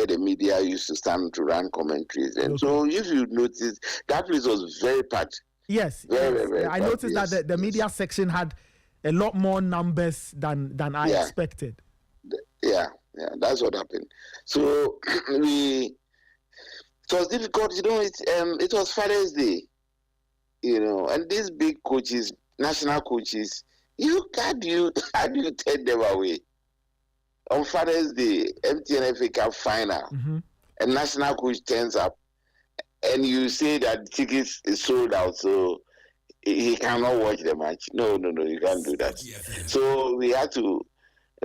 where the media used to stand to run commentaries. And so if you notice, that place was very packed. Yes, very I packed. noticed that the media section had a lot more numbers than I expected. Yeah, that's what happened. So it was difficult, it was Father's Day, and these big coaches, national coaches, how do you take them away? On Father's Day, MTN FA Cup final, a national coach turns up, and you say that tickets is sold out, so he cannot watch the match. No, you can't do that. So we had to.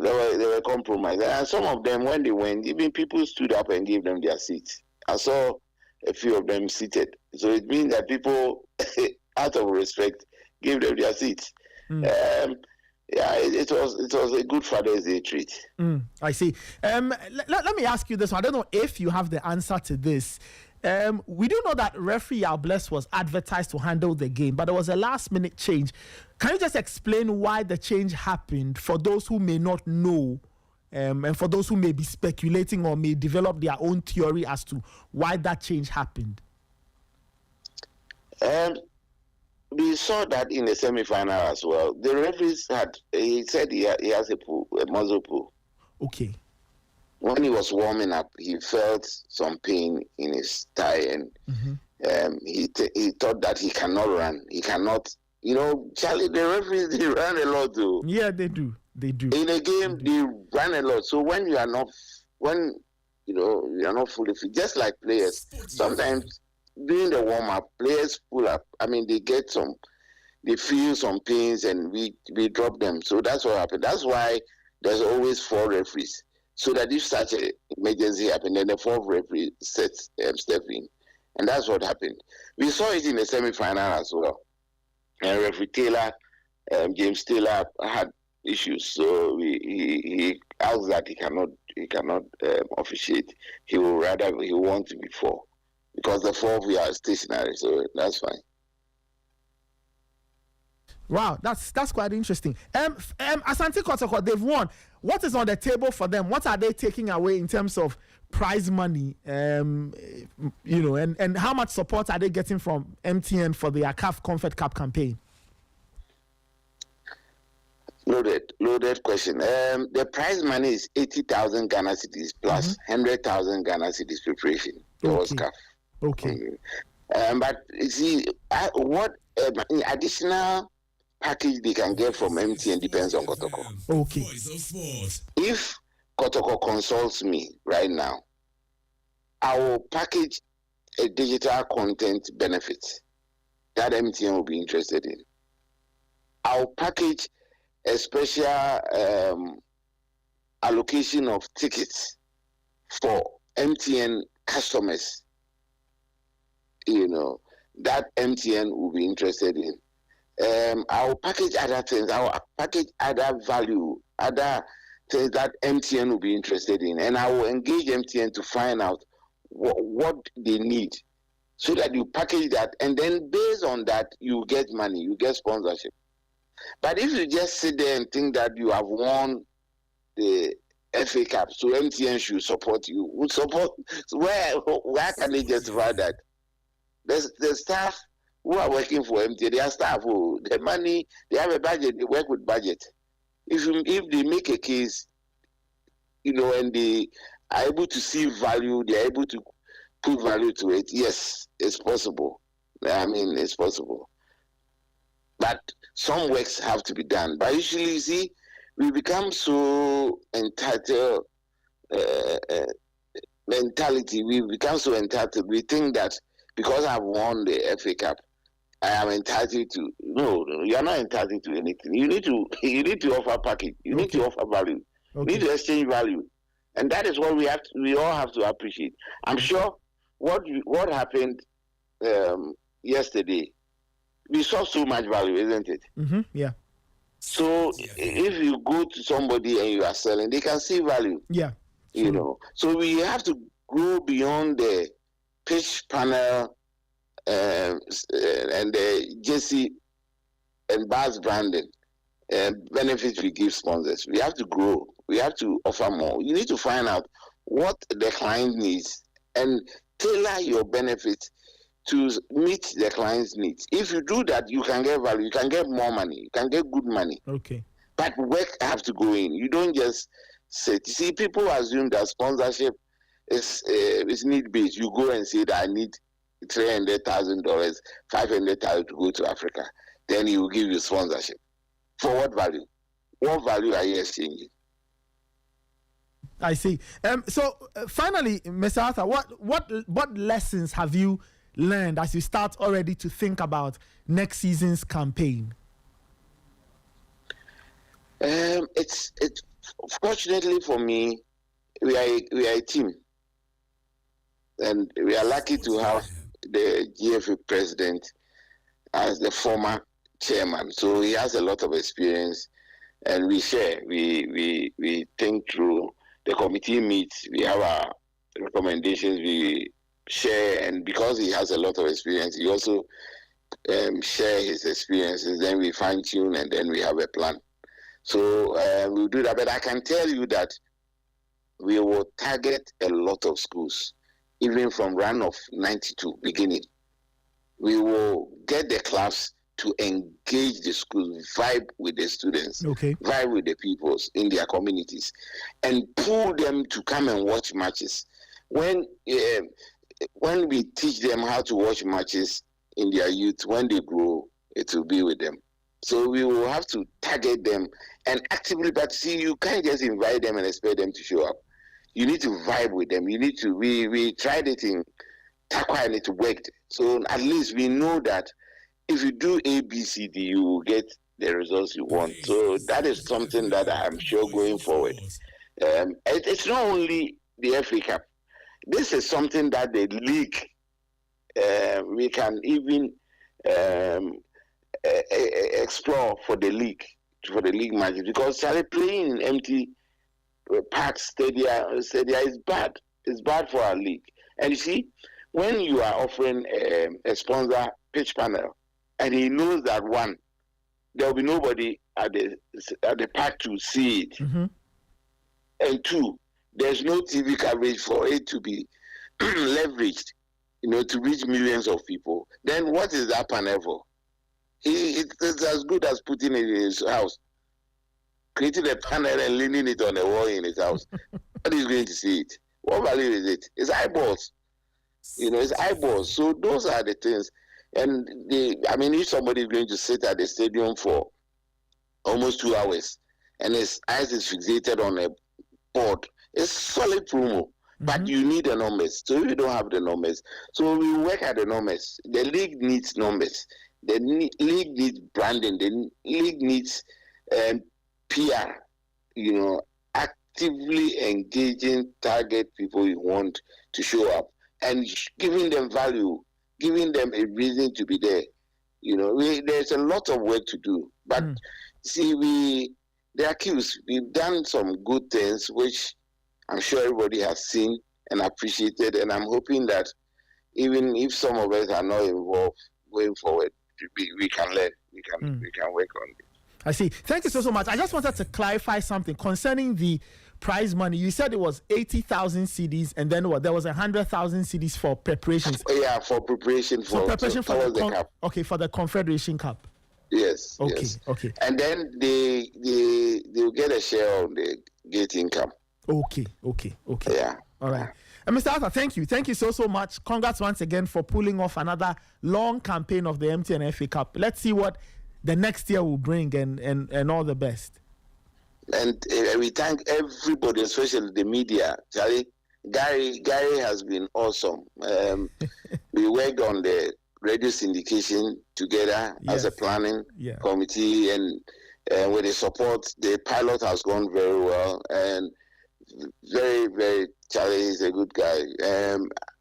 They were compromised, and some of them, when they went, even people stood up and gave them their seats. I saw a few of them seated, so it means that people, out of respect, gave them their seats. It was a good Father's Day treat. I see. Let me ask you this one. I don't know if you have the answer to this. We do know that referee Albless was advertised to handle the game, but there was a last-minute change. Can you just explain why the change happened for those who may not know, and for those who may be speculating or may develop their own theory as to why that change happened? We saw that in the semi-final as well. The referees he said he has a muzzle pull. Okay. When he was warming up, he felt some pain in his thigh, and he thought that he cannot run. He cannot, Charlie, the referees, they run a lot too. Yeah, they do. In a game, they run a lot. So when you are not fully fit, just like players, sometimes during the warm-up, players pull up. I mean, they feel some pains, and we drop them. So that's what happened. That's why there's always 4 referees. So that if such an emergency happened, then the 4th referee step in. And that's what happened. We saw it in the semi-final as well. And referee Taylor, James Taylor, had issues. So he asked that he cannot officiate. He want to be 4. Because the 4th we are stationary, so that's fine. Wow, that's quite interesting. Asante Kotoko, they've won. What is on the table for them? What are they taking away in terms of prize money? And how much support are they getting from MTN for their CAF Comfort Cup campaign? Loaded question. The prize money is 80,000 Ghana cedis plus 100,000 Ghana cedis preparation towards CAF. Okay. But you see, what additional package they can get from MTN depends on Kotoko. Okay. If Kotoko consults me right now, I will package a digital content benefit that MTN will be interested in. I'll package a special allocation of tickets for MTN customers, that MTN will be interested in. I'll package other things. I'll package other value, other things that MTN will be interested in, and I will engage MTN to find out what they need, so that you package that, and then based on that, you get money, you get sponsorship. But if you just sit there and think that you have won the FA Cup, so MTN should support you, where can they justify that? The staff who are working for MTN, they are staff who the money, they have a budget, they work with budget. If they make a case, and they are able to see value, they are able to put value to it, yes, it's possible. I mean, it's possible. But some works have to be done. But usually, you see, we become so entitled, mentality, we become so entitled, we think that because I've won the FA Cup, I am entitled to. No, you are not entitled to anything. You need to offer package. You need to offer value. You need to exchange value, and that is what we all have to appreciate. I'm sure what happened yesterday, we saw so much value, isn't it? Yeah. So if you go to somebody and you are selling, they can see value. Yeah. So we have to go beyond the pitch panel and the JC and bars branding benefits we give sponsors. We have to grow. We have to offer more. You need to find out what the client needs and tailor your benefits to meet the client's needs. If you do that, you can get value, you can get more money, you can get good money. Okay. But work have to go in. You don't just sit. You see, people assume that sponsorship is need based. You go and say that I need $300,000, $500,000 to go to Africa. Then he will give you sponsorship. For what value? What value are you exchanging? I see. So finally, Mr. Arthur, what lessons have you learned as you start already to think about next season's campaign? It's fortunately for me, we are a team, and we are lucky to have the GFA president as the former chairman. So he has a lot of experience, and we share. We think through. The committee meets. We have our recommendations. We share, and because he has a lot of experience, he also share his experiences. Then we fine tune, and then we have a plan. So we'll do that. But I can tell you that we will target a lot of schools, even from run of 92 beginning. We will get the clubs to engage the schools, vibe with the students, vibe with the peoples in their communities, and pull them to come and watch matches. When we teach them how to watch matches in their youth, when they grow, it will be with them. So we will have to target them and actively, but see, you can't just invite them and expect them to show up. You need to vibe with them. You need to, we tried it in Takwa and it worked. So at least we know that if you do A, B, C, D, you will get the results you want. So that is something that I'm sure going forward. It's not only the FA Cup. This is something that the league, we can even explore for the league matches, because playing in empty park stadia is bad. It's bad for our league. And you see, when you are offering a sponsor pitch panel, and he knows that one, there will be nobody at the park to see it, and two, there's no TV coverage for it to be leveraged, to reach millions of people. Then what is that panel for? It's as good as putting it in his house, creating a panel and leaning it on the wall in his house. What is going to see it? What value is it? It's eyeballs. It's eyeballs. So those are the things. And if somebody is going to sit at the stadium for almost 2 hours and his eyes is fixated on a board, it's solid promo. But you need the numbers. So if you don't have the numbers, so we work at the numbers. The league needs numbers. The league needs branding. The league needs PR. Actively engaging target people you want to show up and giving them value, giving them a reason to be there. There's a lot of work to do. But see, the accused, we've done some good things, which I'm sure everybody has seen and appreciated. And I'm hoping that even if some of us are not involved going forward, we can learn. We can work on it. I see. Thank you so much. I just wanted to clarify something concerning the prize money. You said it was 80,000 CDs, and then there was 100,000 CDs for preparations. Yeah, for preparation for the Cup. Okay, for the Confederation Cup. Yes. Okay. Yes. Okay. And then they'll get a share of the gate income. Okay. Yeah. All right. And Mr. Arthur, thank you so much. Congrats once again for pulling off another long campaign of the MTN FA Cup. Let's see what the next year will bring, and all the best. And we thank everybody, especially the media. Charlie, Gary has been awesome. We worked on the radio syndication together as a planning committee, and with the support, the pilot has gone very well, and very, very, Charlie is a good guy.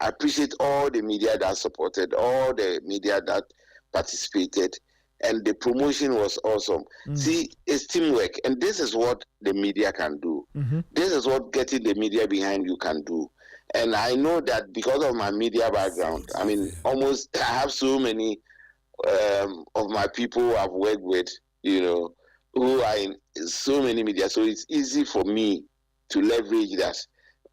I appreciate all the media that supported, all the media that participated, and the promotion was awesome. See, it's teamwork, and this is what the media can do. This is what getting the media behind you can do. And I know that because of my media background, I have so many of my people I've worked with, who are in so many media. So it's easy for me to leverage that.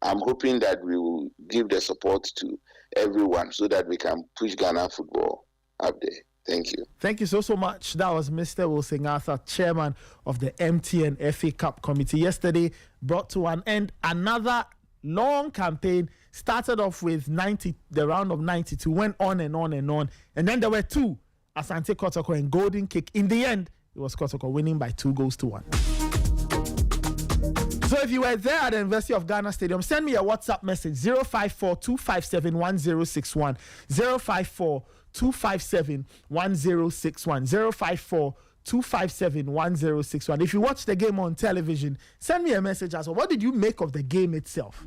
I'm hoping that we will give the support to everyone so that we can push Ghana football up there. Thank you. Thank you so much. That was Mr. Wilson Arthur, chairman of the MTN FA Cup committee. Yesterday brought to an end another long campaign. Started off with the round of 92, went on and on and on. And then there were two, Asante Kotoko and Golden Kick. In the end, it was Kotoko winning by 2-1. So if you were there at the University of Ghana Stadium, send me a WhatsApp message, 054-257-1061, 054-257-1061, 054-257-1061. If you watch the game on television, send me a message as well. What did you make of the game itself?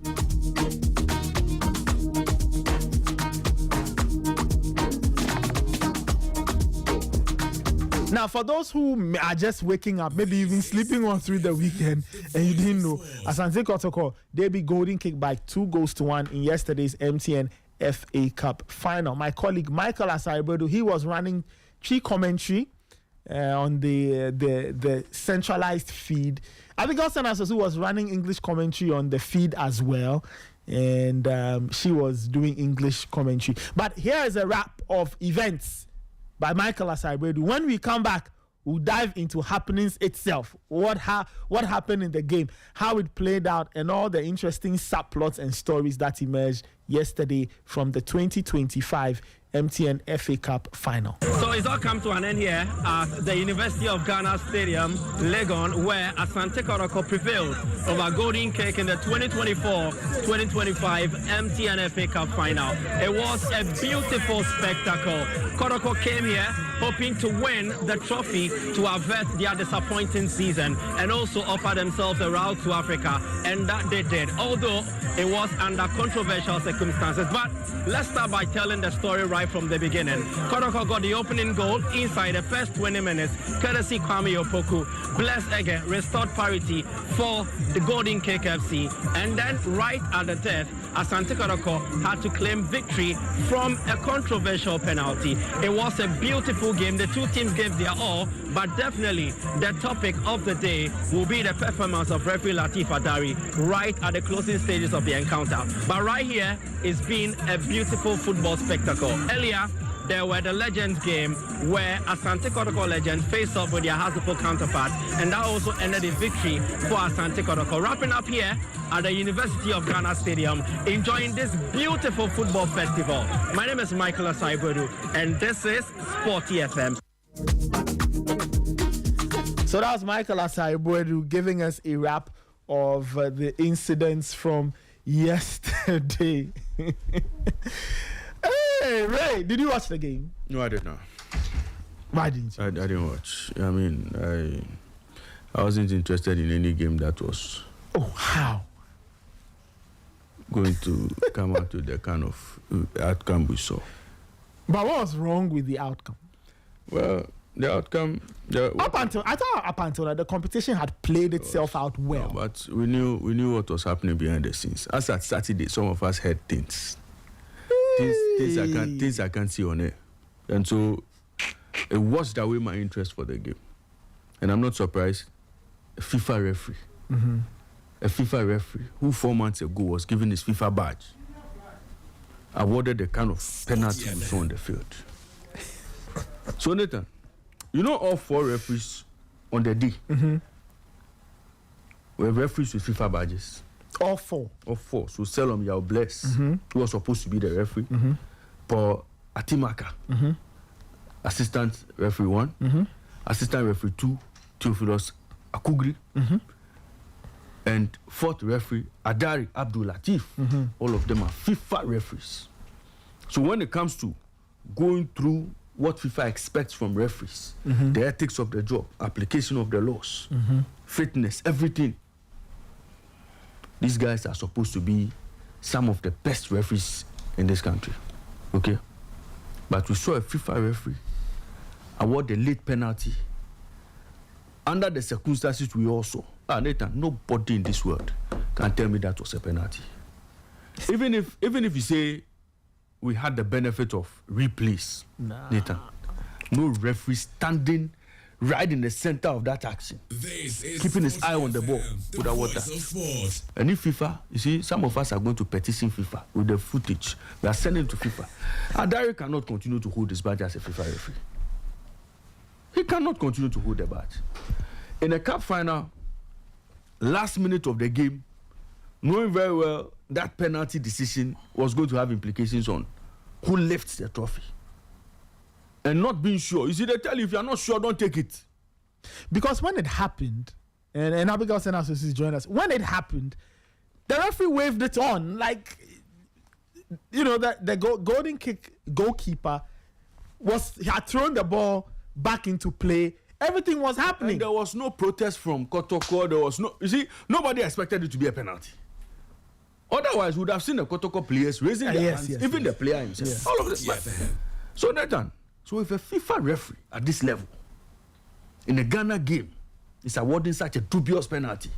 Now, for those who are just waking up, maybe even sleeping on through the weekend, and you didn't know, Asante Kotoko, they be Golden Kick by 2-1 in yesterday's MTN FA Cup final. My colleague Michael Asaibodu, he was running key commentary on the centralized feed. Abigail Sanasos, who was running English commentary on the feed as well, and she was doing English commentary. But here is a wrap of events by Michael Asaibodu. When we come back, we'll dive into happenings itself, what happened in the game, how it played out, and all the interesting subplots and stories that emerged yesterday from the 2025 MTN FA Cup final. So it's all come to an end here at the University of Ghana Stadium, Legon, where Asante Kotoko prevailed over Golden Kick in the 2024-2025 MTN FA Cup final. It was a beautiful spectacle. Kotoko came here hoping to win the trophy to avert their disappointing season and also offer themselves a route to Africa, and that they did, although it was under controversial circumstances. But let's start by telling the story right from the beginning. Kotoko got the opening goal inside the first 20 minutes, courtesy Kwame Opoku. Bless Ege restored parity for the Golden Kick FC, and then right at the death, Asante Kotoko had to claim victory from a controversial penalty. It was a beautiful game. The two teams gave their all, but definitely the topic of the day will be the performance of referee Latif Adari right at the closing stages of the encounter. But right here, it's been a beautiful football spectacle. Earlier, there were the Legends game where Asante Kotoko Legends faced off with their Hasselhoff counterpart, and that also ended in victory for Asante Kotoko. Wrapping up here at the University of Ghana Stadium, enjoying this beautiful football festival. My name is Michael Asaibodu, and this is Sporty FM. So that was Michael Asaibodu giving us a wrap of the incidents from yesterday. Hey, Ray, did you watch the game? No, I did not. Why didn't you? I didn't watch. I mean, I wasn't interested in any game that was how going to come out with the kind of outcome we saw. But what was wrong with the outcome? Well, the outcome... Up until that, the competition had played itself out well. No, but we knew what was happening behind the scenes. As at Saturday, some of us heard things I can't see on air. And so it washed away my interest for the game. And I'm not surprised. A FIFA referee who 4 months ago was given his FIFA badge awarded the kind of penalty we saw on the field. So Nathan, you know all 4 referees on the day were referees with FIFA badges. All 4. All 4. So Selom Yao Bless, who was supposed to be the referee, Paul Atimaka, assistant referee 1, assistant referee 2, Theophilus Akugri, and 4th referee Adari Abdul Latif. All of them are FIFA referees. So when it comes to going through what FIFA expects from referees, the ethics of the job, application of the laws, fitness, everything, these guys are supposed to be some of the best referees in this country. Okay? But we saw a FIFA referee award the late penalty under the circumstances we all saw. Nathan, nobody in this world can tell me that was a penalty. Even if you say we had the benefit of replays, Nathan, no referee standing right in the center of that action, keeping his eye on the ball without water. And if FIFA, you see, some of us are going to petition FIFA with the footage. We are sending it to FIFA. Adari cannot continue to hold his badge as a FIFA referee. He cannot continue to hold the badge. In a cup final, last minute of the game, knowing very well that penalty decision was going to have implications on who lifts the trophy. And not being sure. You see, they tell you if you're not sure, don't take it. Because when it happened, and Abigail Senas is joining us, when it happened, the referee waved it on. Like, you know, the golden kick goalkeeper had thrown the ball back into play. Everything was happening. And there was no protest from Kotoko. There was no, you see, nobody expected it to be a penalty. Otherwise, we would have seen the Kotoko players raising their hands, even the player himself. Yes. All of this. So, Nathan, so if a FIFA referee at this level, in a Ghana game, is awarding such a dubious penalty,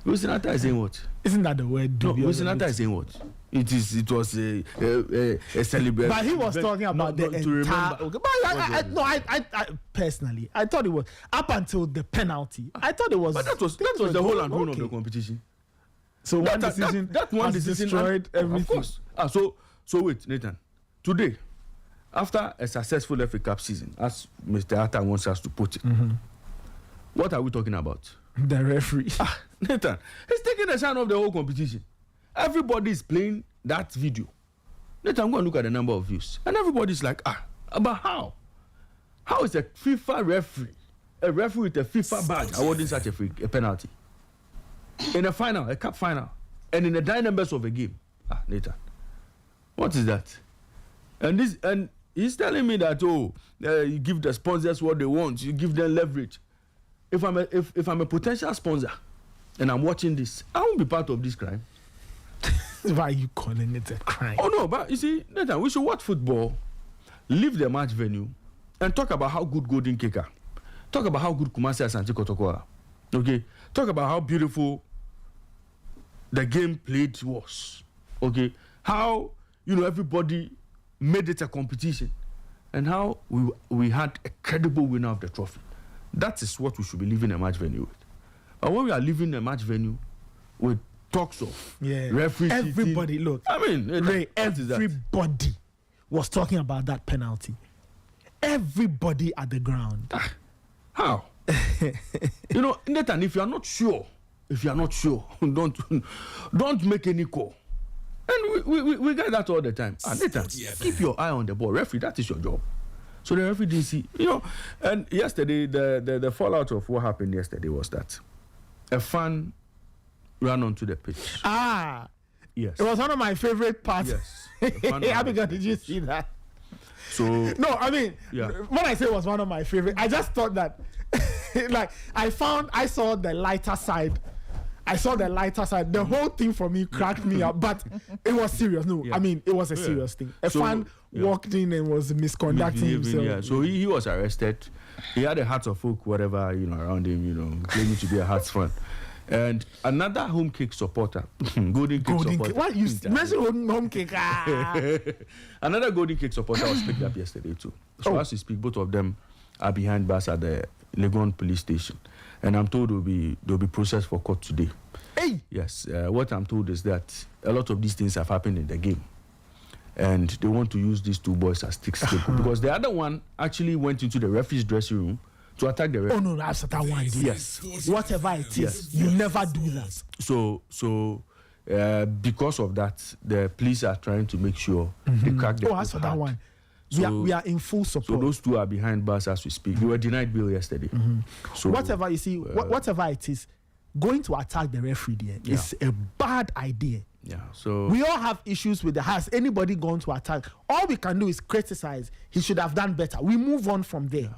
Wisinata is saying what? Isn't that the word dubious? No, Wisinata is saying what? It was a celebration. But he was talking about the entire. I personally, I thought it was up until the penalty. I thought it was. But that was the whole and whole of the competition. So one decision that one decision destroyed everything. Of course. So wait, Nathan. Today, after a successful FA Cup season, as Mr. Atta wants us to put it, what are we talking about? The referee. Nathan, he's taking the shine of the whole competition. Everybody is playing that video. Nathan, I'm going to look at the number of views. And everybody's like, but how? How is a FIFA referee, a referee with a FIFA badge, awarding such a penalty? In a final, a cup final, and in the dynamics of a game. Nathan, what is that? And he's telling me that, you give the sponsors what they want, you give them leverage. If I'm a potential sponsor and I'm watching this, I won't be part of this crime. Why are you calling it a crime? Oh no, but you see, Nathan, we should watch football, leave the match venue, and talk about how good Golden Kicker, talk about how good Kumasi Asante Kotoko are. Okay, talk about how beautiful the game played was. Okay, how everybody made it a competition, and how we had a credible winner of the trophy. That is what we should be leaving a match venue with. But when we are leaving a match venue with talks of referee, everybody cheating, look. I mean, Ray, everybody was talking about that penalty. Everybody at the ground. How? Nathan, if you are not sure, don't make any call. And we get that all the time. Nathan, keep your eye on the ball. Referee, that is your job. So the referee didn't see, and yesterday, the fallout of what happened yesterday was that a fan ran onto the pitch. Yes. It was one of my favorite parts. Yes. Abigail, did you see that? So no, I mean, when I say it was one of my favorite, I just thought that, like, I saw the lighter side. The whole thing for me cracked me up, but it was serious. No, I mean, it was a serious thing. A fan walked in and was misconducting himself. Yeah. So he was arrested. He had a Hearts of Oak, whatever, around him, claiming to be a Hearts fan. And another home kick supporter, golden kick supporter. What you mentioned home kick? Another golden kick supporter was picked up yesterday too. So as we speak, both of them are behind bars at the Legon police station. And I'm told they'll be processed for court today. Hey! Yes. What I'm told is that a lot of these things have happened in the game. And they want to use these two boys as stick scapegoat. Because the other one actually went into the referee's dressing room to attack the referee. Oh, no, that's that one. Yes. Whatever it is, you never do that. So because of that, the police are trying to make sure they crack the that's for that one. So, we are in full support. So those two are behind bars as we speak. They were denied bail yesterday. So whatever you see, whatever it is, going to attack the referee there is a bad idea. Yeah. So we all have issues with the Has anybody gone to attack? All we can do is criticize. He should have done better. We move on from there.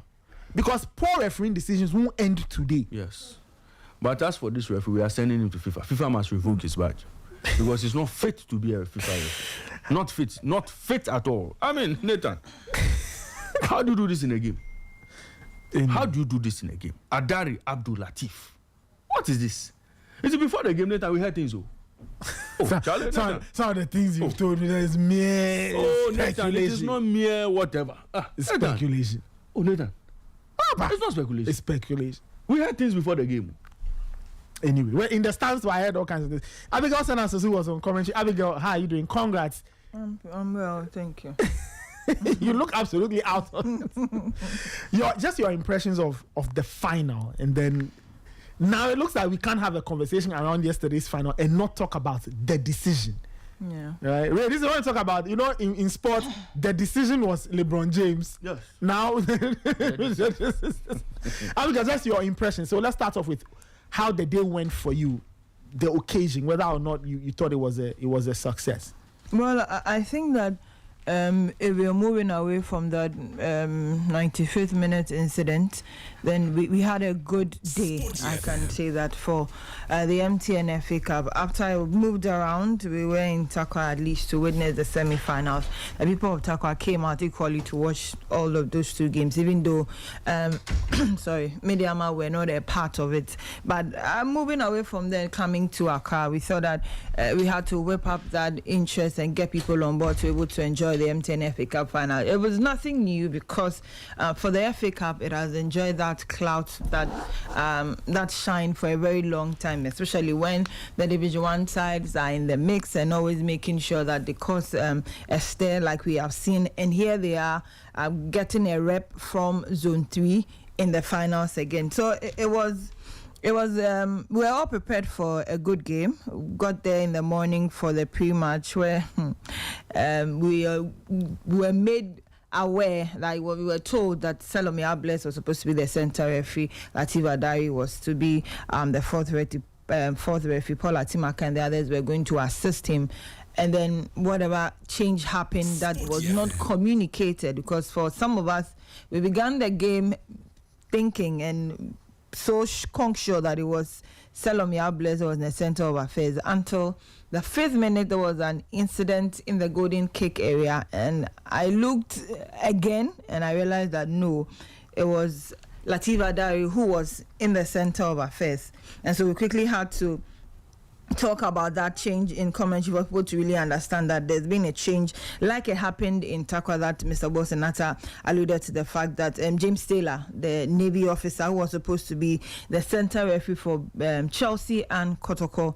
Because poor refereeing decisions won't end today. Yes. But as for this referee, we are sending him to FIFA. FIFA must revoke his badge. Because he's not fit to be a FIFA referee. Not fit at all. I mean, Nathan, how do you do this in a game? How do you do this in a game? Adari Abdul Latif. What is this? Is it before the game, Nathan, we heard things? Some of the things you've told me is mere speculation. Nathan, it is not mere whatever. It's speculation. Oh, Nathan, It's not speculation. It's speculation. We had things before the game. Anyway, well, in the stands, I heard all kinds of things. Abigail Senances, who was on commentary. Abigail, how are you doing? Congrats. I'm well, thank you. You look absolutely out on it. Your impressions of the final, and then now it looks like we can't have a conversation around yesterday's final and not talk about the decision. Yeah. Right. This is what I talk about. You know, in sport, the decision was LeBron James. Yes. Now, Abigail, that's your impression. So let's start off with how the day went for you, the occasion, whether or not you thought it was a success. Well, I think that if we're moving away from that 95th minute incident, then we had a good day. I can say that for the MTN FA Cup. After I moved around, we were in Takwa at least to witness the semi-finals. The people of Takwa came out equally to watch all of those two games, even though, Mediama were not a part of it. But moving away from there, coming to Accra, we thought that we had to whip up that interest and get people on board to be able to enjoy the MTN FA Cup final. It was nothing new because for the FA Cup, it has enjoyed that clout, that shine for a very long time, especially when the Division 1 sides are in the mix and always making sure that they cause a stir like we have seen. And here they are getting a rep from Zone 3 in the finals again. So it was we were all prepared for a good game. Got there in the morning for the pre-match where we were made aware, like what we were told, that Salome Ables was supposed to be the center referee, Latif Adari was to be the fourth referee, Paul Atimaka and the others were going to assist him. And then whatever change happened that was not communicated, because for some of us, we began the game thinking and so sure that it was Salome Ables who was in the center of affairs until the 5th minute. There was an incident in the golden kick area, and I looked again and I realized that no, it was Latif Adari who was in the center of affairs. And so we quickly had to talk about that change in commentary for people to really understand that there's been a change, like it happened in Takwa, that Mr. Bosenata alluded to the fact that James Taylor, the Navy officer who was supposed to be the center referee for Chelsea and Kotoko,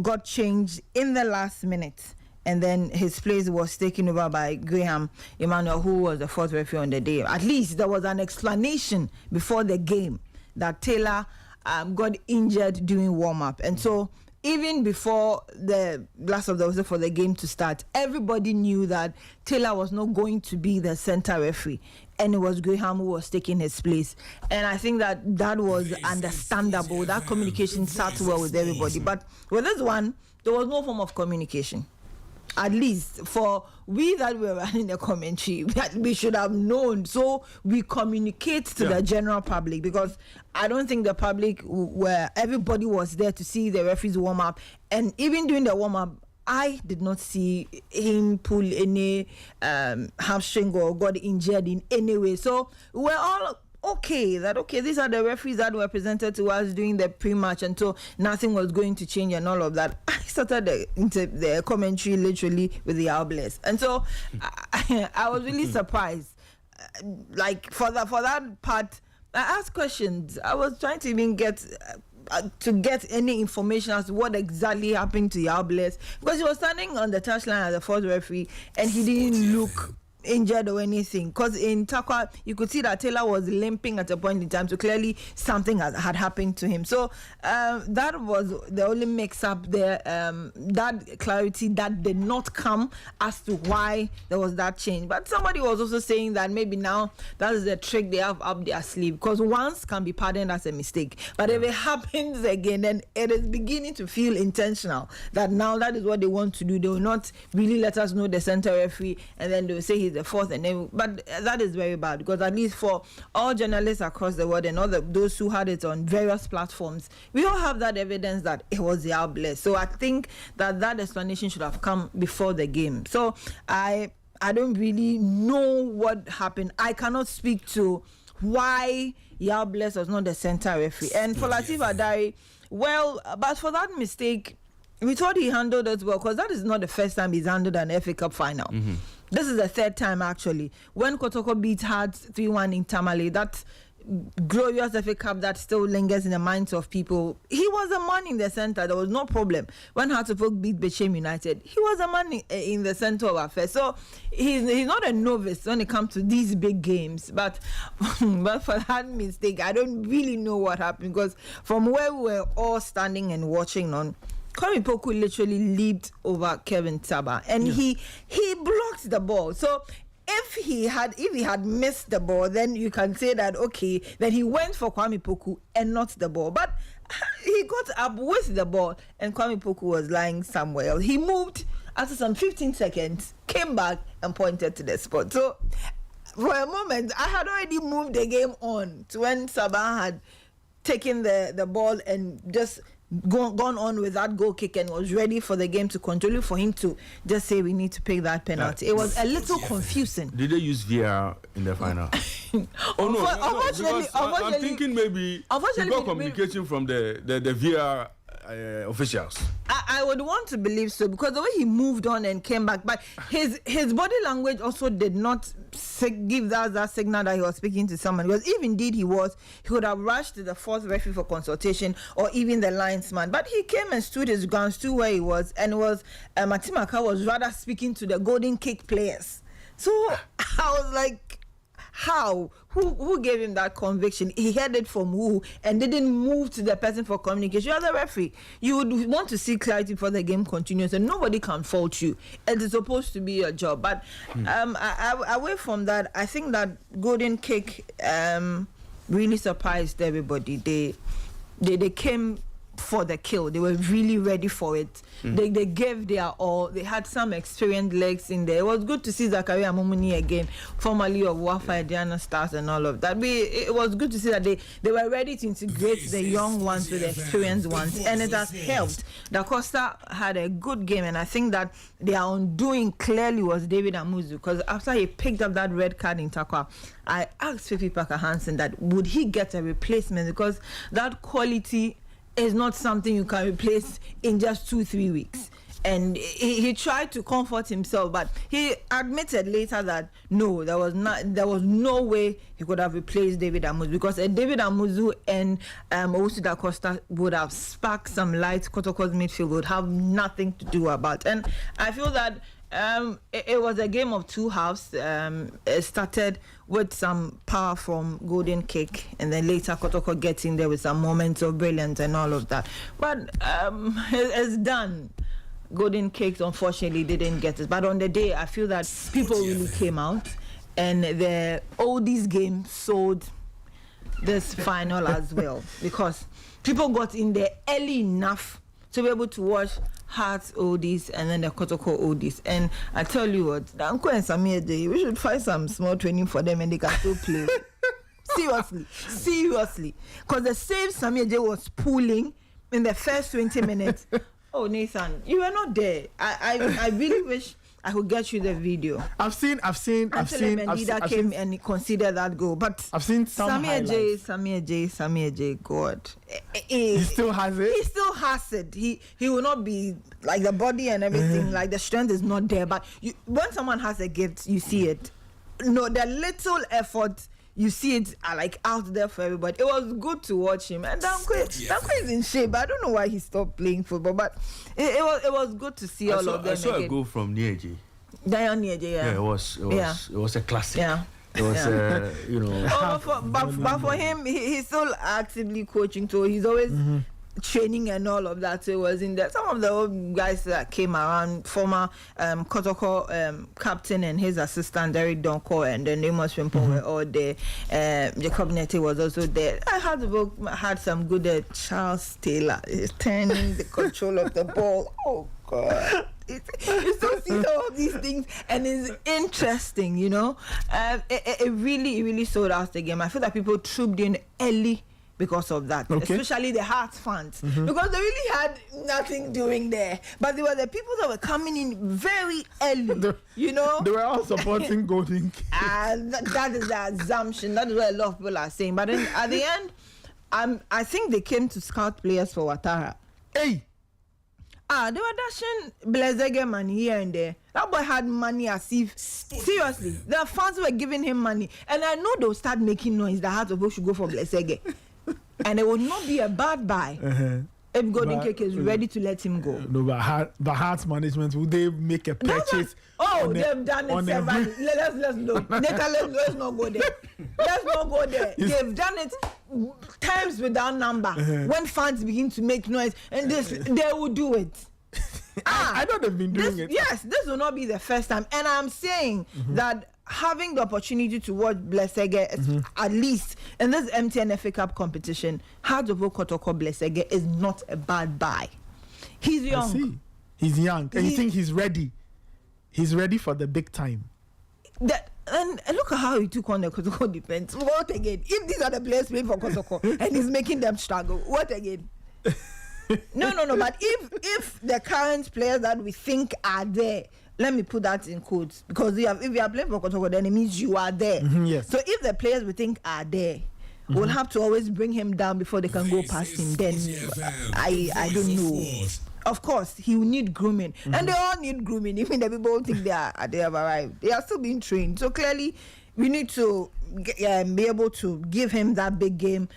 got changed in the last minute. And then his place was taken over by Graham Emmanuel, who was the fourth referee on the day. At least there was an explanation before the game that Taylor got injured during warm-up. And so even before the last of the whistle for the game to start, everybody knew that Taylor was not going to be the center referee, and it was Graham who was taking his place. And I think that was understandable. That communication sat well with everybody. But with this one, there was no form of communication. At least for we that were running the commentary, we should have known. So we communicate to the general public, because I don't think the public where everybody was there to see the referees warm up. And even during the warm up, I did not see him pull any hamstring or got injured in any way. So we're all okay, these are the referees that were presented to us during the pre-match, and so nothing was going to change and all of that. I started the commentary literally with the Albles, and so I was really surprised. Like for that part, I asked questions. I was trying to even get any information as to what exactly happened to Albles, because he was standing on the touchline as the fourth referee and he didn't look injured or anything, because in Takwa you could see that Taylor was limping at a point in time, so clearly something had happened to him. So that was the only mix up there, that clarity that did not come as to why there was that change. But somebody was also saying that maybe now that is the trick they have up their sleeve, because once can be pardoned as a mistake, but if it happens again, then it is beginning to feel intentional, that now that is what they want to do. They will not really let us know the center referee, and then they will say he's the fourth, and then, but that is very bad, because at least for all journalists across the world and all those who had it on various platforms, we all have that evidence that it was the Albles. So I think that explanation should have come before the game. So I don't really know what happened. I cannot speak to why Albles was not the center referee. And for Latif Adari, well, but for that mistake, we thought he handled it well, because that is not the first time he's handled an FA Cup final. This is the third time, actually. When Kotoko beat Hearts 3-1 in Tamale, that glorious FA Cup that still lingers in the minds of people. He was a man in the center. There was no problem. When Hartlepool beat Bechem United, he was a man in the center of affairs. So he's not a novice when it comes to these big games. But for that mistake, I don't really know what happened, because from where we were all standing and watching on, Kwame Poku literally leaped over Kevin Taba, and he blocked the ball. So if he had missed the ball, then you can say that, okay, then he went for Kwame Poku and not the ball. But he got up with the ball, and Kwame Poku was lying somewhere else. He moved after some 15 seconds, came back and pointed to the spot. So for a moment, I had already moved the game on to when Sabah had taken the ball and just gone on with that goal kick and was ready for the game to continue, for him to just say we need to pick that penalty. It was a little confusing. Did they use VR in the final? Unfortunately, I'm thinking maybe unfortunately, we got communication from the VR officials. I would want to believe so, because the way he moved on and came back, but his body language also did not give that signal that he was speaking to someone. Because if indeed he could have rushed to the fourth referee for consultation, or even the linesman. But he came and stood his ground, stood where he was, and Matimaka was rather speaking to the golden kick players. So I was like, how? Who gave him that conviction? He heard it from who, and didn't move to the person for communication? You are the referee. You would want to see clarity before the game continues, and nobody can fault you. It is supposed to be your job. But away from that, I think that golden kick really surprised everybody. They came for the kill. They were really ready for it. They gave their all. They had some experienced legs in there. It was good to see Zakaria Momuni again, formerly of Wafa Diana Stars and all of that. It was good to see that they were ready to integrate the young ones with the experienced ones, and it has helped. Da Costa had a good game, and I think that their undoing clearly was David Amuzu, because after he picked up that red card in Takwa, I asked Fifi Parker Hansen that would he get a replacement, because that quality is not something you can replace in just 2-3 weeks. And he tried to comfort himself, but he admitted later that no, there was no way he could have replaced David Amuzu, because David Amuzu and Owusu Da Costa would have sparked some light. Kotoko's midfield would have nothing to do about. And I feel that it was a game of two halves. It started with some power from golden kick, and then later Kotoko gets in there with some moments of brilliance and all of that. But it's done. Golden kicks unfortunately didn't get it. But on the day, I feel that people really came out, and the oldies game sold this final as well, because people got in there early enough to be able to watch Hearts oldies and then the Kotoko oldies. And I tell you what, Danko and Samir Day, we should find some small training for them and they can still play. Seriously. Because the same Samir Day was pulling in the first 20 minutes. Oh, Nathan, you were not there. I really wish I could get you the video. I've seen. Mendida came and considered that goal, but I've seen some Samir J. God, he still has it. He still has it. He will not be like the body and everything. Like the strength is not there, but when someone has a gift, you see it. No, the little effort. You see it like out there for everybody. It was good to watch him. And Danko is in shape. I don't know why he stopped playing football, but it was good to see all of them. I saw again. a goal from Nieje. Dion Nieje, yeah. It was a classic. Yeah. It was, but for him, he's still actively coaching, so he's always training and all of that. So it was in there. Some of the old guys that came around, former Kotoko captain and his assistant Derek Donko and then Amos Pimpon were all there. Jacob Nete was also there. I had some good Charles Taylor turning the control of the ball. Oh God. You still see all of these things, and it's interesting, you know. It really sold out the game. I feel that people trooped in early because of that, especially the Hearts fans, because they really had nothing doing there. But there were the people that were coming in very early, you know. They were all supporting Golden Kick. That is the assumption. That is what a lot of people are saying. But then at the end, I think they came to scout players for Ouattara. Hey! They were dashing Blessege money here and there. That boy had money as if, seriously, the fans were giving him money. And I know they'll start making noise that Hearts of Oak should go for Blessege. And it would not be a bad buy. If Golden Cake is ready to let him go. No, but Hearts management, will they make a purchase? They've done it several. Let's no. Let's not go there. Let's not go there. They've done it times without number. When fans begin to make noise, and they will do it. I know they've been doing it. Yes, this will not be the first time. And I'm saying that having the opportunity to watch Blessege, at least in this MTN FA Cup competition, Hearts of Oak Kotoko Blessege is not a bad buy. He's young. I see. He's young. And you think he's ready? He's ready for the big time. And look at how he took on the Kotoko defense. What again? If these are the players playing for Kotoko and he's making them struggle, what again? No. But if the current players that we think are there, let me put that in quotes, because if you are playing for Kotoko, then it means you are there. Yes. So if the players we think are there, we'll have to always bring him down before they can go past him. Then I don't know. Of course, he will need grooming, and they all need grooming. Even the people who think they have arrived, they are still being trained. So clearly, we need to be able to give him that big game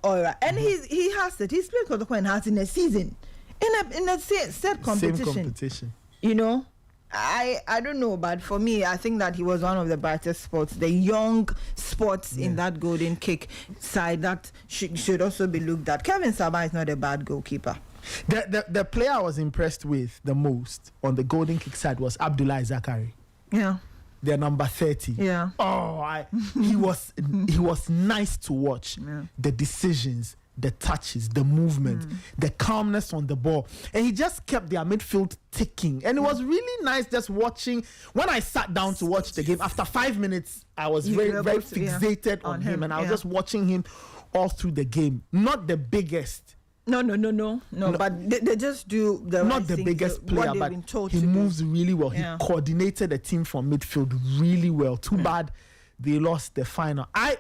aura, and he has it. He's played Kotoko and Hearts in a season, in a set competition. Same competition. You know, I don't know, but for me, I think that he was one of the brightest spots, the young spots in that Golden Cake side that should also be looked at. Kevin Saba is not a bad goalkeeper. The player I was impressed with the most on the Golden Kick side was Abdullah Zakari. Yeah. Their number 30. Yeah. He was nice to watch. Yeah. The decisions, the touches, the movement, the calmness on the ball. And he just kept their midfield ticking. And it was really nice just watching. When I sat down to watch the game, after 5 minutes, I was very fixated on him. And I was just watching him all through the game. Not the biggest. No, but they just do the not right the thing, biggest player, but he to moves really well. Yeah. He coordinated the team from midfield really well. Too bad they lost the final. I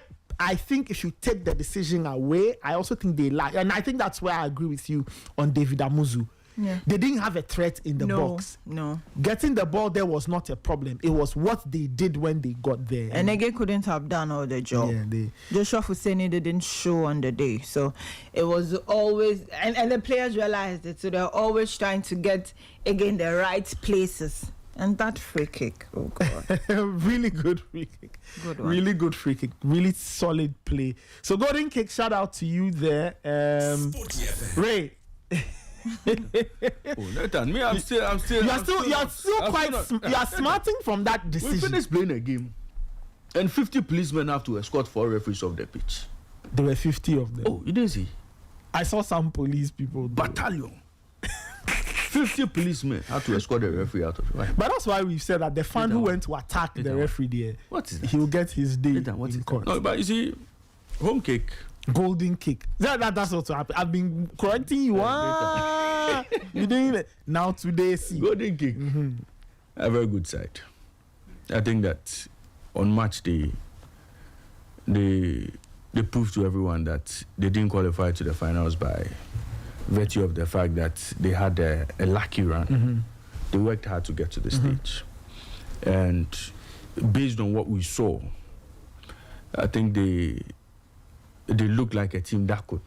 think if you take the decision away, I also think they lack, and I think that's where I agree with you on David Amuzu. Yeah. They didn't have a threat in the box. No. Getting the ball there was not a problem. It was what they did when they got there. And again, couldn't have done all the job. Yeah, Joshua Husseini didn't show on the day. So it was always, and the players realized it. So they're always trying to get, again, the right places. And that free kick, oh God. Really good free kick. Good one. Really good free kick. Really solid play. So Golden Kick, shout out to you there. Ray. Nathan, me, I'm still. You are smarting from that decision. We finished playing a game, and 50 policemen have to escort 4 referees off the pitch. There were 50 of them. Oh, you didn't see? I saw some police people. Battalion. 50 policemen had to escort the referee out of it. But that's why we've said that the fan who went to attack the referee there, what is that? He will get his day in court. No, but you see, home kick. Golden Kick. That's what happened. I've been correcting you. You're doing it. Now today, see. Golden Kick. A very good side. I think that on match day, they proved to everyone that they didn't qualify to the finals by virtue of the fact that they had a lucky run. They worked hard to get to the stage. And based on what we saw, I think they look like a team that could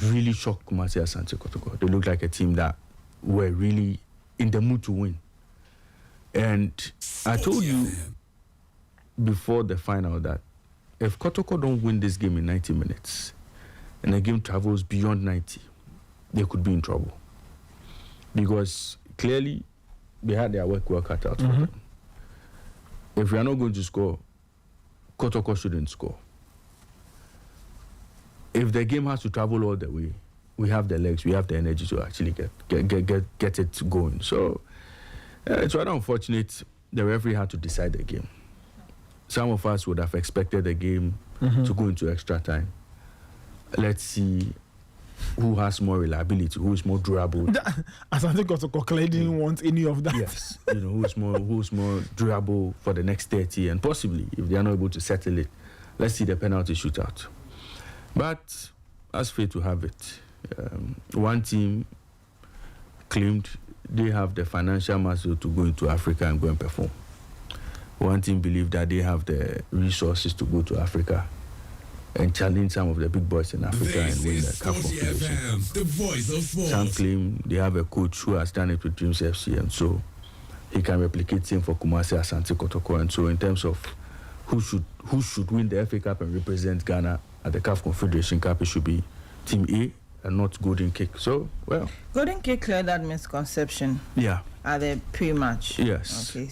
really shock Kumasi Asante Kotoko. They look like a team that were really in the mood to win. And I told you before the final that if Kotoko don't win this game in 90 minutes and the game travels beyond 90, they could be in trouble. Because clearly they had their work cut out for them. If we are not going to score, Kotoko shouldn't score. If the game has to travel all the way, we have the legs, we have the energy to actually get it going. So it's rather unfortunate the referee had to decide the game. Some of us would have expected the game to go into extra time. Let's see who has more reliability, who is more durable. As I think Kotoko didn't want any of that. Yes, who's more durable for the next 30, and possibly if they are not able to settle it, let's see the penalty shootout. But as fate to have it, one team claimed they have the financial muscle to go into Africa and go and perform. One team believed that they have the resources to go to Africa and challenge some of the big boys in Africa and win the Cup Confederation. The voice of sports. Some claim they have a coach who has done it with Dreams FC, and so he can replicate same for Kumasi, Asante, Kotoko. And so in terms of who should win the FA Cup and represent Ghana at the CAF Confederation Cup, it should be Team A and not Golden Cake. So, well. Golden Cake cleared that misconception. Yeah. At the pre-match. Yes. Okay.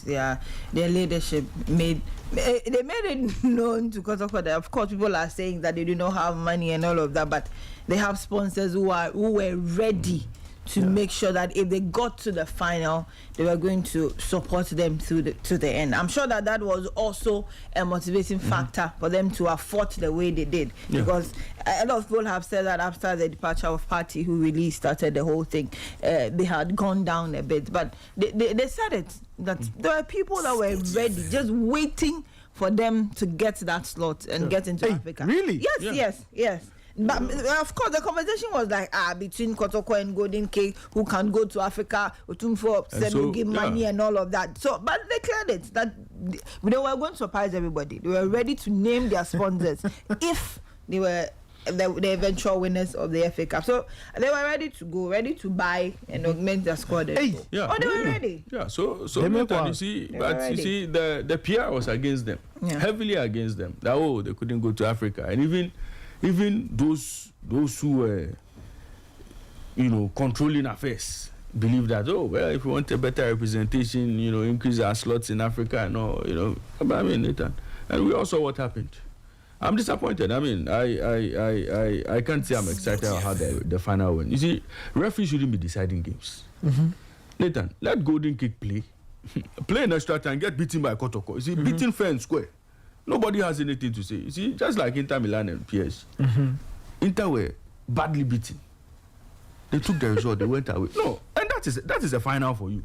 Their leadership made it known to Kotoko that, of course, people are saying that they do not have money and all of that, but they have sponsors who were ready to make sure that if they got to the final, they were going to support them to the end. I'm sure that was also a motivating factor for them to have fought the way they did. Because a lot of people have said that after the departure of Party, who really started the whole thing, they had gone down a bit. But they said it, that there were people that were ready, just waiting for them to get that slot and get into Africa. Really? Yes. But of course, the conversation was like between Kotoko and Golden Cake, who can go to Africa, Utumfo said will give money and all of that. So, but they cleared it that they were going to surprise everybody. They were ready to name their sponsors if they were the eventual winners of the FA Cup. So they were ready to go, ready to buy and augment their squad. They were ready. Yeah. So you see, the PR was against them, heavily against them. That they couldn't go to Africa, and even those who were, controlling affairs believe that, if we want a better representation, increase our slots in Africa and all, I mean, Nathan. And we all saw what happened. I'm disappointed. I mean, I can't say I'm excited about how the final went. You see, referees shouldn't be deciding games. Nathan, let Golden Cake play an extra time, get beaten by Kotoko. You see, beaten fair and square. Nobody has anything to say. You see, just like Inter Milan and PSG. Inter were badly beaten. They took the result, they went away. No, and that is a final for you.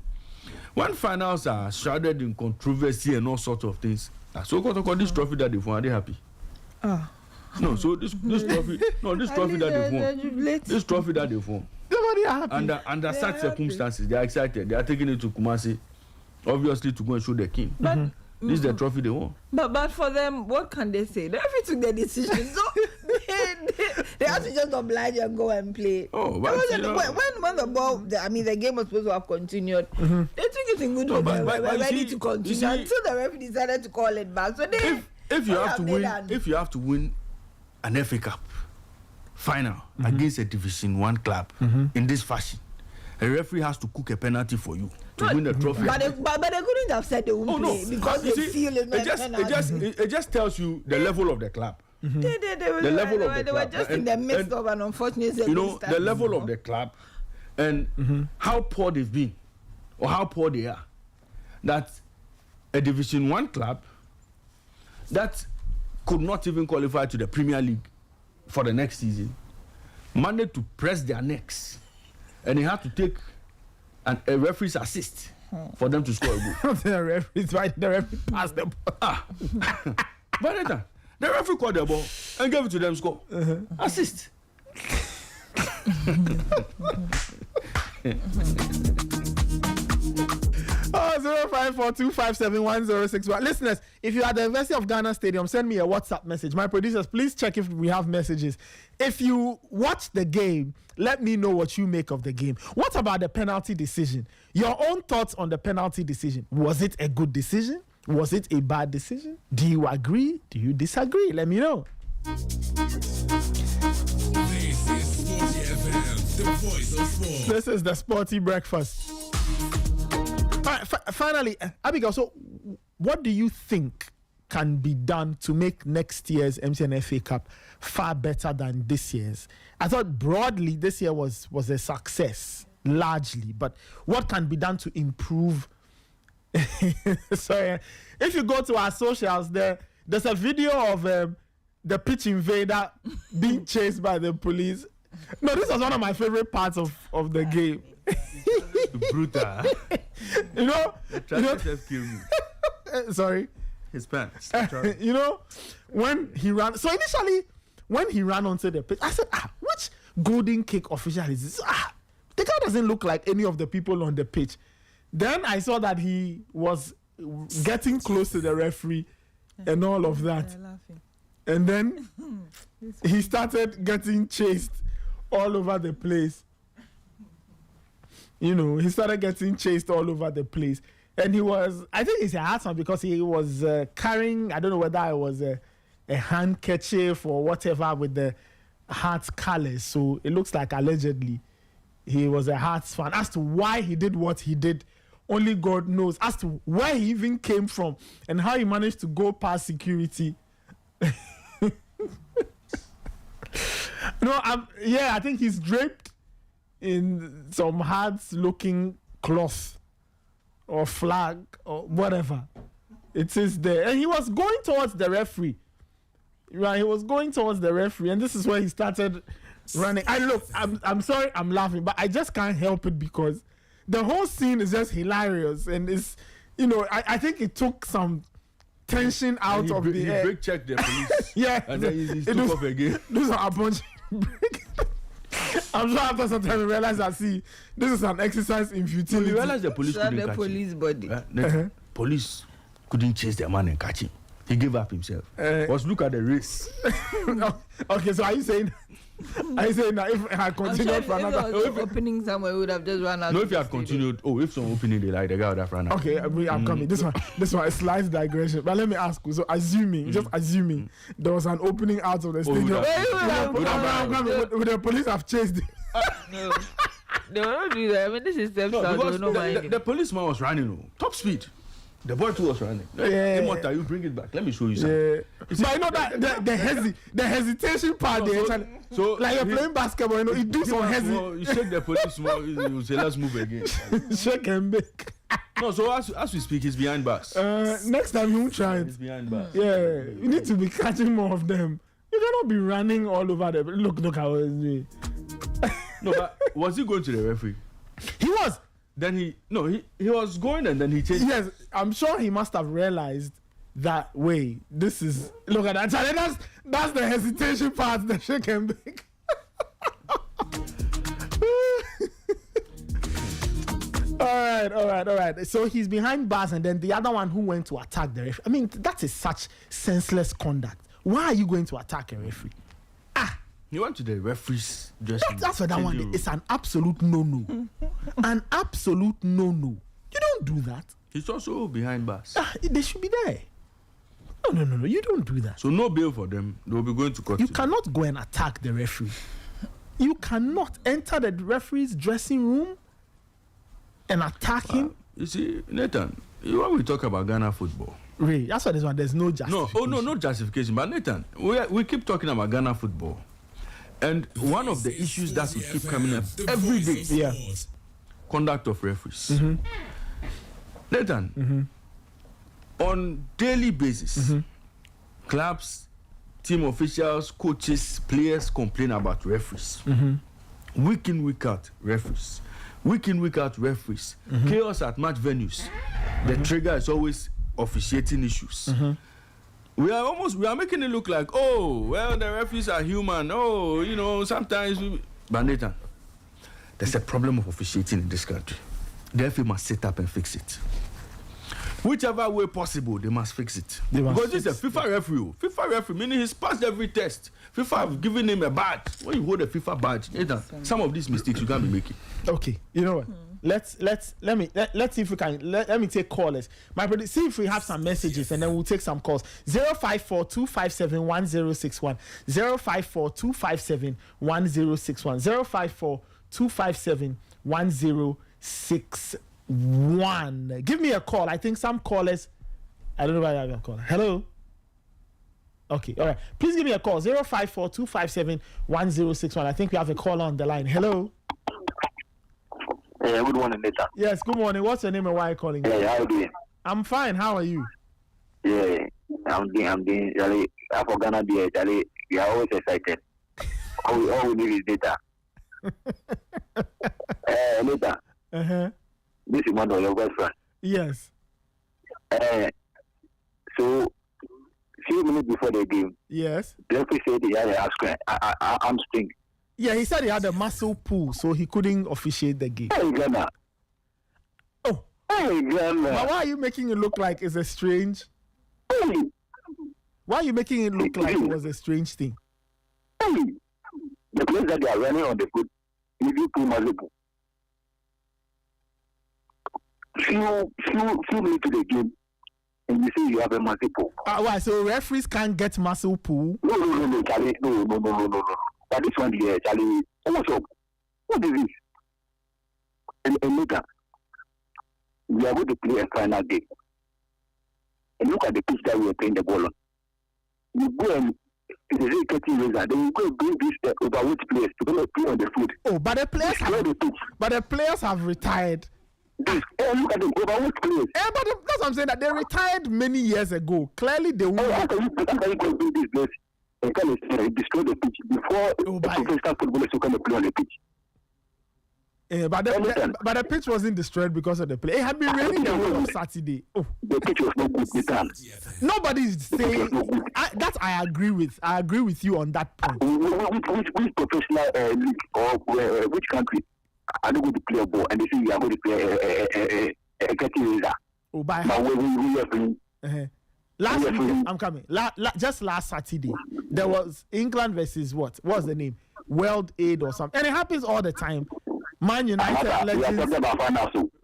When finals are shrouded in controversy and all sorts of things, so this trophy that they've won, are they happy? No, so this trophy that they've won. Nobody are happy. Under such circumstances, they are excited. They are taking it to Kumasi, obviously to go and show the king. This is the trophy they won. But for them, what can they say? They have took their decision, so they have to just oblige and go and play. But when the ball, the game was supposed to have continued, they took it in good order. They were ready to continue until the referee decided to call it back. So if you have to win an FA Cup final against a Division 1 club in this fashion, a referee has to cook a penalty for you to win the trophy. But they couldn't have said they won't play because they feel it just tells you the level of the club. They were just in the midst of an unfortunate circumstance. The level of the club and how poor they've been or how poor they are. That a Division 1 club that could not even qualify to the Premier League for the next season managed to press their necks. And he had to take a referee's assist for them to score a goal. The referee passed the ball. But the referee caught the ball and gave it to them score. Assist. Oh, 0542571061. Listeners, if you are at the University of Ghana Stadium, send me a WhatsApp message. My producers, please check if we have messages. If you watch the game, let me know what you make of the game. What about the penalty decision? Your own thoughts on the penalty decision. Was it a good decision? Was it a bad decision? Do you agree? Do you disagree? Let me know. This is Sporty FM, the voice of sports. This is the Sporty Breakfast. All right, finally, Abigail, so what do you think can be done to make next year's MTN FA Cup far better than this year's? I thought broadly this year was a success, largely, but what can be done to improve? Sorry, if you go to our socials, there's a video of the pitch invader being chased by the police. No, this was one of my favorite parts of the game. Brutal. Just killed me. Sorry. His pants. When he ran. So initially, when he ran onto the pitch, I said, which Golden Cake official is this? the guy doesn't look like any of the people on the pitch. Then I saw that he was getting close to the referee and all of that. And then he started getting chased all over the place. You know, he started getting chased all over the place. And he was, I think it's a hard one because he was carrying, I don't know whether it was a handkerchief or whatever with the Hearts colors. So it looks like allegedly he was a Hearts fan. As to why he did what he did, only God knows. As to where he even came from and how he managed to go past security. I think he's draped in some Hearts-looking cloth or flag or whatever. It is there. And he was going towards the referee. Right, he was going towards the referee, and this is where he started running. I'm sorry, I'm laughing, but I just can't help it because the whole scene is just hilarious, and it's, you know, I think it took some tension out of the air. He brake checked the police. Yeah, and then he took off again. Those are a bunch of break. I'm sure after some time we realized that, see, this is an exercise in futility. You realize the police couldn't catch police him. Body. Police couldn't chase the man and catch him. He gave up himself. Was look at the race. Okay, so are you saying that if I continued for another opening somewhere, we would have just run out? No, if you had continued, if some opening they like, the guy would have run out. Okay, I'm coming. This one is slight digression. But let me ask you. So just assuming there was an opening out of the stadium, would the police have chased him? No, they will not do that. I mean, this is the policeman was running top speed. The boy too was running. Yeah. You bring it back. Let me show you something. But you know that the hesitation part so like you're playing basketball, you know, you do some hesitation. You shake the police small, you say let's move again. Shake and bake. No, so as we speak, he's behind bars. Next time you won't try it. He's behind bars. Yeah, you need to be catching more of them. You cannot be running all over the look how it's doing. No, but was he going to the referee? He was. Then he was going and then he changed. Yes, I'm sure he must have realized that way. This is, look at that. That's the hesitation part, the shake and bake. All right. So he's behind bars, and then the other one who went to attack the referee. I mean, that is such senseless conduct. Why are you going to attack a referee? He went to the referee's dressing room. That's what that one is. It's an absolute no-no. An absolute no-no. You don't do that. He's also behind bars. They should be there. No. You don't do that. So no bail for them. They will be going to court. You cannot go and attack the referee. You cannot enter the referee's dressing room and attack him. You see, Nathan, when we talk about Ghana football, Ray, that's what this one. There's no justification. No justification. But Nathan, we keep talking about Ghana football. And one of the issues that will keep coming up every day, conduct of referees. Mm-hmm. Nathan, on daily basis, clubs, team officials, coaches, players complain about referees. Week in, week out, referees. Week in, week out, referees. Chaos at match venues. The trigger is always officiating issues. We are making it look like, the referees are human. Sometimes But Nathan, there's a problem of officiating in this country. The FA must sit up and fix it. Whichever way possible, they must fix it. Because this is a FIFA referee. FIFA referee, meaning he's passed every test. FIFA have given him a badge. When you hold a FIFA badge, Nathan, some of these mistakes you can't be making. Okay, you know what? Let's see if we can let me take callers. See if we have some messages and then we'll take some calls. 054-257-1061 054-257-1061 054-257-1061. Give me a call. I think some callers, I don't know why I got a call. Hello. Okay, all right. Please give me a call. 054-257-1061. I think we have a caller on the line. Hello. Good morning, Nathan. Yes, good morning. What's your name and why are you calling? Hey, how are you doing? I'm fine. How are you? Yeah, I'm doing. Charlie, for Ghana, Charlie, we are always excited. All we need is data. Nathan. This is one of your best friends. Yes. So, few minutes before the game. Yes. The referee said he had a hamstring. Yeah, he said he had a muscle pull, so he couldn't officiate the game. Hey, Ghana. Oh, Hey, Ghana. but why are you making it look like it's a strange? Hey, Why are you making it look like it was a strange thing? hey. The players that they are running on the foot, if you put Mazepo, few minutes to the game, and you say you have a Mazepo. Why? So referees can't get muscle pull? No, Charlie. No. But this one here, Charlie, what's up? What is this? And later, we are going to play a final game. And look at the pitch that we are playing the ball on. You go and it's a very cutting razor. Then you go and bring these overweight players to go and play on the field. Oh, but the players have retired. Look at the overweight players. But that's what I'm saying, that they retired many years ago. Clearly, they won't. How can you go and bring these players and kind of destroy the pitch before professional footballers who come and play on the pitch? But the pitch wasn't destroyed because of the play. It had been raining the whole of Saturday. Oh. The pitch was not good. Nobody's saying that. I agree with. I agree with you on that point. Which professional league or which country are they going to play a ball and they say you are going to play a cutting razor? Oh, by how? Last week, I'm coming. Just last Saturday, there was England versus what? What's the name? World Aid or something, and it happens all the time. Man United legends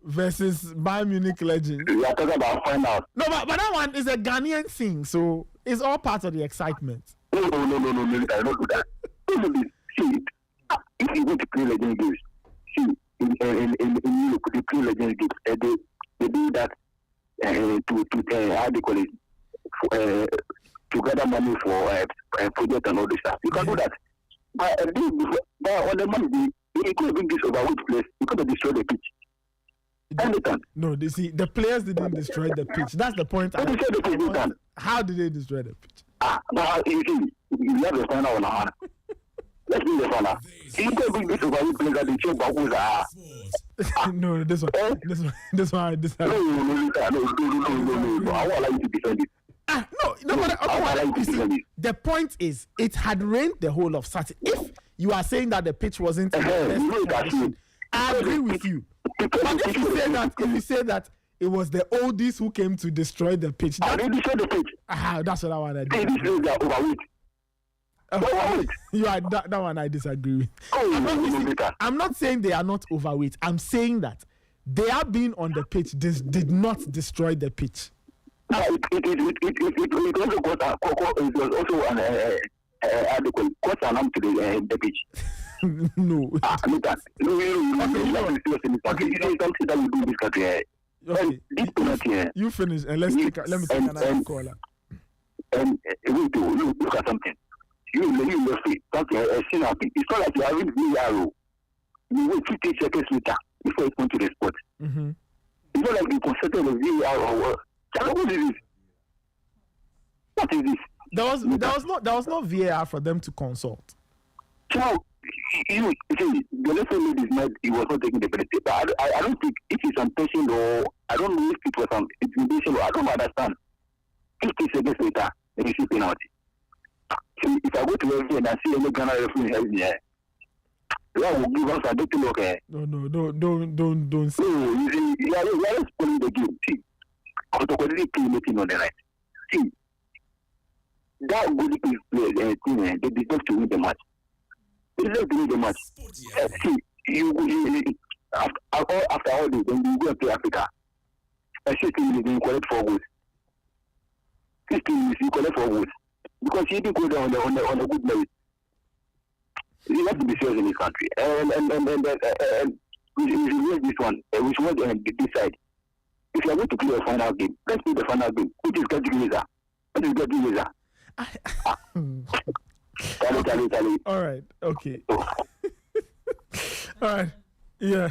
versus Bayern Munich legends. We are talking about finals. No, but that one is a Ghanaian thing, so it's all part of the excitement. No, I don't do that. See, if you go to play legend games, see, in Europe, they play legend games. They do that to how they call it, to gather money for project and all this stuff. You can do that. But on the money, you could bring this over which place, you could destroy the pitch. No, they see the players didn't destroy the pitch. That's the point. How did they destroy the pitch? Now you see, you have the final on our. Let's do the final. You could bring this over which place that they show Babuza. No, this one. I disagree. No. I would like you to defend it. The point is, it had rained the whole of Saturday. If you are saying that the pitch wasn't in the best condition, I agree with you. But if you say that it was the oldies who came to destroy the pitch, they destroyed the pitch. That's what I want to do. They are overweight. That one I disagree with. I'm not saying they are not overweight. I'm saying that they are being on the pitch. This did not destroy the pitch. Now it was also an cost alarm to the pitch. No. Look at you finish and let me take another caller. And look at something. You referee something it's not like you are in VAR. You wait 50 seconds later before you come to the spot. Mm-hmm. It's not like you consulted the VAR or what is this? What is this? There was no VAR for them to consult. So you see, the lesson made is not he was not taking the penalty. But I don't think if it's some patient or I don't know if it was some intimidation or I don't understand. 50 seconds later, then you see penalty. So if I go to every and I see any Ghana referee help me, will give us a dirty look. No, don't say. No, you see, you are just pulling the game. See, I'm already meeting on the right. See, that good team, they deserve to win the match. They deserve to win the match. See, you after all this, when you go to Africa, I see team you collect 4 goals. 15 minutes you collect 4 goals because you didn't go there on a good merit. You have to be serious in this country, and we should this one. We should decide if you are going to play a final game. Let's play the final game. Which is getting laser? What is getting laser? Tally. All right. Okay. All right. Yeah.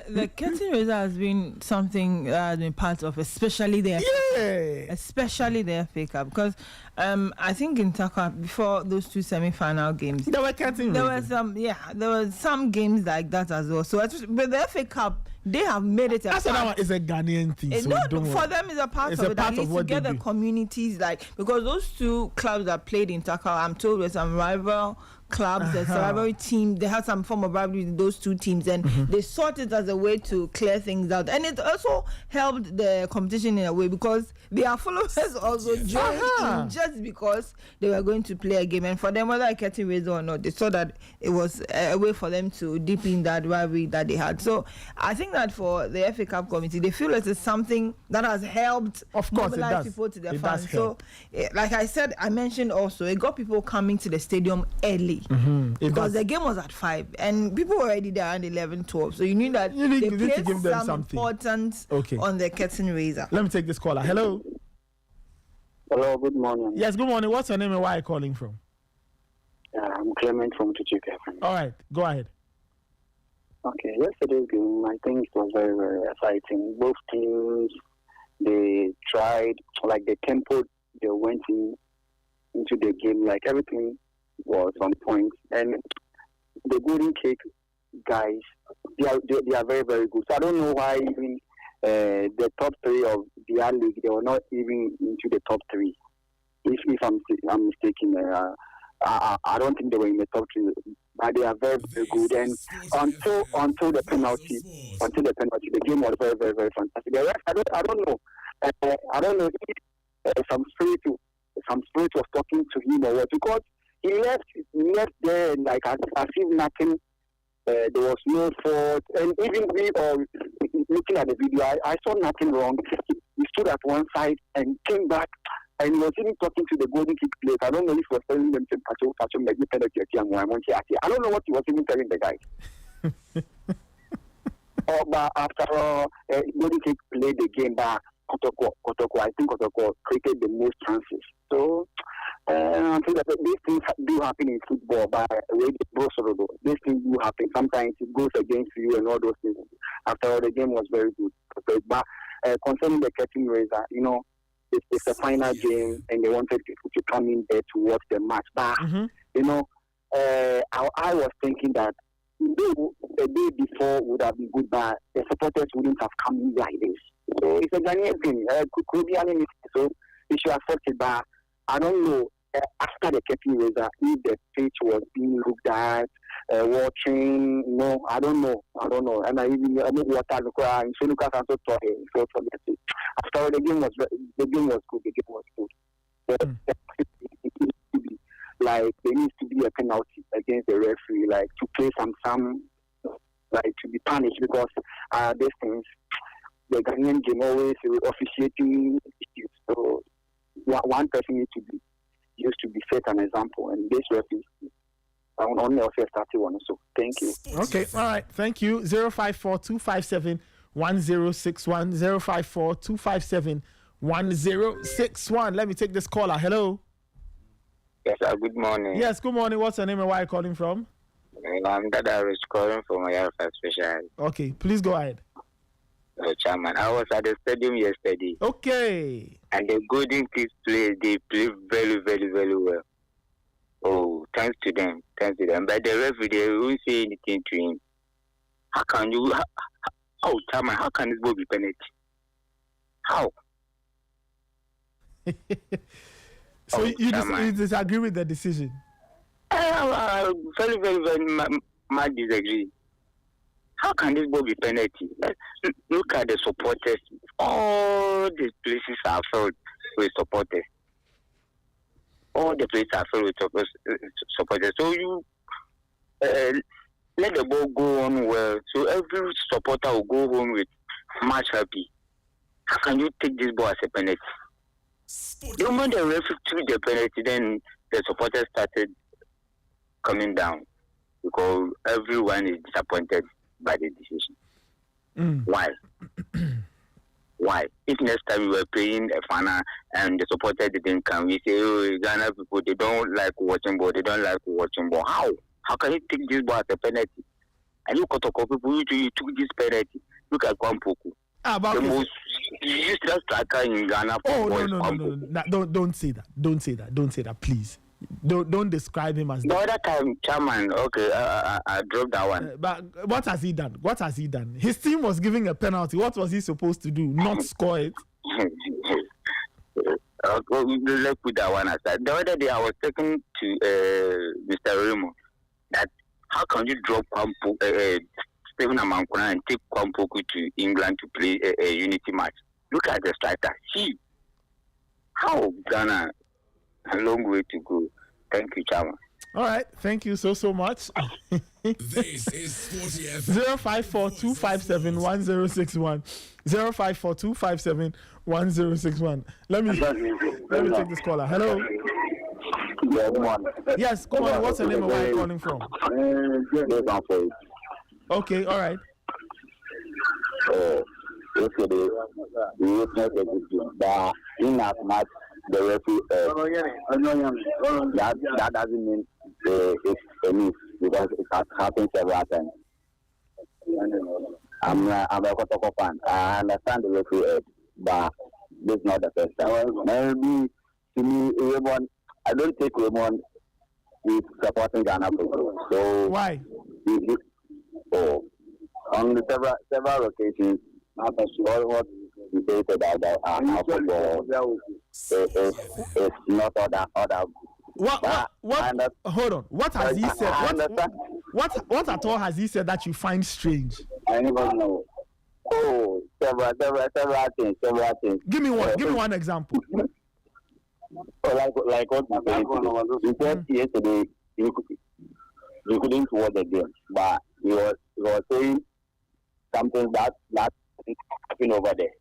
The curtain razor has been something that has been part of, especially the Hey. Especially the FA Cup, because I think in Taka before those two semi-final games, There were some games like that as well. So, but the FA Cup, they have made it a That's part. another one is a Ghanaian thing. So No, don't for worry. them, it's a part It's of a it. part At of least what to get they the do. communities, like, because those two clubs that played in Taka, I'm told were some rival clubs, there's a rivalry team. They had some form of rivalry with those two teams, and they sought it as a way to clear things out. And it also helped the competition in a way because their followers also joined in just because they were going to play a game. And for them, whether I get it raised or not, they saw that it was a way for them to deepen that rivalry that they had. So I think that for the FA Cup committee, they feel it is something that has helped Of course, it mobilize does. people to their It fans. does So, help. like I said, I mentioned also, it got people coming to the stadium early It because does. the game was at 5 and people were already there around 11, 12. So you knew that You need they to placed give them some something. importance Okay. on the curtain raiser. Let me take this caller. Hello. Hello, good morning. Yes, good morning. What's your name and where are you calling from? I'm Clement from Tuchika. All right, go ahead. Okay, yesterday's game, I think it was very, very exciting. Both teams, they tried, like the tempo they went into the game, like everything was on point. And the Golden Cake guys, they are very, very good. So I don't know why even the top three of their league, they were not even into the top three. If I'm mistaken, I don't think they were in the top three, but they are very, very good. And until the penalty, the game was very, very, very fantastic. The rest, I don't know. I don't know if some spirit was talking to him or what, because he left there like as if nothing. There was no fault, and even we looking at the video, I saw nothing wrong. He stood at one side and came back, and he was even talking to the Golden Kick players. I don't know if he was telling them to I don't know what he was even telling the guys. But after all, Golden Kick played the game, but Kotoko, I think Kotoko created the most chances. So I think that these things do happen in football, but these things do happen. Sometimes it goes against you and all those things. After all, the game was very good. But concerning the curtain raiser, it's a final game, and they wanted people to come in there to watch the match. But I was thinking that the day before would have been good, but the supporters wouldn't have come in like this. So it's a Ghanaian thing. Could be an so it should accept it, but I don't know after the curtain raiser if the pitch was being looked at, watching. No, I don't know. And I even water and so Lucas also saw him. So forget it. After the game was good. The game was good. Like there needs to be a penalty against the referee, like to play some like to be punished because these things. The Ghanaian game always officiating issues. So one person needs to be used to be set an example, and this referee only also started one. So thank you. Okay, all right, thank you. 054-257-1061, 054-257-1061. Let me take this caller. Hello. Yes, sir. Good morning. Yes, good morning. What's your name and where are you calling from? I'm Dada Rich calling from Ayarfa Special. Okay, please go ahead. Chairman, I was at the stadium yesterday. Okay. And the Golden Kids they play very, very, very well. Oh, thanks to them. But the referee, they won't say anything to him. How can you, Chairman, how can this ball be penalty? How? So you disagree with the decision? I very, very, very much disagree. How can this ball be penalty? Look at the supporters. All the places are filled with supporters. All the places are filled with supporters. So you let the ball go on well. So every supporter will go home with much happy. How can you take this ball as a penalty? The moment the referee took the penalty, then the supporters started coming down because everyone is disappointed by the decision. Why? Why? If next time we were playing a final and the supporter didn't come, we say, oh, Ghana people, they don't like watching ball. How? How can you take this ball as a penalty? And you Kotoko people, you took this penalty. Look at Kwampoku. The most You used that striker in Ghana. Oh no! Don't say that. Don't say that, please. Don't describe him as the other time, chairman. Okay, I dropped that one. But what has he done? His team was giving a penalty. What was he supposed to do? Not score it. Let's put that one aside. The other day, I was talking to Mr. Remo that how can you drop Stephen Amankuna and take Kwampoku to England to play a unity match? Look at the striker. How Ghana? A long way to go. Thank you, Chama. All right. Thank you so much. This is 40 054-257-1061. 054-257-1061. Let me take this caller. Hello. Yeah, good morning. Yes, come on. What's the name and where are you calling from? Okay, all right. Yesterday, we witnessed a good game, but in as much the referee that doesn't mean it's a miss because it has happened several times. I'm a Kotoko fan. I understand the referee, but this is not the first time. Maybe to me, Raymond, I don't take Raymond with supporting Ghana football. So why? On the several occasions, all what we say about our football is not other. What? Hold on. What has he said? What at all has he said that you find strange? I never know. Oh, several things. Give me one example. Like what you said yesterday, you couldn't watch the game, but he was saying something that happened over there.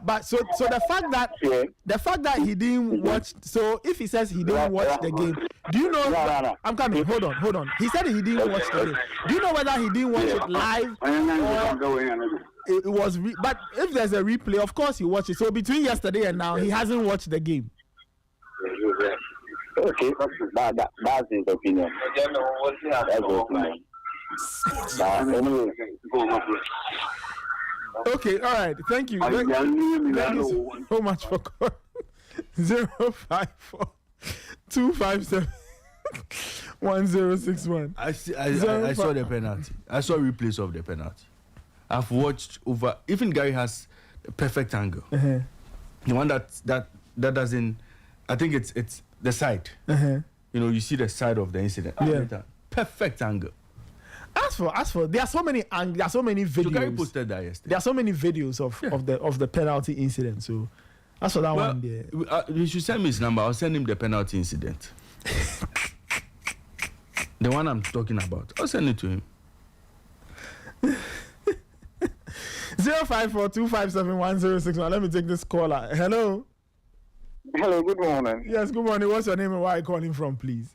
But so the fact that he didn't watch. So if he says he didn't watch the game, do you know? No. I'm coming. Hold on. He said he didn't watch the game. Do you know whether he didn't watch it live or it was? But if there's a replay, of course he watched it. So between yesterday and now, he hasn't watched the game. Okay, that's his opinion. That's his opinion. Anyway. Okay, all right. Thank you. Thank you so much for calling. 054-257-1061. I saw the penalty. I saw replays of the penalty. I've watched over. Even Gary has a perfect angle. Uh-huh. The one that doesn't. I think it's the side. Uh-huh. You see the side of the incident. Yeah. Perfect angle. As for there are so many videos. So Gary posted that yesterday. There are so many videos of the penalty incident. So that's for that one there. You should send me his number. I'll send him the penalty incident. The one I'm talking about. I'll send it to him. 054-257-1061. Let me take this caller. Hello. Hello, good morning. Yes, good morning. What's your name and where are you calling from, please?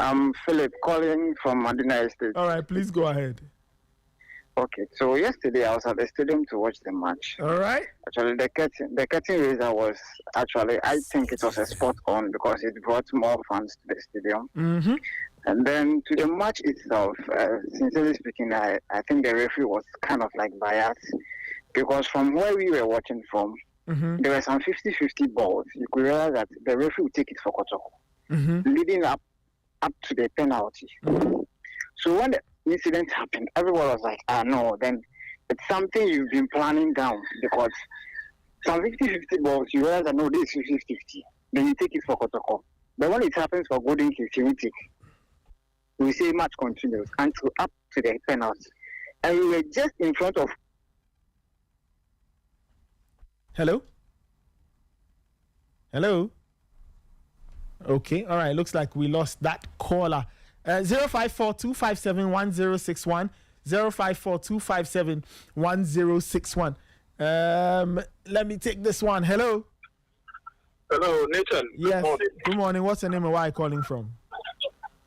I'm Philip calling from Madina Estate. All right, please go ahead. Okay, so yesterday I was at the stadium to watch the match. All right. Actually, the curtain raiser was I think it was a spot on because it brought more fans to the stadium. Mm-hmm. And then to the match itself, sincerely speaking, I think the referee was kind of like biased because from where we were watching from, mm-hmm. there were some 50-50 balls. You could realize that the referee would take it for Kotoko, mm-hmm. leading up to the penalty. Mm-hmm. So when the incident happened, everyone was like, no, then it's something you've been planning down because some 50-50 balls, you realize that no, this is 50-50. Then you take it for Kotoko. But when it happens for Golden Kicks, you take. We say match continues until up to the penalty. And we were just in front of. Hello? Okay, all right. Looks like we lost that caller. 054-257-1061. 054-257-1061. Let me take this one. Hello? Hello, Nathan. Yes. Good morning. Good morning. What's your name and where are you calling from?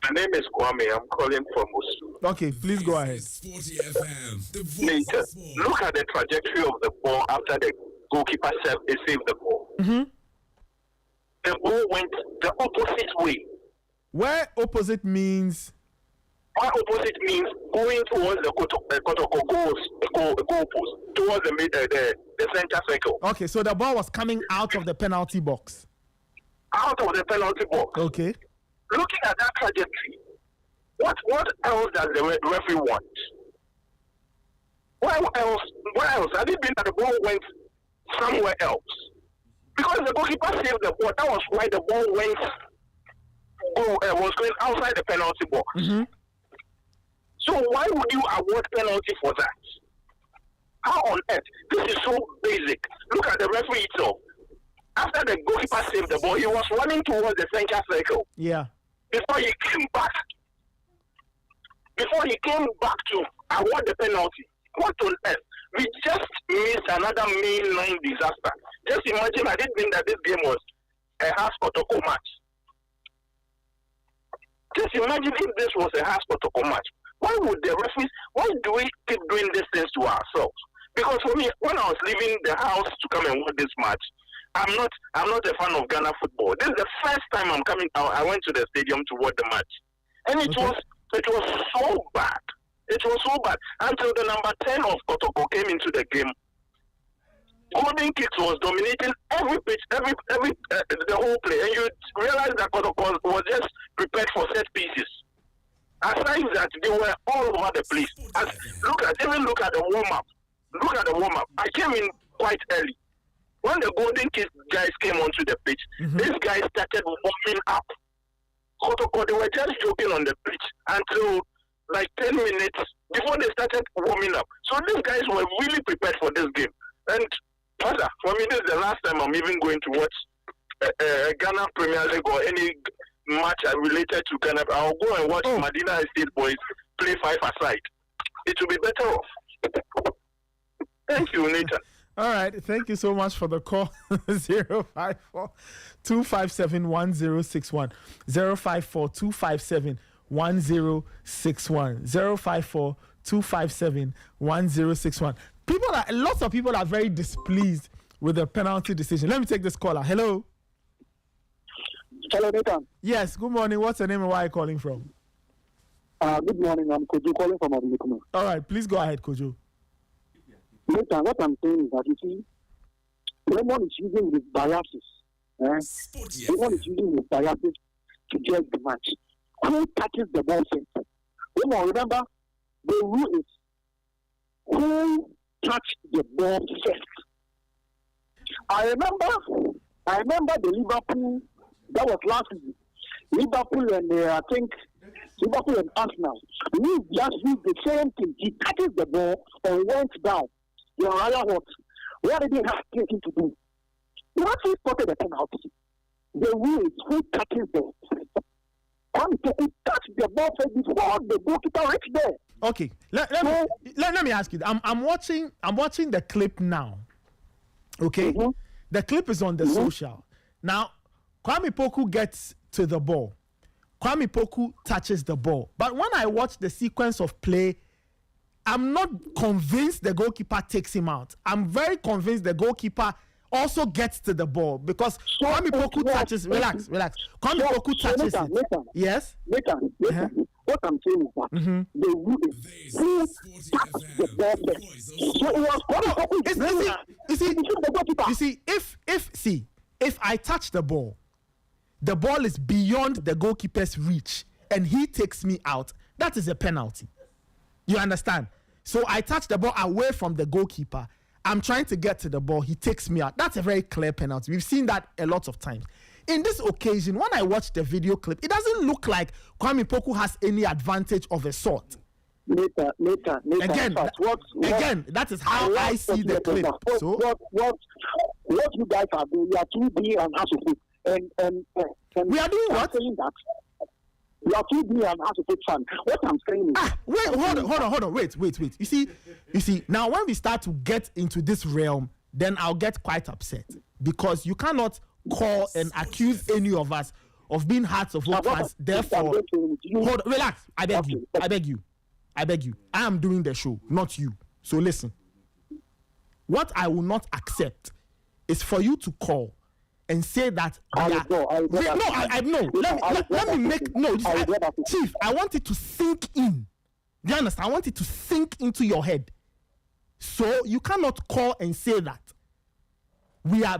My name is Kwame. I'm calling from Musu. Okay, please go ahead. 40 FM, the voice Nathan, of sport. look at the trajectory of the ball after the goalkeeper saved the ball. Mm-hmm. The ball went the opposite way. Where opposite means? Why opposite means going towards the Kotoko goal post, towards the center circle. Okay, so the ball was coming out of the penalty box. Out of the penalty box. Okay. Looking at that trajectory, what else does the referee want? Why else? Had it been that the ball went somewhere else? Because the goalkeeper saved the ball. That was why the ball was going outside the penalty box. Mm-hmm. So why would you award penalty for that? How on earth? This is so basic. Look at the referee itself. After the goalkeeper saved the ball, he was running towards the center circle. Yeah. Before he came back to award the penalty. What on earth? We just missed another mainline disaster. Just imagine, I didn't think that this game was a half protocol match. Just imagine if this was a half protocol match. Why would the referees, why do we keep doing these things to ourselves? Because for me, when I was leaving the house to come and watch this match, I'm not a fan of Ghana football. This is the first time I'm coming out. I went to the stadium to watch the match. And it was so bad. It was so bad until the number 10 of Kotoko came into the game. Golden Kicks was dominating every pitch, the whole play, and you realize that Kotoko was just prepared for set pieces. Aside that, they were all over the place. Look at the warm up. Look at the warm up. I came in quite early. When the Golden Kicks guys came onto the pitch, these guys started warming up. Kotoko, they were just joking on the pitch until like 10 minutes before they started warming up. So these guys were really prepared for this game. And further, for me, this is the last time I'm even going to watch Ghana Premier League or any match related to Ghana. I'll go and watch Medina State boys play 5-a-side. It will be better off. Thank you, Nathan. All right, thank you so much for the call. 054 257 1061 054 257 1061 054 257 1061. Lots of people are very displeased with the penalty decision. Let me take this caller. Hello. Hello, Nathan. Yes, good morning. What's your name and where are you calling from? Good morning. I'm Kojo calling from Abimikuno. All right, please go ahead, Kojo. Nathan, what I'm saying is that you see, everyone is using his biases. Everyone is using his biases to judge the match. Who touches the ball first? Remember, the rule is who touched the ball first. I remember the Liverpool, that was last season. Liverpool and Arsenal. We just used the same thing. He touches the ball and went down. You're what? What did he have anything to do? He actually spotted the penalty. The rule is who touches the ball. Who touched the ball before the goalkeeper reached there. Okay, let me ask you. I'm watching the clip now. Okay, the clip is on the social. Now, Kwame Poku gets to the ball. Kwame Poku touches the ball. But when I watch the sequence of play, I'm not convinced the goalkeeper takes him out. I'm very convinced the goalkeeper also gets to the ball because Kwame Poku touches. Relax. Kwame Poku touches it. Yes. Nathan, what I'm saying is that the rule is who touches the ball first. So it was Kwame Poku. If I touch the ball is beyond the goalkeeper's reach and he takes me out, that is a penalty. You understand? So I touch the ball away from the goalkeeper. I'm trying to get to the ball. He takes me out. That's a very clear penalty. We've seen that a lot of times. In this occasion, when I watch the video clip, it doesn't look like Kwame Poku has any advantage of a sort. Nathan, again, that is how I see the clip. So what you guys are doing, you are too being an associate. And we are doing what? Saying that you are too being an associate fan. What I'm saying is hold on. Wait. You see, now when we start to get into this realm, then I'll get quite upset because you cannot call and accuse any of us of being hearts of oak fans. Therefore, relax. I beg you. I am doing the show, not you. So listen. What I will not accept is for you to call and say that I Chief, I want it to sink in. Do you understand? I want it to sink into your head. So you cannot call and say that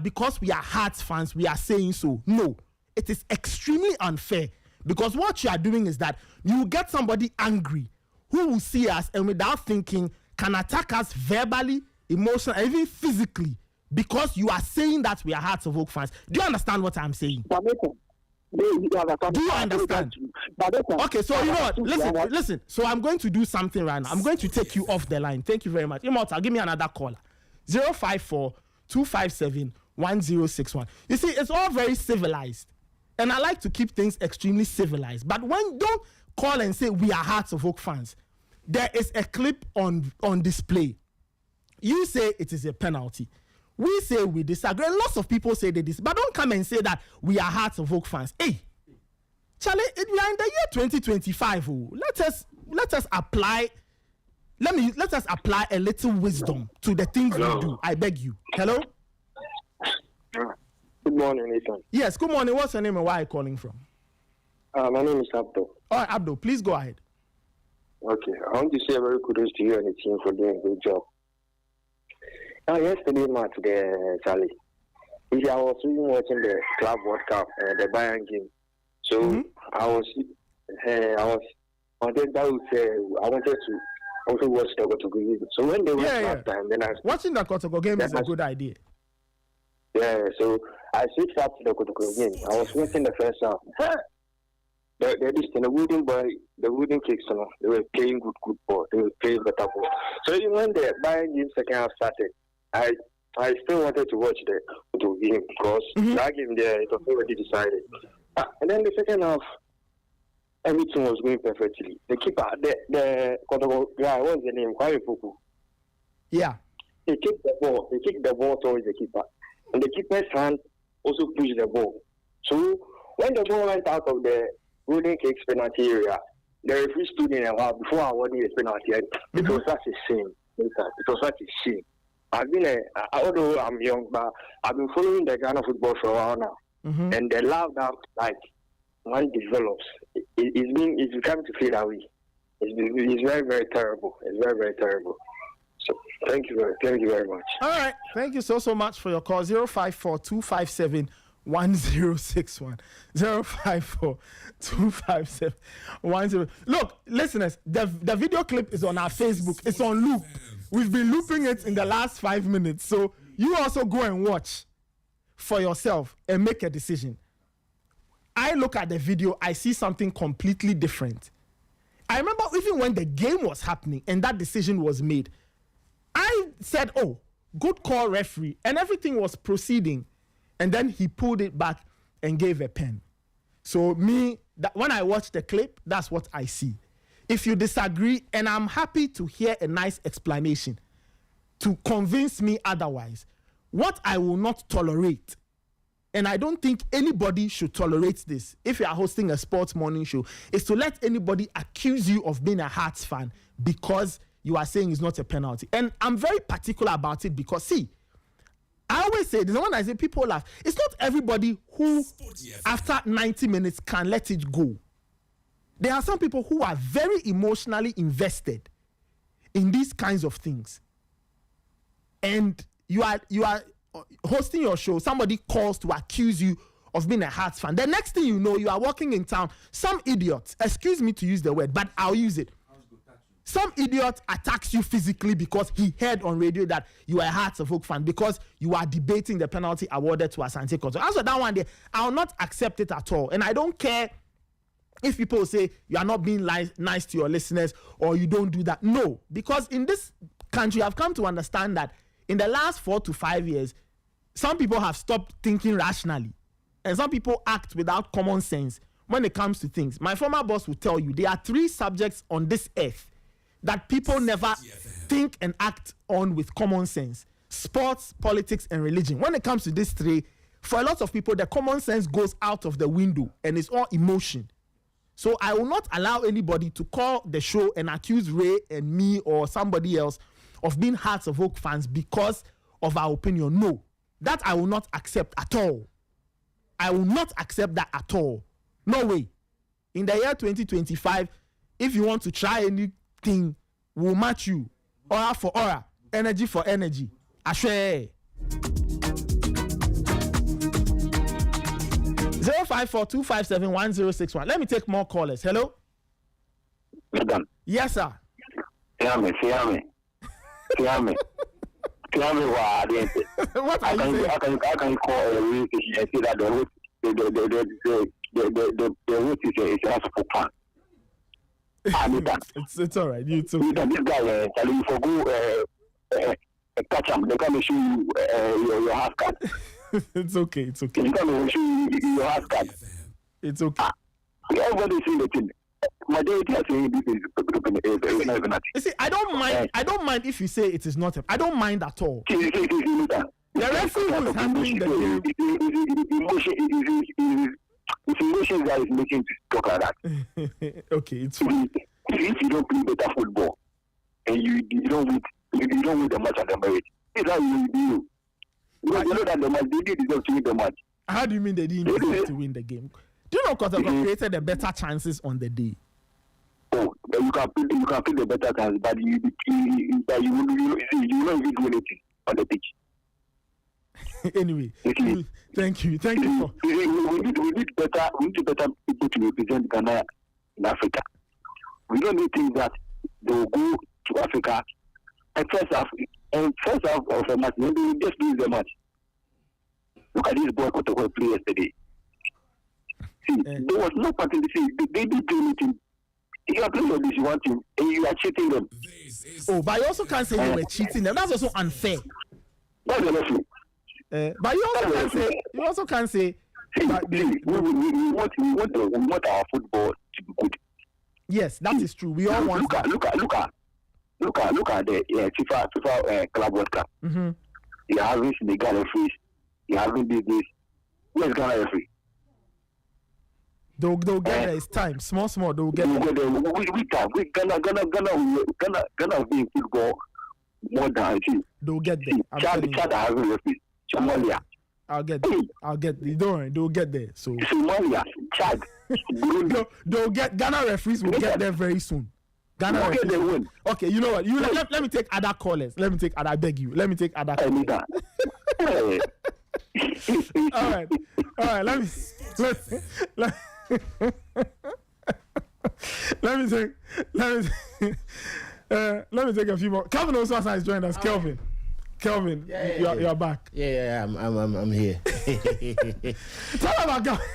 because we are Hearts fans, we are saying so. No, it is extremely unfair, because what you are doing is that you get somebody angry who will see us and without thinking can attack us verbally, emotionally, even physically, because you are saying that we are Hearts of Oak fans. Do you understand what I'm saying? Do you understand? Okay, so you know what? Listen. So I'm going to do something right now. I'm going to take you off the line. Thank you very much. Immortal, give me another caller. 054-257-1061. You see, it's all very civilized. And I like to keep things extremely civilized. But don't call and say we are Hearts of Oak fans. There is a clip on display. You say it is a penalty. We say we disagree. And lots of people say they disagree. But don't come and say that we are Hearts of Oak fans. Hey, Charlie, we are in the year 2025. Oh. Let us apply. Let us apply a little wisdom to the things we do. I beg you. Hello. Good morning, Nathan. Yes. Good morning. What's your name and where are you calling from? My name is Abdul. All right, Abdul. Please go ahead. Okay. I want to say a very kudos to you and the team for doing a good job. Now, yesterday match, Charlie. I was even watching the Club World Cup, the Bayern game. So I wanted to also watch the Kotoko game. So when they went last time, then watching the Kotoko game is a good idea. Yeah, so I switched up to the Kotoko game. I was watching the first half. The wooden kicks, they were playing good ball. They were playing better ball. So even when the Bayern game second half started, I still wanted to watch the Kotoko game because that game there, it was already decided. And then the second half, everything was going perfectly. The keeper, the Kotoko guy, what's the name? Kwame Fuku. Yeah. He kicked the ball towards the keeper. And the keeper's hand also pushed the ball. So when the ball went out of the golden kicks penalty area, the referee stood in a while before awarding the penalty. It was such a shame. It was such a shame. Although I'm young, but I've been following the Ghana football for a while now. And the love that one develops, it's becoming to fade away. It's very, very terrible. It's very, very terrible. So thank you very much. All right. Thank you so much for your call. 054-257-1061. 054-257-1061. Look, listeners, the video clip is on our Facebook. It's on loop. We've been looping it in the last 5 minutes. So you also go and watch for yourself and make a decision. I look at the video, I see something completely different. I remember even when the game was happening and that decision was made, I said, oh, good call, referee, and everything was proceeding. And then he pulled it back and gave a pen. So when I watch the clip, that's what I see. If you disagree, and I'm happy to hear a nice explanation to convince me otherwise, what I will not tolerate, and I don't think anybody should tolerate this, if you are hosting a sports morning show, is to let anybody accuse you of being a Hearts fan because you are saying it's not a penalty. And I'm very particular about it because, see, I always say, there's one I say, people laugh. It's not everybody who, after 90 minutes, can let it go. There are some people who are very emotionally invested in these kinds of things. And you are hosting your show, somebody calls to accuse you of being a Hearts fan. The next thing you know, you are walking in town, some idiot, excuse me to use the word, but I'll use it. Some idiot attacks you physically because he heard on radio that you are a Hearts of Oak fan because you are debating the penalty awarded to Asante Kotoko. As for that one day, I will not accept it at all. And I don't care if people say you are not being nice to your listeners or you don't do that. No, because in this country, I've come to understand that in the last 4 to 5 years, some people have stopped thinking rationally. And some people act without common sense when it comes to things. My former boss will tell you there are 3 subjects on this earth that people never think and act on with common sense: sports, politics, and religion. When it comes to these 3, for a lot of people, the common sense goes out of the window and it's all emotion. So I will not allow anybody to call the show and accuse Ray and me or somebody else of being Hearts of Oak fans because of our opinion. No, that I will not accept at all. I will not accept that at all. No way. In the year 2025, if you want to try anything, we'll match you. Aura for aura, energy for energy. Ashwe. 054-257-1061. Let me take more callers. Hello? Madam. Yes, sir. Hear me. What are you saying? How can you call a radio station and say that the route is a for plan? It's all right. You too. This guy telling you for go catch him. They come show you your house card. It's okay. They come show you your house card. It's okay. Everybody see the thing. Majority are saying this is not even. You see, I don't mind. I don't mind if you say it is not. I don't mind at all. The referee who is handling the game. It's emotions that is making to talk like that. Okay, it's fine. If you don't play better football and you don't win the match at the merit, it's how you do. You know that the match they deserve to win the match. How do you mean they didn't deserve to win the game? Do you know Kotoko created the better chances on the day? Oh, you can play the better chances, but you not even do anything on the pitch. Anyway, thank you for. We need better people to represent Ghana in Africa. We don't need things that they will go to Africa and first half of a match, maybe we just lose the match. Look at this boy Kotoko play yesterday. See, there was no party. See, they didn't do anything. You are playing this one team and you are cheating them. Oh, but you also can't say you were cheating them. That's also unfair. That's the referee. But you also can't say. We want our football to be good. Yes, that is true. We all want. Look at the FIFA Club World Cup. Mm-hmm. You are having Senegal referees. You are having this. Where's Ghana referee? They'll get there. It's time. Small. They'll get there. We Ghana will be in football more than you. They'll get there. Chad having referees. Somalia. I'll get there. Don't worry. They'll get there. So Somalia, Chad, Burundi. They'll get Ghana referees will get there very soon. Ghana referees. They win. Okay, you know what? Let me take other callers. I beg you. Let me take other callers. All right. Let me take a few more. Calvin also has joined us. Kelvin, you're back. Yeah, I'm here. Tell about Kelvin.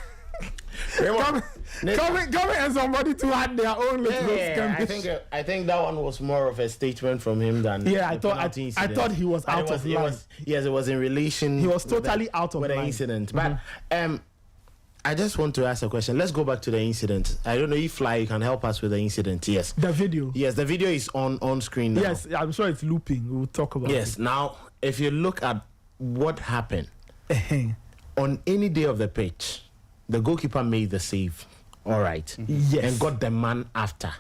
Coming and somebody to add their own little I think that one was more of a statement from him than I thought he was out of line. It was in relation. He was totally out of line with the incident. But I just want to ask a question. Let's go back to the incident. I don't know if you can help us with the incident. Yes. The video. Yes, the video is on screen now. Yes, I'm sure it's looping. We'll talk about it. Yes. Now, if you look at what happened on any day of the pitch, the goalkeeper made the save. All right. Yes. And got the man after.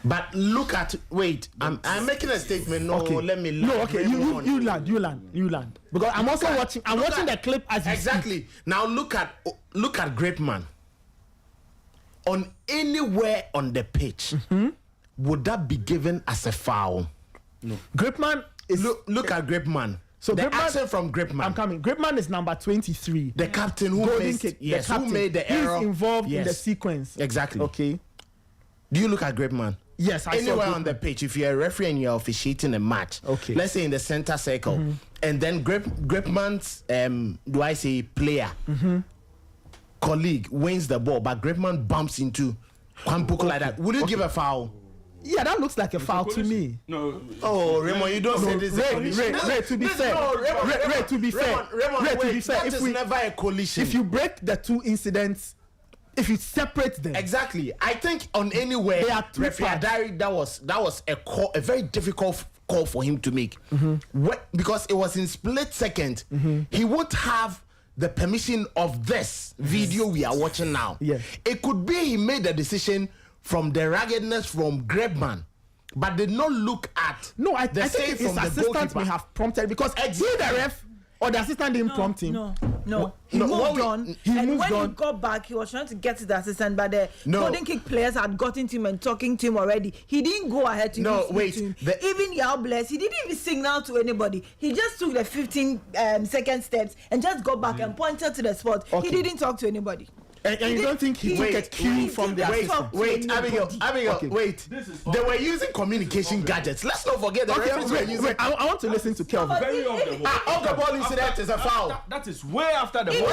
But look at I'm making a statement. No, okay. Let me land. No, okay. You land. Because I'm also watching. I'm watching the clip as you exactly. Speak. Now look at Great Man. On anywhere on the pitch, would that be given as a foul? No. Great Man is look at Great Man. So the action from Great Man. I'm coming. Great Man is number 23. The captain who made who made the error. He's involved in the sequence. Exactly. Okay. Do you look at Great Man? Yes, I anywhere on the pitch, if you're a referee and you're officiating a match, okay. Let's say in the center circle, and then Great Man's player, colleague wins the ball, but Great Man bumps into Kwampuku like that. Would you give a foul? Yeah, that looks like a foul to me. No. Oh, Raymond, you don't say this. Ray, to be fair. Ray, to be fair. That is never a collision. If you break the two incidents, if you separate them, exactly. I think on anywhere, that was a very difficult call for him to make, because it was in split second. He would have the permission of this video we are watching now. Yeah. It could be he made the decision from the ruggedness from Great Man, but did not look at I think his assistant may have prompted because the ref. Or the assistant didn't prompt him? No. He moved on. And when he got back, he was trying to get to the assistant, but the golden kick players had gotten to him and talking to him already. He didn't go ahead to speak to him. Even Yao Bless, he didn't even signal to anybody. He just took the 15-second steps and just got back and pointed to the spot. He didn't talk to anybody. And you don't think he took a cue from the assistant? Wait, Abigail, wait. They were using communication gadgets. Let's not forget the referees were using. I want to listen to Kelvin. Very off the ball. Off the ball incident is a foul. That is way after the ball.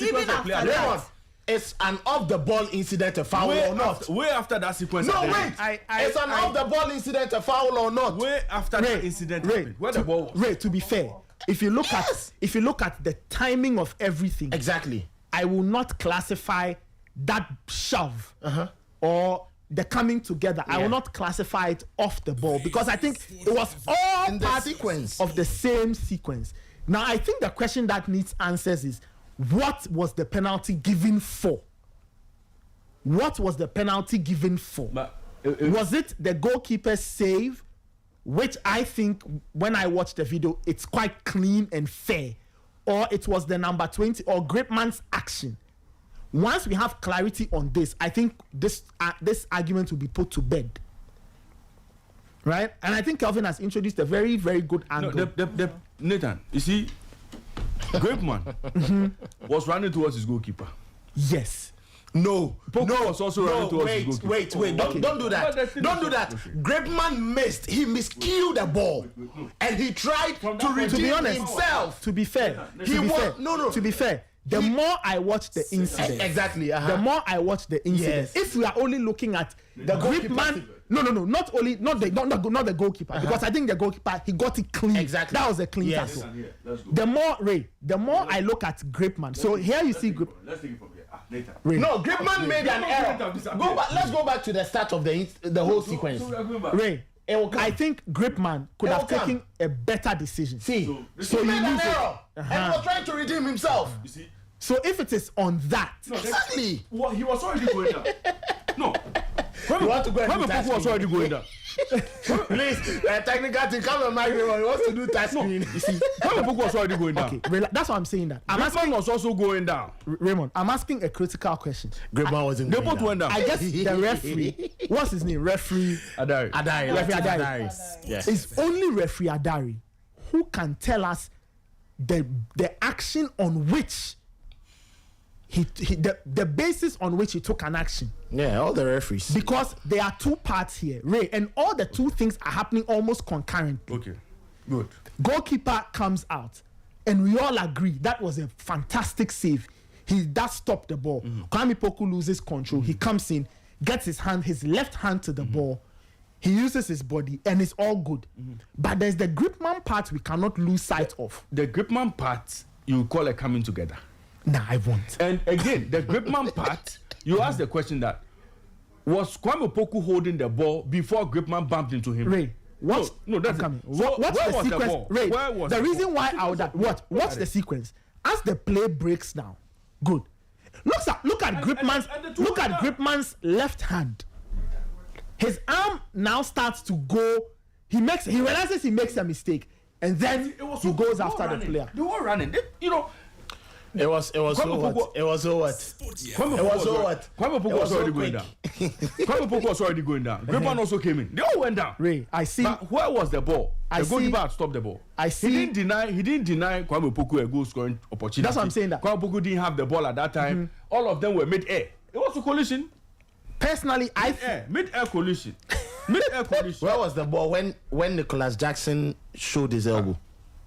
Even after that. It's an off the ball incident, a foul or not? Way after that sequence. No, wait. It's an off the ball incident, a foul or not? Way after that incident happened. Where the ball was. Ray, to be fair, if you look at the timing of everything, exactly, I will not classify that shove or the coming together. I will not classify it off the ball because I think it was all in the sequence of the same sequence. Now, I think the question that needs answers is, what was the penalty given for? What was the penalty given for? Was it the goalkeeper's save, which I think when I watched the video, it's quite clean and fair, or it was the number 20 or Gripman's action? Once we have clarity on this, I think this argument will be put to bed. Right? And I think Kelvin has introduced a very, very good angle. No, Nathan, you see, Gripman was running towards his goalkeeper. Yes. No, was also running towards his goalkeeper. Wait. Don't do that. Don't do that. Gripman missed. He miscued the ball, and he tried to redeem himself. To be fair, To be fair, the more I watch the incident, the more I watch the incident. Yes. If we are only looking at the Gripman, not the goalkeeper, because I think the goalkeeper, he got it clean. Exactly, that was a clean tackle. The more I look at Gripman, so here you see Gripman. Let's take it from here. Later. No, Gripman made an error. Let's go back to the start of the whole sequence. Ray, I think Gripman could have taken a better decision. So he made an error and was trying to redeem himself. You see? So if it is on that, exactly. Well, he was already going down. No. You want to go and do Kwame was already going down. Please, technical team, come on, Mike. He wants to do touch screen. You see, Kwame was already going down. Okay, that's why I'm saying that. Gripman was also going down. Raymond, I'm asking a critical question. Gripman wasn't They going both down. went down. I guess the referee, what's his name? Referee Adari. Referee Adari. Yes. It's only referee Adari who can tell us the action on which the basis on which he took an action. Yeah, all the referees. Because there are two parts here, Ray, and all the two things are happening almost concurrently. Okay, good. Goalkeeper comes out, and we all agree that was a fantastic save. He does stop the ball. Kwame Poku loses control. He comes in, gets his left hand to the ball. He uses his body, and it's all good. But there's the Gripman part we cannot lose sight of. The Gripman part, you call it coming together. Nah, I won't. And again, the Gripman part, you ask the question that, was Kwame Poku holding the ball before Gripman bumped into him? Ray, that's coming. What's the sequence? Ray, the reason why I would what's the sequence? As the play breaks down, good. Look at Gripman's left hand. His arm now starts to go. He realizes he makes a mistake, and then he goes after the player. They were running. It was so what? Kwame Poku was already going down. Kwame Poku was already going down. Gripman also came in. They all went down. Ray, I see. But where was the ball? The goalkeeper had stopped the ball. I see. He didn't deny Kwame Poku a goal scoring opportunity. That's what I'm saying. That Kwame Poku didn't have the ball at that time. All of them were mid-air. It was a collision. Personally, mid-air collision. Where was the ball when Nicholas Jackson showed his elbow?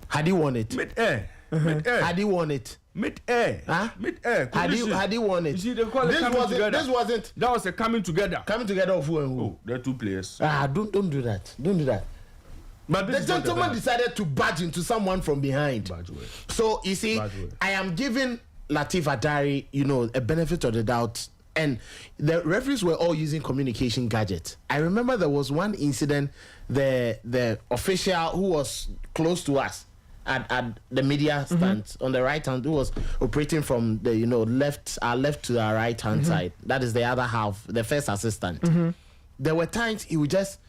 Had he won it? Mid-air. Mid-air. Had he won it? Mid-air. Huh? Mid-air. Had he won it? You see, they call it coming together. This wasn't. That was a coming together. Coming together of who and who? Oh, there are two players. Don't do that. Don't do that. But the gentleman decided to barge into someone from behind. So you see, I am giving Latif Adari, a benefit of the doubt. And the referees were all using communication gadgets. I remember there was one incident, the official who was close to us at the media stand on the right hand, who was operating from the left to our right hand side. That is the other half, the first assistant. There were times he would just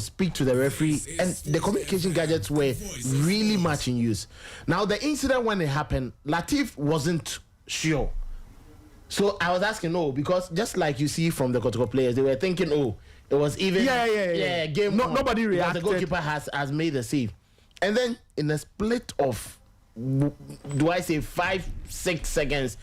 speak to the referee, and the communication gadgets were really much in use. Now, the incident when it happened, Latif wasn't sure. So I was asking, because just like you see from the Kotoko players, they were thinking, it was even. Yeah. Game. Nobody reacted. The goalkeeper has made the save, and then in a split of, do I say 5-6 seconds,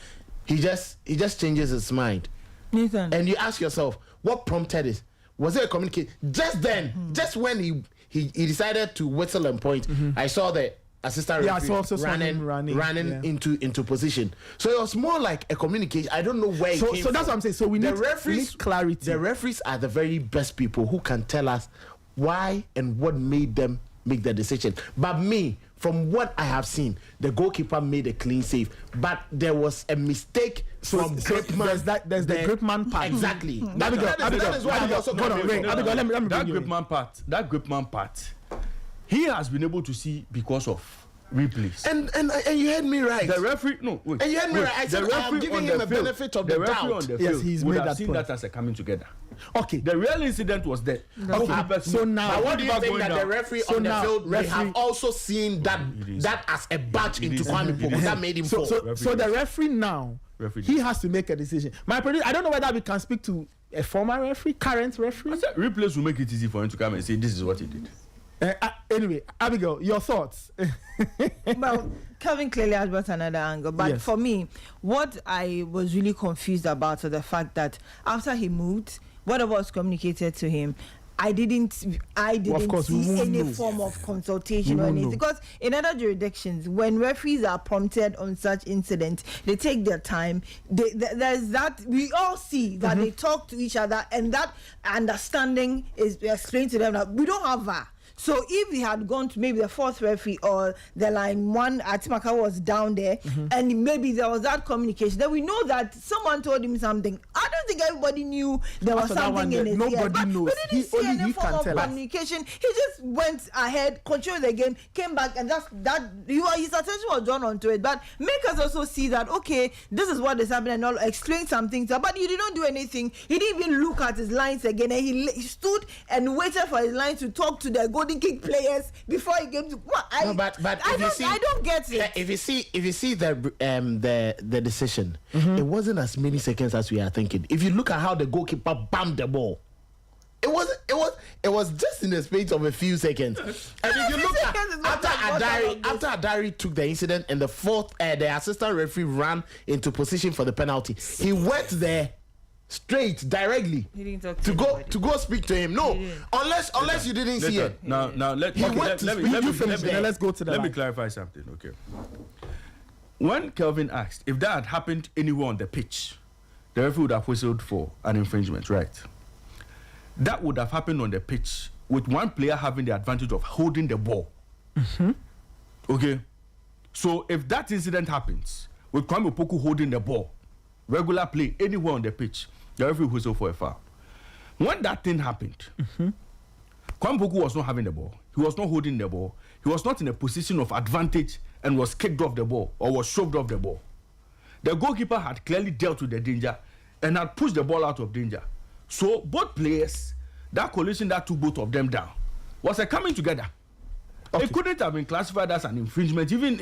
he just changes his mind. Nathan. And you ask yourself, what prompted it? Was it a communication? Just then, just when he decided to whistle and point, I saw the assistant referee running into position. So it was more like a communication. I don't know where it came So that's from. what I'm saying. So we need clarity. The referees are the very best people who can tell us why and what made them make the decision. But me, from what I have seen, the goalkeeper made a clean save, but there was a mistake from Gripman. There's the Gripman part. Exactly. That Gripman part, he has been able to see because of replays. And you heard me right. The referee, no, wait. And you heard me right. I said I'm giving him a benefit of the referee doubt. on the Yes, field he's would made have that seen point. that as a coming together. Okay. The real incident was there. Okay. So now, what do you think that the referee on the field may have also seen that as a batch into Kwame Poku that made him fall? So the referee now, he has to make a decision. I don't know whether we can speak to a former referee, current referee. I said replays will make it easy for him to come and say this is what he did. Anyway, Abigail, your thoughts? Well, Kevin clearly has brought another angle, but for me, what I was really confused about was the fact that after he moved, whatever was communicated to him, I didn't see any form of consultation or anything. Because in other jurisdictions, when referees are prompted on such incidents, they take their time. There's that, we all see that they talk to each other, and that understanding is explained to them that we don't have VAR. So if we had gone to maybe the fourth referee or the line one, Atimaka was down there, and maybe there was that communication, then we know that someone told him something. I don't think everybody knew there was something in his ear. Nobody knows. We didn't see any form of communication. He just went ahead, controlled the game, came back, and his attention was drawn onto it. But make us also see that, okay, this is what is happening, and all explain some things. But he did not do anything. He didn't even look at his lines again, and he stood and waited for his lines to talk to the golden kick players before he came to. I don't get it. If you see the decision, it wasn't as many seconds as we are thinking. If you look at how the goalkeeper bumped the ball, it was just in the space of a few seconds. And if you look at after Adari took the incident and the assistant referee ran into position for the penalty, he went there straight directly to go speak to him. No, unless you didn't see it. Now let me clarify something. Okay. When Kelvin asked if that had happened anywhere on the pitch, the referee would have whistled for an infringement, right? That would have happened on the pitch with one player having the advantage of holding the ball. Okay. So if that incident happens with Kwame Opoku holding the ball, regular play anywhere on the pitch, the referee whistle for a foul. When that thing happened, Kwame Opoku was not having the ball. He was not holding the ball. He was not in a position of advantage and was kicked off the ball or was shoved off the ball. The goalkeeper had clearly dealt with the danger and had pushed the ball out of danger. So both players, that collision that took both of them down, was a coming together. Okay. It couldn't have been classified as an infringement, even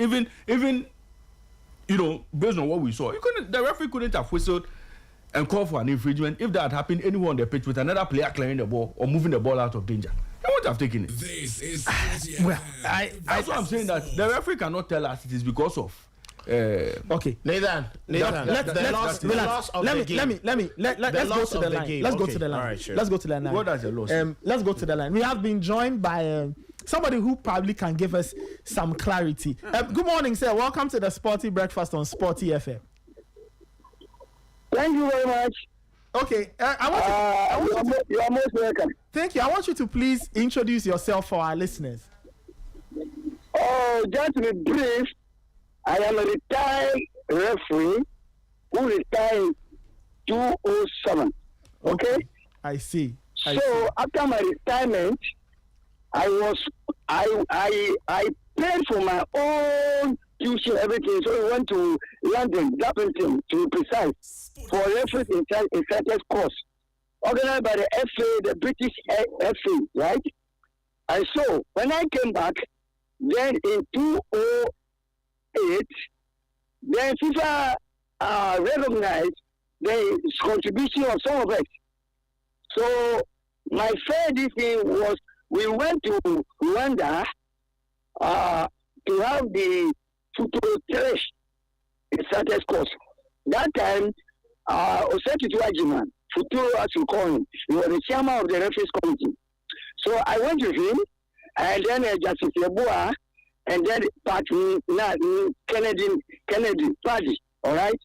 based on what we saw. The referee couldn't have whistled and called for an infringement if that had happened anywhere on the pitch with another player clearing the ball or moving the ball out of danger. They wouldn't have taken it. This is that's what I'm saying, that the referee cannot tell us it is because of. Okay, Nathan. Let's go to the line. Let's go to the line. All right, sure. Let's go to the line. What does the law say? Let's go to the line. We have been joined by somebody who probably can give us some clarity. Good morning, sir. Welcome to the Sporty Breakfast on Sporty FM. Thank you very much. Okay, you are most welcome. Thank you. I want you to please introduce yourself for our listeners. Oh, just to be brief, I am a retired referee who retired in 2007. Okay? I see. After my retirement, I paid for my own tuition, everything. So we went to London, Dublin, to be precise, for referees in certain course. organized by the FA, the British FA, right? And so when I came back, then in 2008, then FIFA recognized the contribution of some of us. So my third thing was we went to Rwanda to have the football trash started course. That time, Oseti Tuajiman, Futuro as we call him, he was the chairman of the referees committee. So I went with him, and then Justice Yeboah, and then Party Kennedy Party. All right.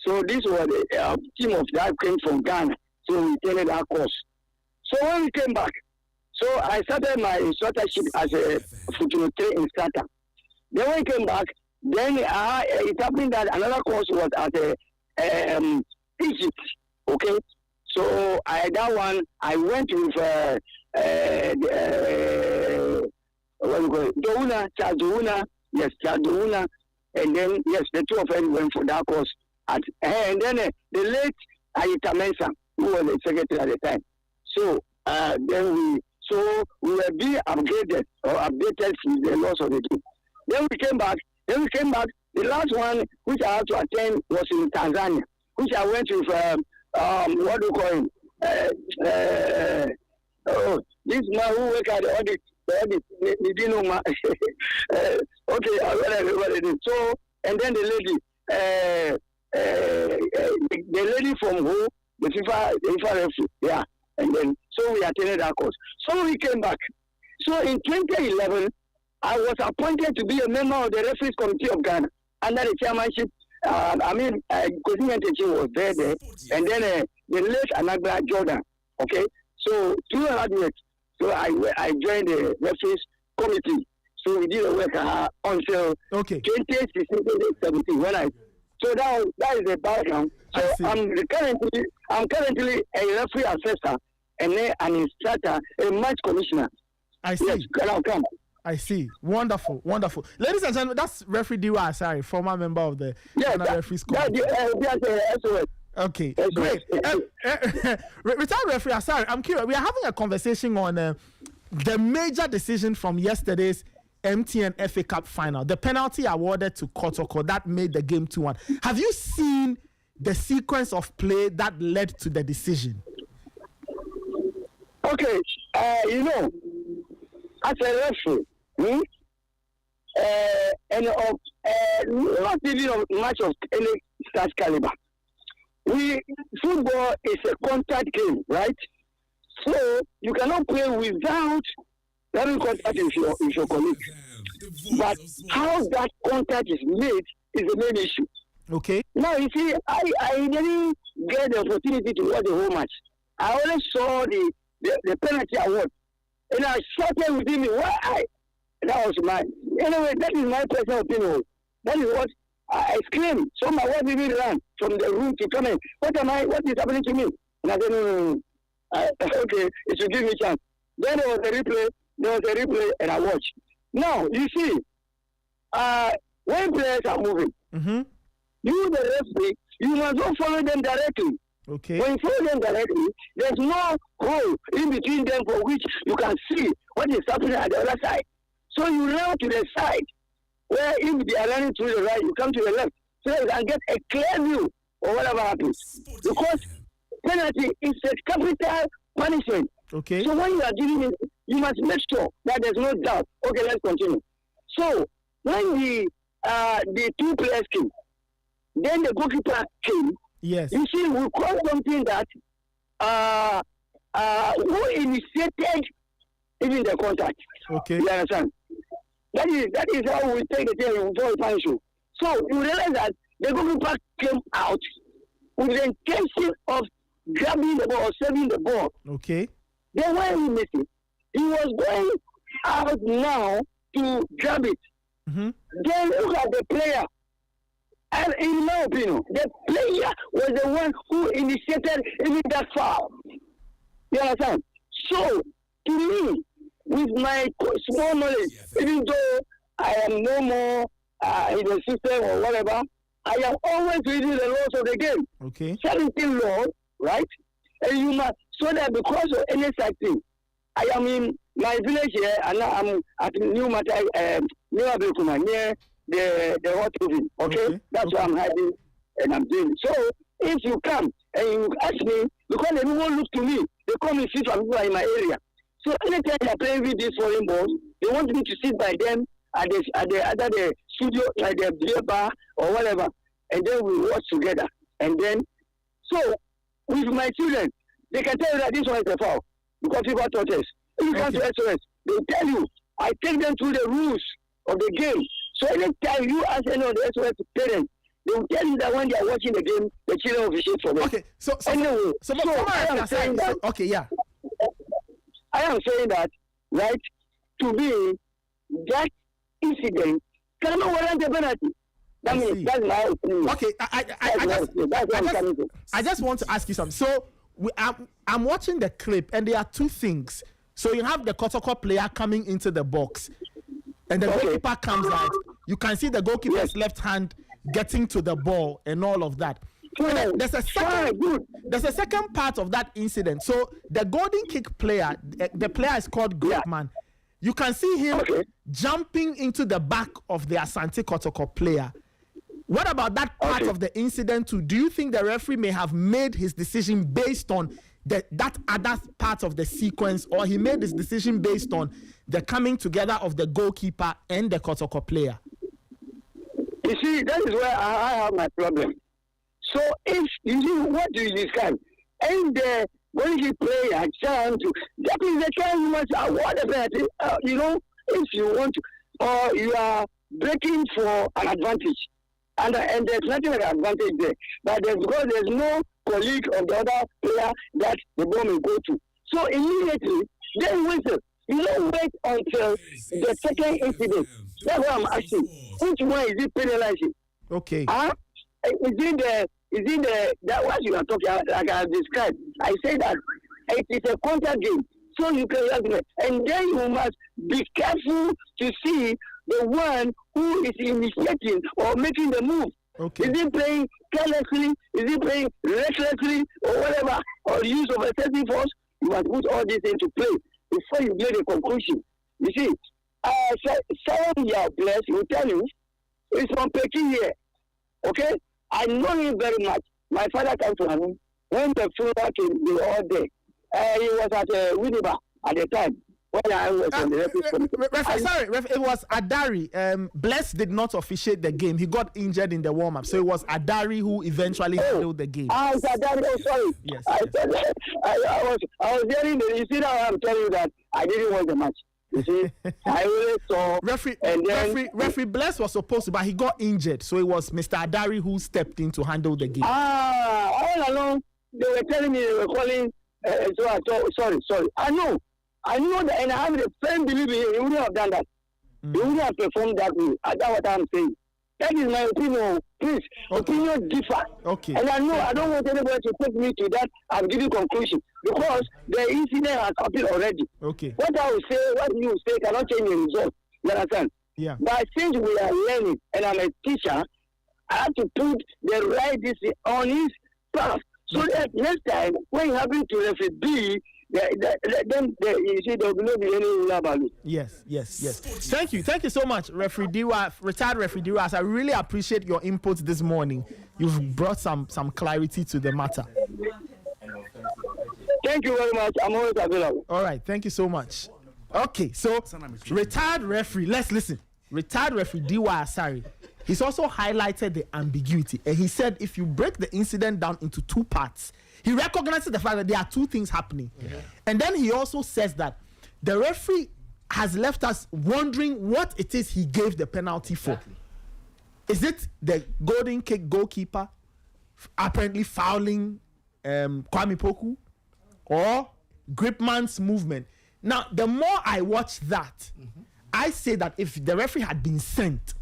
So this was the team of that came from Ghana. So we attended our course. So when we came back, so I started my instructorship as a Futuro instructor. Then when we came back, then it happened that another course was at Egypt. Okay. So that one I went with what do you call it? Charles Douna, yes, Charles Douna, and then yes, the two of them went for that course. And then the late Ayita Mensah, who was the secretary at the time. So then we were being upgraded or updated with the laws of the game. Then we came back. The last one which I had to attend was in Tanzania, which I went with what do you call him? This man who work at the audit, okay, I read everybody. So and then the lady from who the FIFA referee, yeah, and then so we attended that course. So we came back. So in 2011, I was appointed to be a member of the referees committee of Ghana under the chairmanship. Kosi Ntechi was there, and then the late Anagba Jordan. Okay, so through hard work, so I joined the referees committee. So we did a work until 2016-17 when I. So that is the background. So I'm currently a referee assessor and then an instructor, a match commissioner. I see. Yes, come. I see. Wonderful. Ladies and gentlemen, that's referee Diwa Asari, former member of the referees committee. Okay, great. Retired referee Asari, I'm curious. We are having a conversation on the major decision from yesterday's MTN FA Cup final, the penalty awarded to Kotoko that made the game 2-1. Have you seen the sequence of play that led to the decision? Okay, as a referee, and not even much of any such caliber. Football is a contact game, right? So you cannot play without having contact with your colleague. But how that contact is made is the main issue. Okay. Now you see, I didn't get the opportunity to watch the whole match. I only saw the penalty award, and I shouted within me, why? That was mine. Anyway, that is my personal opinion. That is what I exclaimed. So my wife even ran from the room to come in. What is happening to me? And I said, no. Okay, it should give me a chance. Then there was a replay, and I watched. Now, you see, when players are moving, you, the referee, you must not follow them directly. Okay. When you follow them directly, there's no hole in between them for which you can see what is happening at the other side. So you run to the side, where if they are running to the right, you come to the left, so you can get a clear view of whatever happens. Because penalty is a capital punishment. Okay. So when you are dealing with it, you must make sure that there's no doubt. Okay, let's continue. So when the two players came, then the goalkeeper came. Yes. You see, we call something that who initiated even the contact. Okay. You understand? That is how we take the thing before we punish you. So you realize that the goalkeeper came out with the intention of grabbing the ball or saving the ball. Okay. Then when he missed it, he was going out now to grab it. Then look at the player. And in my opinion, the player was the one who initiated even that foul. You understand? So, to me, with my small knowledge, even though I am no more in the system or whatever, I am always reading the laws of the game. Okay. 17 laws, right? And you must, so that because of any such thing, I am in my village here, and now I'm at New Matai, near Abekuma, near the hot oven. Okay? That's why I'm hiding and I'm doing. So if you come and you ask me, because they don't look to me, they come and sit from people in my area. So anytime they're playing with these foreign balls, they want me to sit by them at the studio, like the beer bar or whatever, and then we watch together. And then, so with my children, they can tell you that this one is a foul because people taught us. If you come to SOS, they tell you. I take them through the rules of the game. So anytime you ask any of the SOS parents, they will tell you that when they are watching the game, the children officiate for them. Okay, so anyway, I am saying that. Okay, yeah. I am saying that, right? To me, that incident cannot warrant a penalty. That means that's my opinion. Okay, I just want to ask you something. So I'm watching the clip, and there are two things. So you have the Kotoko player coming into the box, and the goalkeeper comes out. You can see the goalkeeper's left hand getting to the ball and all of that. There's a second part of that incident. So the golden kick player, the player is called Gripman. You can see him jumping into the back of the Asante Kotoko player. What about that part of the incident too? Do you think the referee may have made his decision based on that other part of the sequence, or he made his decision based on the coming together of the goalkeeper and the Kotoko player? You see, that is where I have my problem. So if you see what do you describe, and the golden kick player trying to, that is the time you must award a penalty. If you want to, or you are breaking for an advantage. And there's nothing like advantage there. But because there's no colleague of the other player that the ball may go to. So immediately, then whistle. You don't wait until the second incident. That's what I'm asking. Which one is it penalizing? Okay. Is it that what you are talking about, like I described? I say that it is a contact game. So you can and then you must be careful to see the one who is initiating or making the move. Okay. Is he playing carelessly? Is he playing recklessly or whatever? Or use of excessive force? You must put all this into play before you get a conclusion. You see, someone you are blessed will tell you it's from Peking here. Okay? I know him very much. My father came to him when the funeral came, they were all there. He was at Winneba at the time. When I was on the it was Adari. Bless did not officiate the game. He got injured in the warm-up. So it was Adari who eventually handled the game. It's Adari. Oh, sorry. Yes. I was hearing the, you see now I'm telling you that I didn't watch the match. You see, I always saw. Referee Bless was supposed to, but he got injured. So it was Mr. Adari who stepped in to handle the game. All along, they were telling me, they were calling. Sorry. I know that, and I have the firm belief in him. He wouldn't have done that. He wouldn't have performed that way. That's what I'm saying. That is my opinion. Please, opinion differ. Okay. And I know I don't want anybody to take me to that and give you conclusion because the incident has happened already. Okay. What I will say, what you will say cannot change the result. You understand? Yeah. But since we are learning, and I'm a teacher, I have to put the right decision on his path. So that next time, when you happen to referee B, then you see there will not be any about it. Yes. Thank you so much, Referee Diwa, retired Referee Diwa. I really appreciate your input this morning. You've brought some clarity to the matter. Thank you very much. I'm always available. All right, thank you so much. Okay, so retired referee, let's listen. Retired Referee Diwa Asari. He's also highlighted the ambiguity, and he said if you break the incident down into two parts, he recognizes the fact that there are two things happening. Yeah. And then he also says that the referee has left us wondering what it is he gave the penalty for. Exactly. Is it the golden kick goalkeeper apparently fouling Kwame Poku, or Gripman's movement? Now, the more I watch that, I say that if the referee had been sent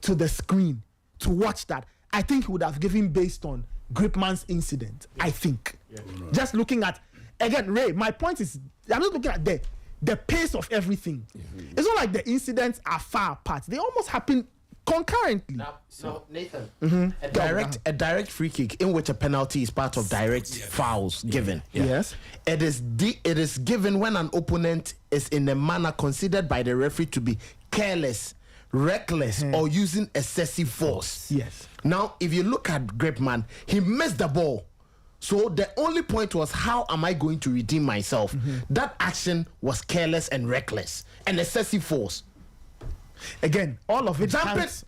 to the screen to watch that, I think he would have given based on Gripman's incident. I think. Just looking at, again, Ray, my point is, I'm not looking at the pace of everything. It's not like the incidents are far apart. They almost happen concurrently. So Nathan, a direct free kick in which a penalty is part of direct fouls given. Yes. It is given when an opponent is in a manner considered by the referee to be careless, reckless, or using excessive force. Yes. Now, if you look at Gripman, he missed the ball. So the only point was, how am I going to redeem myself? That action was careless and reckless and excessive force. Again, all of it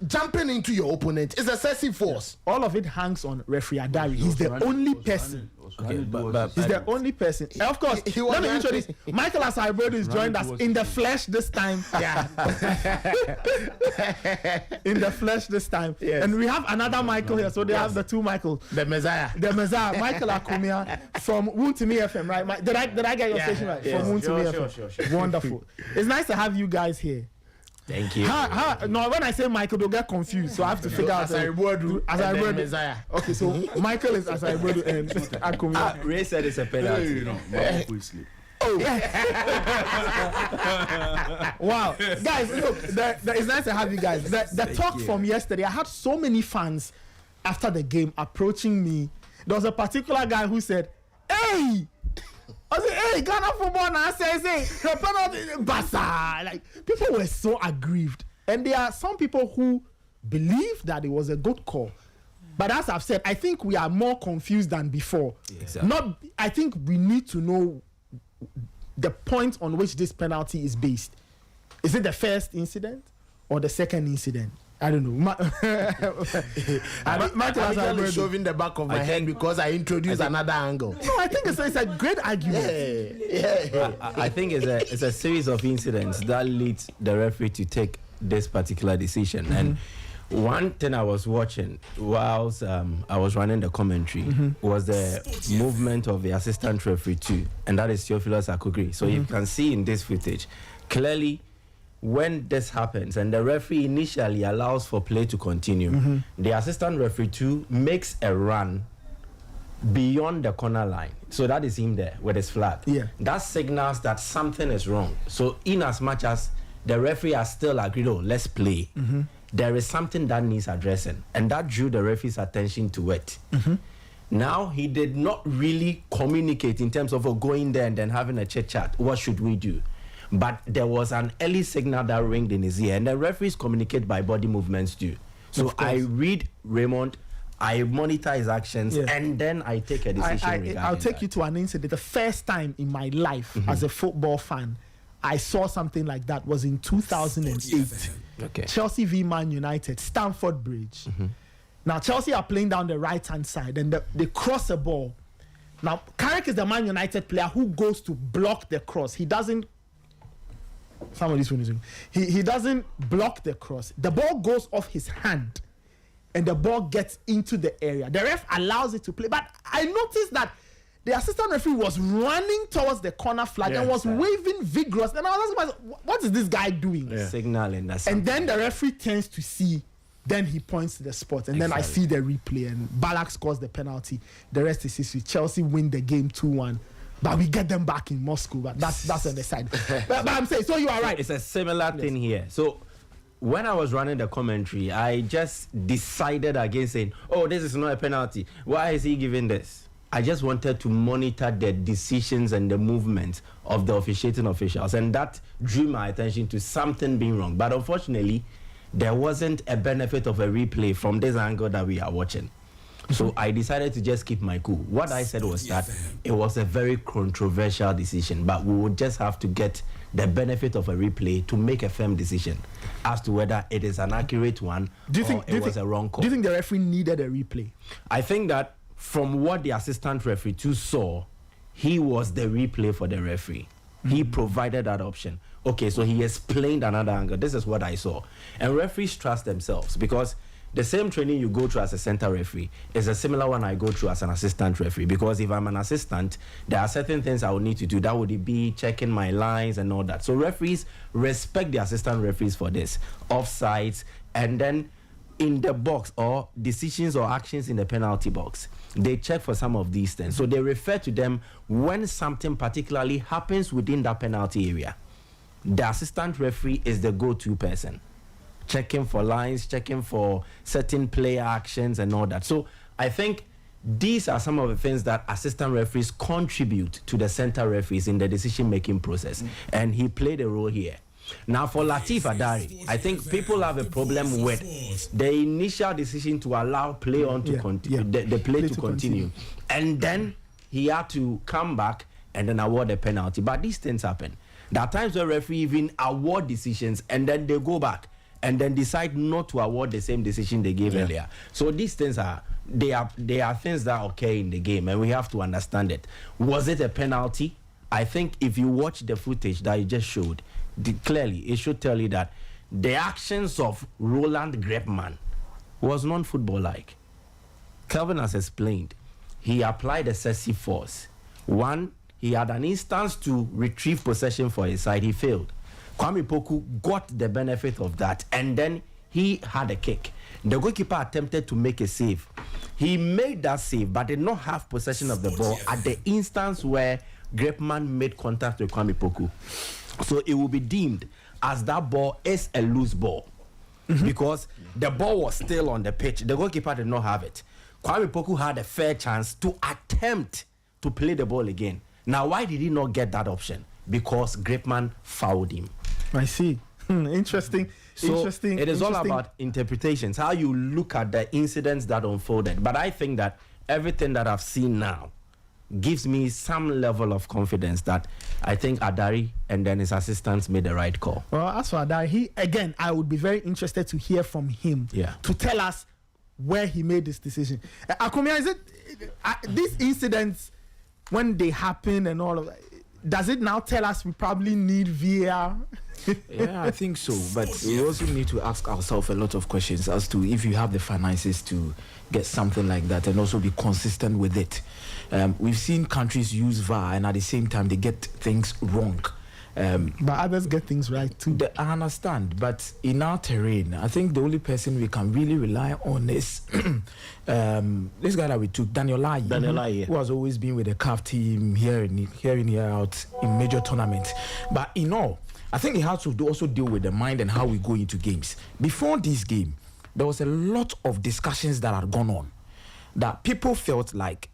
jumping into your opponent is excessive force. All of it hangs on referee Adari. He's the only person. He's the only person. And of course, let me introduce Michael Asaibodu is joined us in the flesh this time. Yeah. In the flesh this time. Yes. And we have another Michael here. So they have the two Michael. The Messiah. Michael Akumia from Wuntumi FM, right? Did I get your station right? Yes. From Wuntumi FM. Sure. Wonderful. It's nice to have you guys here. Thank you. No, when I say Michael, they'll get confused. So I have to figure out. Asaibodu. Messiah. Okay, so Michael is Asaibodu and Akumia. Ray said it's a penalty. Oh. Wow. Guys, look, it's nice to have you guys. The talk from yesterday, I had so many fans after the game approaching me. There was a particular guy who said, hey, I said, hey, Ghana football now. I say, the penalty, Basa. Like, people were so aggrieved. And there are some people who believe that it was a good call. But as I've said, I think we are more confused than before. Exactly. I think we need to know the point on which this penalty is based. Is it the first incident or the second incident? I don't know. I'm shoving the back of my head because I introduced another angle. No, I think it's a great argument. I think it's a series of incidents that leads the referee to take this particular decision. And one thing I was watching whilst I was running the commentary was the movement of the assistant referee too, and that is Theophilus Akugri. So you can see in this footage clearly, when this happens and the referee initially allows for play to continue, the assistant referee too makes a run beyond the corner line. So that is him there with his flag. Yeah. That signals that something is wrong. So in as much as the referee has still agreed, let's play, there is something that needs addressing. And that drew the referee's attention to it. Now, he did not really communicate in terms of going there and then having a chit-chat. What should we do? But there was an early signal that ringed in his ear, and the referees communicate by body movements too. So I read Raymond, I monitor his actions, and then I take a decision. I'll take you to an incident. The first time in my life as a football fan, I saw something like that was in 2008. Okay. Chelsea v Man United, Stamford Bridge. Now, Chelsea are playing down the right-hand side, and they cross a ball. Now, Carrick is the Man United player who goes to block the cross. He doesn't. Somebody's finishing. He doesn't block the cross. The ball goes off his hand, and the ball gets into the area. The ref allows it to play, but I noticed that the assistant referee was running towards the corner flag and was waving vigorous. And I was asking myself, what is this guy doing? Signaling. And then the referee turns to see. Then he points to the spot, and then I see the replay, and Ballack scores the penalty. The rest is history. Chelsea win the game 2-1. But we get them back in Moscow. But that's on the side. but I'm saying, so you are right. It's a similar thing here. So when I was running the commentary, I just decided against saying, this is not a penalty. Why is he giving this? I just wanted to monitor the decisions and the movements of the officiating officials. And that drew my attention to something being wrong. But unfortunately, there wasn't a benefit of a replay from this angle that we are watching. So I decided to just keep my cool. What I said was that it was a very controversial decision, but we would just have to get the benefit of a replay to make a firm decision as to whether it is an accurate one or it was a wrong call. Do you think the referee needed a replay? I think that from what the assistant referee too saw, he was the replay for the referee. He provided that option. Okay, so he explained another angle. This is what I saw. And referees trust themselves because the same training you go through as a center referee is a similar one I go through as an assistant referee. Because if I'm an assistant, there are certain things I would need to do. That would be checking my lines and all that. So referees respect the assistant referees for this. Offsides, and then in the box or decisions or actions in the penalty box, they check for some of these things. So they refer to them when something particularly happens within that penalty area. The assistant referee is the go-to person. checking for lines, checking for certain player actions and all that. So I think these are some of the things that assistant referees contribute to the center referees in the decision-making process. And he played a role here. Now, for Latif Adari, I think people have a problem with the initial decision to allow play on to continue, the play to continue. And then he had to come back and then award a penalty. But these things happen. There are times where referee even award decisions and then they go back and then decide not to award the same decision they gave earlier. So these things are things that occur in the game, and we have to understand it. Was it a penalty? I think if you watch the footage that you just showed, clearly it should tell you that the actions of Roland Grepman was non-football like. Kelvin has explained. He applied excessive force. One, he had an instance to retrieve possession for his side. He failed. Kwame Poku got the benefit of that, and then he had a kick. The goalkeeper attempted to make a save. He made that save, but did not have possession of the ball at the instance where Grepman made contact with Kwame Poku. So it will be deemed as that ball is a loose ball because the ball was still on the pitch. The goalkeeper did not have it. Kwame Poku had a fair chance to attempt to play the ball again. Now, why did he not get that option? Because Grepman fouled him. I see. Interesting. So interesting. It is all about interpretations, how you look at the incidents that unfolded. But I think that everything that I've seen now gives me some level of confidence that I think Adari and then his assistants made the right call. Well, as for Adari, I would be very interested to hear from him to tell us where he made this decision. Akumia, is it these incidents when they happen and all of that? Does it now tell us we probably need VAR? Yeah, I think so. But we also need to ask ourselves a lot of questions as to if you have the finances to get something like that and also be consistent with it. We've seen countries use VAR and at the same time they get things wrong. But others get things right too. I understand, but in our terrain, I think the only person we can really rely on is this guy that we took, Daniel Lai, who has always been with the CAF team here out in major tournaments. But in all, I think it has to also deal with the mind and how we go into games. Before this game, there was a lot of discussions that had gone on that people felt like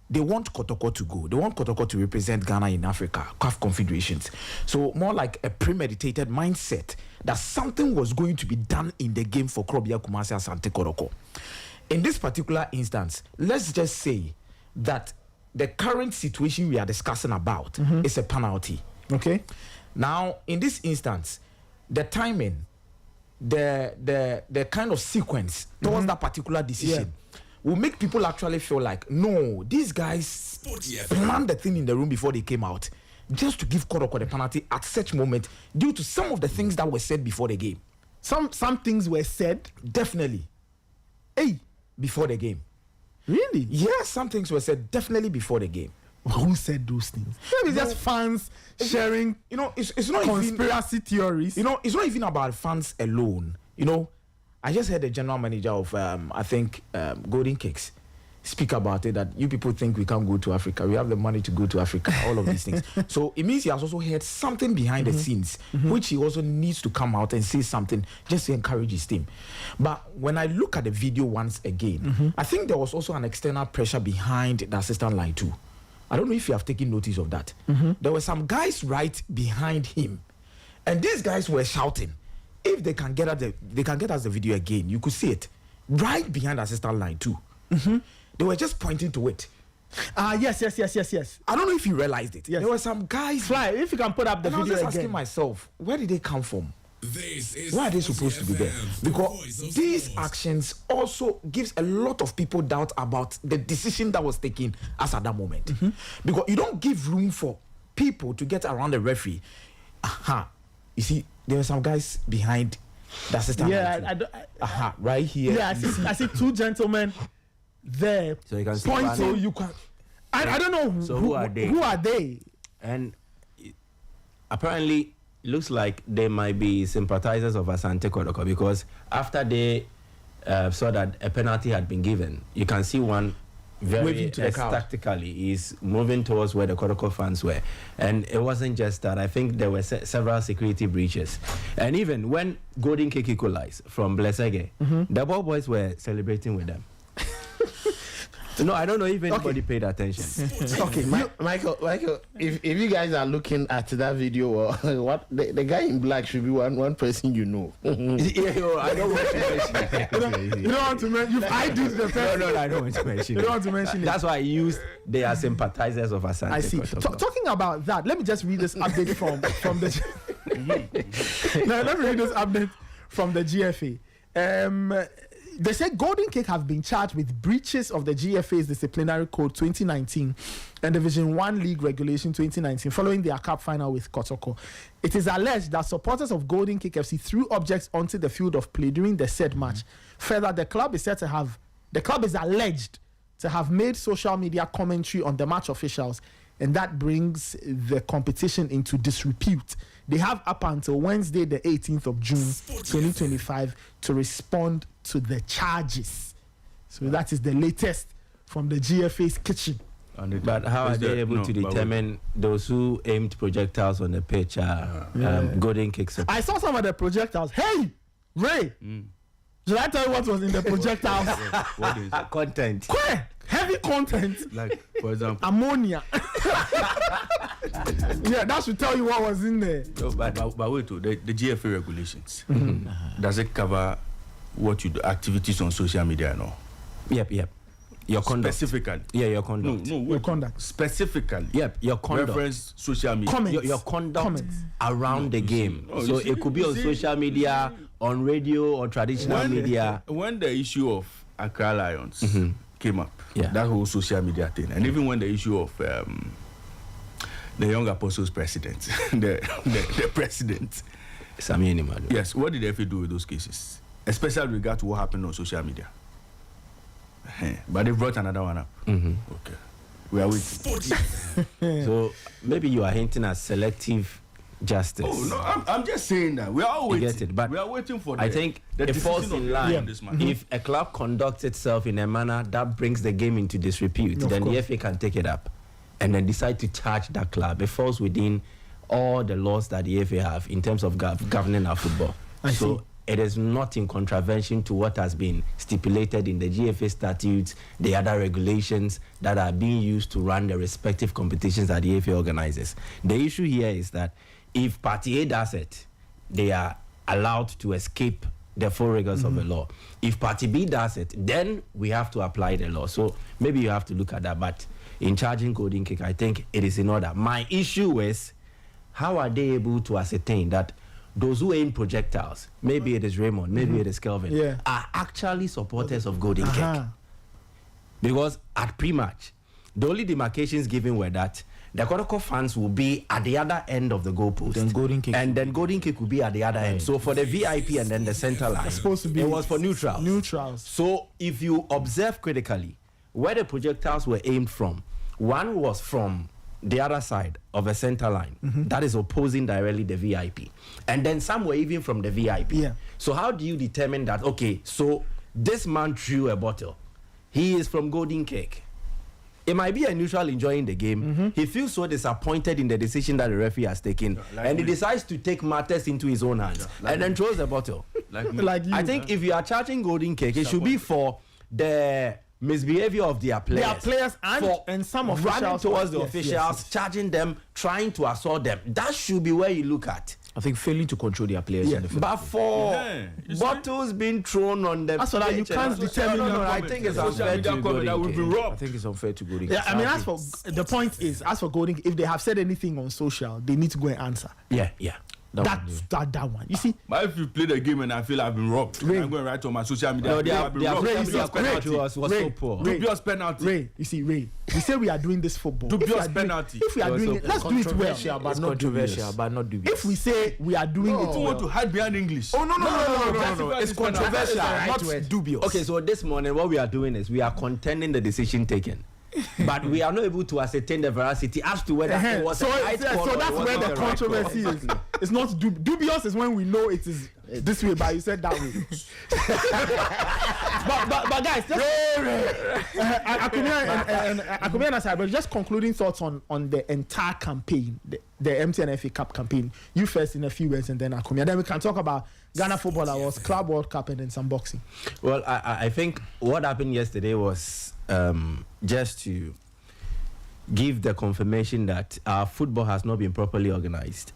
they want Kotoko to go. They want Kotoko to represent Ghana in Africa, CAF confederations. So more like a premeditated mindset that something was going to be done in the game for Krobia Kumasi Asante Kotoko. In this particular instance, let's just say that the current situation we are discussing about is a penalty. Okay. Now, in this instance, the timing, the kind of sequence towards that particular decision will make people actually feel like, no, these guys planned the thing in the room before they came out just to give Koroko the penalty at such moment due to some of the things that were said before the game. Some things were said? Definitely. Before the game. Really? Yes, some things were said definitely before the game. Who said those things? Maybe just fans sharing, it's not conspiracy theories. It's not even about fans alone. I just heard the general manager of, Golden Cakes speak about it, that you people think we can't go to Africa. We have the money to go to Africa, all of these things. So it means he has also heard something behind the scenes, which he also needs to come out and say something just to encourage his team. But when I look at the video once again, I think there was also an external pressure behind the assistant line too. I don't know if you have taken notice of that. There were some guys right behind him, and these guys were shouting. If they can get us the video again, you could see it right behind the assistant line too. They were just pointing to it. Yes. I don't know if you realized it. Yes. There were some guys. Fly, if you can put up the video again. I was just asking again. myself, where did they come from? Why are they supposed to be there? Because these actions also gives a lot of people doubt about the decision that was taken as at that moment. Because you don't give room for people to get around the referee. You see, there were some guys behind the assistant. Right here. Yeah, I see two gentlemen there. So you can see point to you can. I don't know who are they. Who are they? And apparently, it looks like they might be sympathizers of Asante Kotoko, because after they saw that a penalty had been given, you can see one very tactically. He's moving towards where the Kotoko fans were. And it wasn't just that. I think there were several security breaches. And even when Golden Cake equalized from Blessege, the ball boys were celebrating with them. No, I don't know if anybody paid attention. Okay, Michael, if you guys are looking at that video, what the guy in black should be one person you know. I don't want to mention it. You don't want to mention. I do the person. No, I don't want to mention it. You don't want to mention it. That's why I used they are sympathizers of Asante. I see. Talking about that, let me just read this update from the. No, let me read this update from the GFA. They said Golden Cake have been charged with breaches of the GFA's disciplinary code 2019 and Division 1 League Regulation 2019 following their cup final with Kotoko. It is alleged that supporters of Golden Cake FC threw objects onto the field of play during the said match. Further, the club is alleged to have made social media commentary on the match officials, and that brings the competition into disrepute. They have up until Wednesday, the 18th of June, 2025, to respond to the charges. So that is the latest from the GFA's kitchen. But how are they able to determine those who aimed projectiles on the pitch are Golden Cake? I saw some of the projectiles. Hey, Ray, should I tell you what was in the projectiles? What is it? Content. Heavy content. Like, for example, ammonia. Yeah, that should tell you what was in there. No, but wait, the GFA regulations, does it cover what you do, activities on social media and all? Yep. Your conduct. Specifically. Yeah, your conduct. No, your conduct. Specifically. Yep, your conduct. Reference social media. Your conduct around the game. So it could be on social media, on radio or traditional media. When the issue of Accra Lions came up, that whole social media thing, and even when the issue of the Young Apostles president, the president, Sami Enimadu. Yes, what did the FA do with those cases? Especially with regard to what happened on social media. But they brought another one up. Okay. We are waiting. So maybe you are hinting at selective justice. Oh, no, I'm just saying that. We are all waiting. You get it, but we are waiting for I think it falls in line. If a club conducts itself in a manner that brings the game into disrepute, then the FA can take it up and then decide to charge that club. It falls within all the laws that the FA have in terms of governing our football. I see. It is not in contravention to what has been stipulated in the GFA statutes, the other regulations that are being used to run the respective competitions that the FA organizes. The issue here is that if Party A does it, they are allowed to escape the full rigors of the law. If Party B does it, then we have to apply the law. So maybe you have to look at that. But in charging Golden Cake, I think it is in order. My issue is, how are they able to ascertain that those who aim projectiles, maybe it is Raymond, maybe it is Kelvin, are actually supporters of Golden Cake? Because at pre-match, the only demarcations given were that the Kotoko fans will be at the other end of the goalpost, then Golden Cake will be at the other end. So for the VIP and then the center line, it was for neutrals. So if you observe critically, where the projectiles were aimed from, one was from the other side of a center line that is opposing directly the VIP, and then some were even from the VIP. So how do you determine that? Okay, so this man threw a bottle, he is from Golden Cake. It might be a neutral enjoying the game. He feels so disappointed in the decision that the referee has taken, and he decides to take matters into his own hands and then throws the bottle. I think if you are charging Golden Cake, it should be for the misbehavior of their players, and some officials running towards the officials, charging them, trying to assault them. That should be where you look at. I think failing to control their players. In the but for bottles being thrown on them, that's what you can't determine. I think it's unfair to Golden Cake. I think it's unfair to Golden Cake. Yeah, I mean, as for the point is, as for Golden Cake, if they have said anything on social, they need to go and answer. Yeah. That one. You see, but if you play the game and I feel I've been robbed, I'm going to write on my social media. No, their penalty was so poor. Dubious penalty. Ray, you see, we say we are doing this football. Dubious penalty. If we are doing it, let's do it well. But not controversial, but not dubious. If we say we are doing it well, you want to hide behind English. Oh no. It's controversial, not dubious. Okay, so this morning what we are doing is we are contending the decision taken. but we are not able to ascertain the veracity as to whether it was so, a right call so or that's it where wasn't the the right call. controversy is. It's not dubious is when we know it is this way, but you said that way. but guys, Akumi and aside, but just concluding thoughts on the entire campaign, the MTN FA Cup campaign. You first in a few words, and then Akumi, and then we can talk about Ghana Football Awards, Club World Cup, and then some boxing. Well, I think what happened yesterday was just to give the confirmation that our football has not been properly organized.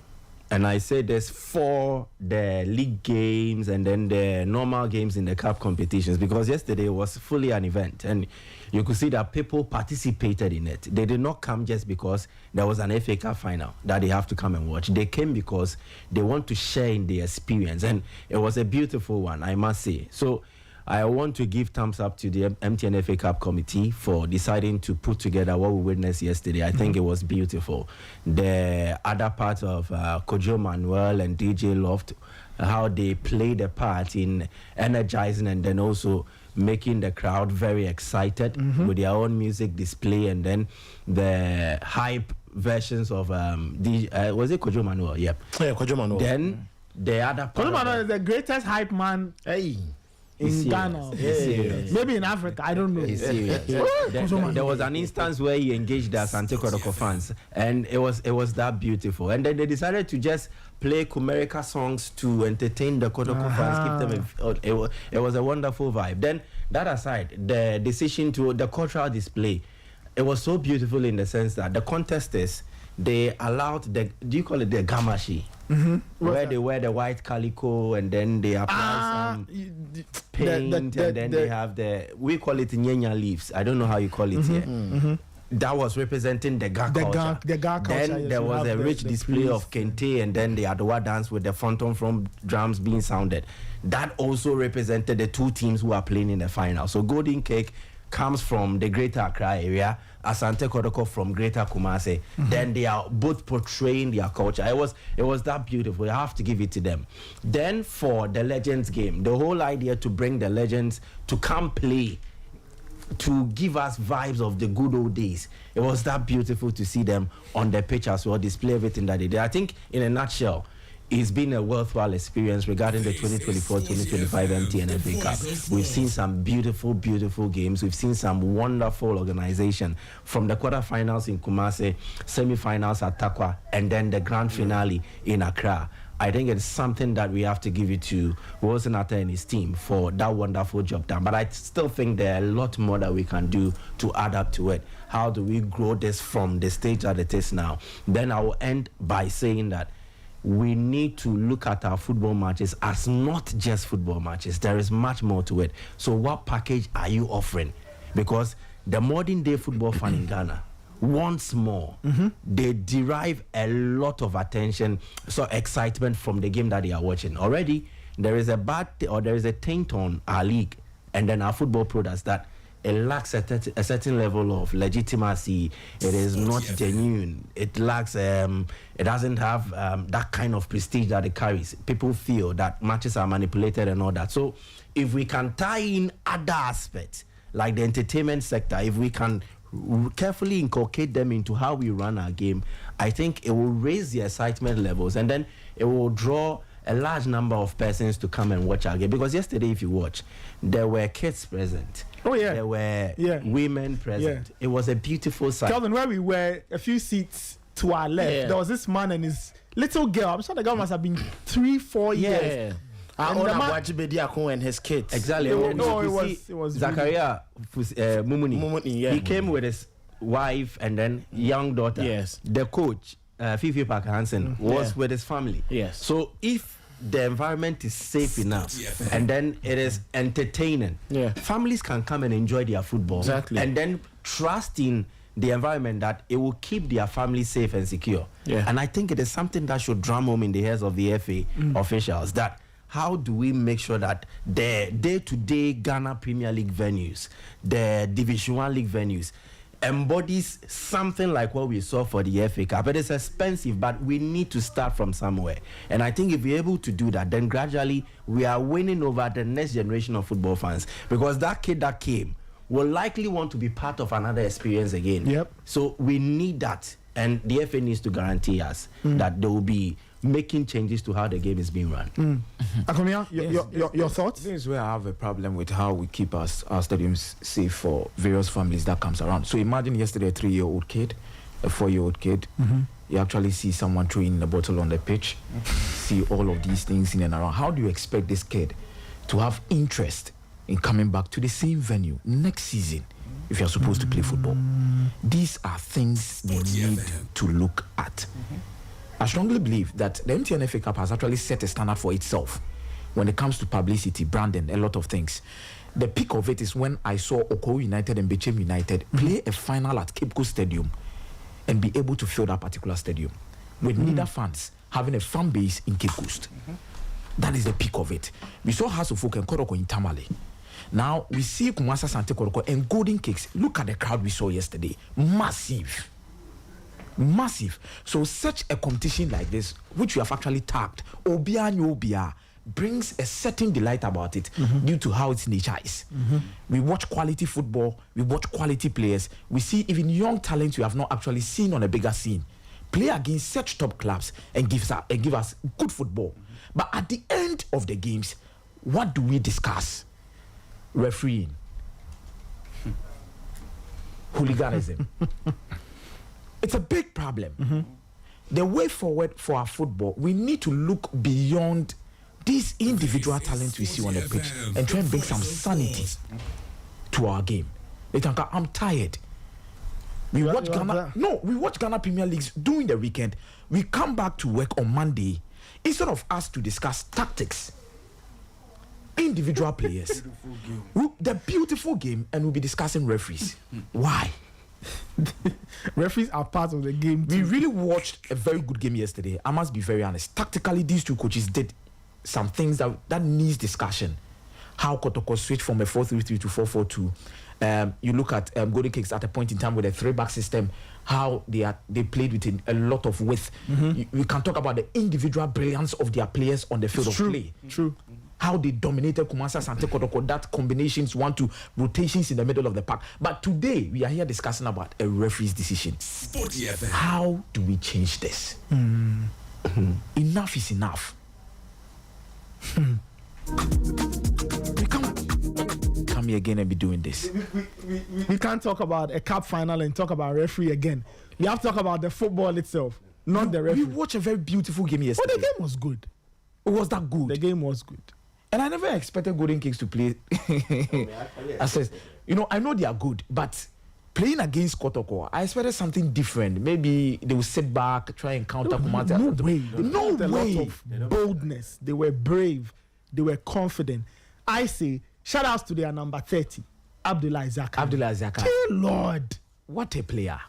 And I say this for the league games and then the normal games in the cup competitions, because yesterday was fully an event and you could see that people participated in it. They did not come just because there was an FA Cup final that they have to come and watch. They came because they want to share in the experience, and it was a beautiful one, I must say. So I want to give thumbs up to the MTN FA Cup committee for deciding to put together what we witnessed yesterday. I think it was beautiful. The other part of Kojo Manuel and DJ Loft, how they played a part in energizing and then also making the crowd very excited with their own music display, and then the hype versions of was it Kojo Manuel? Yep. Yeah, Kojo Manuel. Then the other part. Kojo Manuel is the greatest hype man. Hey. In Ghana, maybe in Africa, I don't know. There was an instance where he engaged the Asante Kotoko fans, and it was that beautiful. And then they decided to just play Kumerica songs to entertain the Kotoko fans, give them it was a wonderful vibe. Then that aside, the decision to the cultural display, it was so beautiful in the sense that the contestants, they allowed the, do you call it the gamashi? Where they wear the white calico and then they apply some paint and then they have we call it nyenya leaves. I don't know how you call it here. That was representing the Ga culture. The Ga culture. Then there was a rich display of kente, and then the Adowa dance with the phantom from drums being sounded. That also represented the two teams who are playing in the final. So Golden Cake comes from the Greater Accra area, Asante Kotoko from Greater Kumasi. Then they are both portraying their culture. It was that beautiful. You have to give it to them. Then for the Legends game, the whole idea to bring the Legends to come play, to give us vibes of the good old days. It was that beautiful to see them on the pitch as well, display everything that they did. I think in a nutshell, it's been a worthwhile experience regarding the 2024-2025 MTN FA Cup. We've seen some beautiful, beautiful games. We've seen some wonderful organization from the quarterfinals in Kumasi, semi-finals at Takwa, and then the grand finale in Accra. I think it's something that we have to give it to Wilson Atta and his team for that wonderful job done. But I still think there are a lot more that we can do to add up to it. How do we grow this from the stage that it is now? Then I will end by saying that we need to look at our football matches as not just football matches. There is much more to it. So what package are you offering? Because the modern day football fan in Ghana wants more. They derive a lot of attention, so excitement from the game that they are watching. Already, there is a taint on our league and then our football products that it lacks a certain level of legitimacy. It is not genuine. It lacks, it doesn't have that kind of prestige that it carries. People feel that matches are manipulated and all that. So if we can tie in other aspects, like the entertainment sector, if we can carefully inculcate them into how we run our game, I think it will raise the excitement levels, and then it will draw a large number of persons to come and watch our game. Because yesterday, if you watch, there were kids present. Oh yeah. There were women present. Yeah. It was a beautiful sight. Calvin, where we were a few seats to our left, there was this man and his little girl. I'm sure the girl must have been 3-4 years. And his kids. Exactly. It was Zakaria Mumuni. He came with his wife and then young daughter. Yes. The coach, Fifi Parker Hansen, was with his family. Yes. So if the environment is safe enough and then it is entertaining, families can come and enjoy their football. Exactly. And then trust in the environment that it will keep their family safe and secure. And I think it is something that should drum home in the heads of the FA officials, that how do we make sure that the day-to-day Ghana Premier League venues, the Division 1 League venues, embodies something like what we saw for the FA Cup. It is expensive, but we need to start from somewhere. And I think if we're able to do that, then gradually we are winning over the next generation of football fans. Because that kid that came will likely want to be part of another experience again. Yep. So we need that, and the FA needs to guarantee us that they will be making changes to how the game is being run. Akomia, your thoughts? This is where I have a problem with how we keep our stadiums safe for various families that comes around. So imagine yesterday a 3-year-old kid, a 4-year-old kid, you actually see someone throwing a bottle on the pitch, see all of these things in and around. How do you expect this kid to have interest in coming back to the same venue next season if you're supposed to play football? These are things we need to look at. I strongly believe that the MTN FA Cup has actually set a standard for itself when it comes to publicity, branding, a lot of things. The peak of it is when I saw Oko United and Bechem United play a final at Cape Coast Stadium and be able to fill that particular stadium with neither fans having a fan base in Cape Coast. That is the peak of it. We saw House of Folk and Koroko in Tamale. Now we see Kumasa Sante Koroko and Golden Cakes. Look at the crowd we saw yesterday. Massive. So such a competition like this, which we have actually tagged Obia Nyobia, brings a certain delight about it due to how its nature is. We watch quality football, we watch quality players, we see even young talents we have not actually seen on a bigger scene play against such top clubs and give us good football. But at the end of the games, what do we discuss? Refereeing, hooliganism. It's a big problem. The way forward for our football, we need to look beyond these individual talents we see on the pitch and try and bring some sanity to our game. I'm tired. We watch Ghana Premier Leagues during the weekend. We come back to work on Monday. Instead of us to discuss tactics, individual players, the beautiful game, and we'll be discussing referees. Why? Referees are part of the game too. We really watched a very good game yesterday. I must be very honest. Tactically, these two coaches did some things that needs discussion. How Kotoko switched from a 4-3-3 to 4-4-2. You look at Golden Cakes at a point in time with a 3-back system, how they played with a lot of width. We can talk about the individual brilliance of their players on the field of play. True. How they dominated Kumasa Sante Kotoko, that combinations, 1-2 rotations in the middle of the park. But today, we are here discussing about a referee's decision. How do we change this? Enough is enough. We can't come here again and be doing this. We can't talk about a cup final and talk about referee again. We have to talk about the football itself, not the referee. We watched a very beautiful game yesterday. But the game was good. It was that good. The game was good. And I never expected Golden Cakes to play. I know they are good, but playing against Kotoko, I expected something different. Maybe they will sit back, try and counter Kumata. No way. A lot of boldness. They were brave. They were confident. I say, shout outs to their number 30, Abdullah Zaka. Dear Lord. What a player.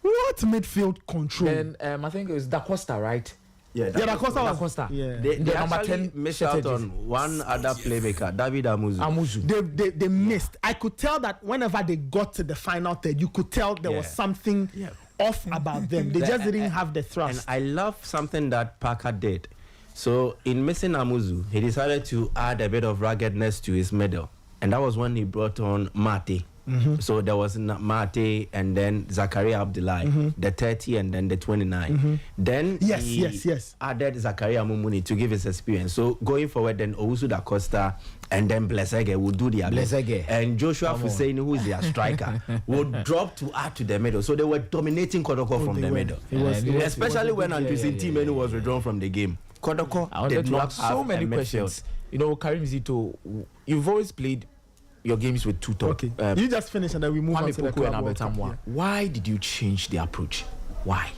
What midfield control. And I think it was Da Costa, right? Yeah, Da Costa. They number 10 missed out on one other playmaker, David Amuzu. They missed. I could tell that whenever they got to the final third, you could tell there was something off about them. They just didn't have the thrust. And I love something that Parker did. So in missing Amuzu, he decided to add a bit of ruggedness to his middle. And that was when he brought on Mate. So there was Mate and then Zakaria Abdullahi, the 30 and then the 29. Then he added Zakaria Mumuni to give his experience. So going forward, then Owusu Da Costa and then Blessege will do the other. And Joshua Hussein, who is their striker, would drop to add to the middle. So they were dominating Kodoko from the middle. Especially when Andrew Timenu was withdrawn from the game. Kodoko did not have so many questions. Karim Zito, you've always played your games with two top. Okay. You just finish and then we move on to the Club World Cup. Why did you change the approach? Why?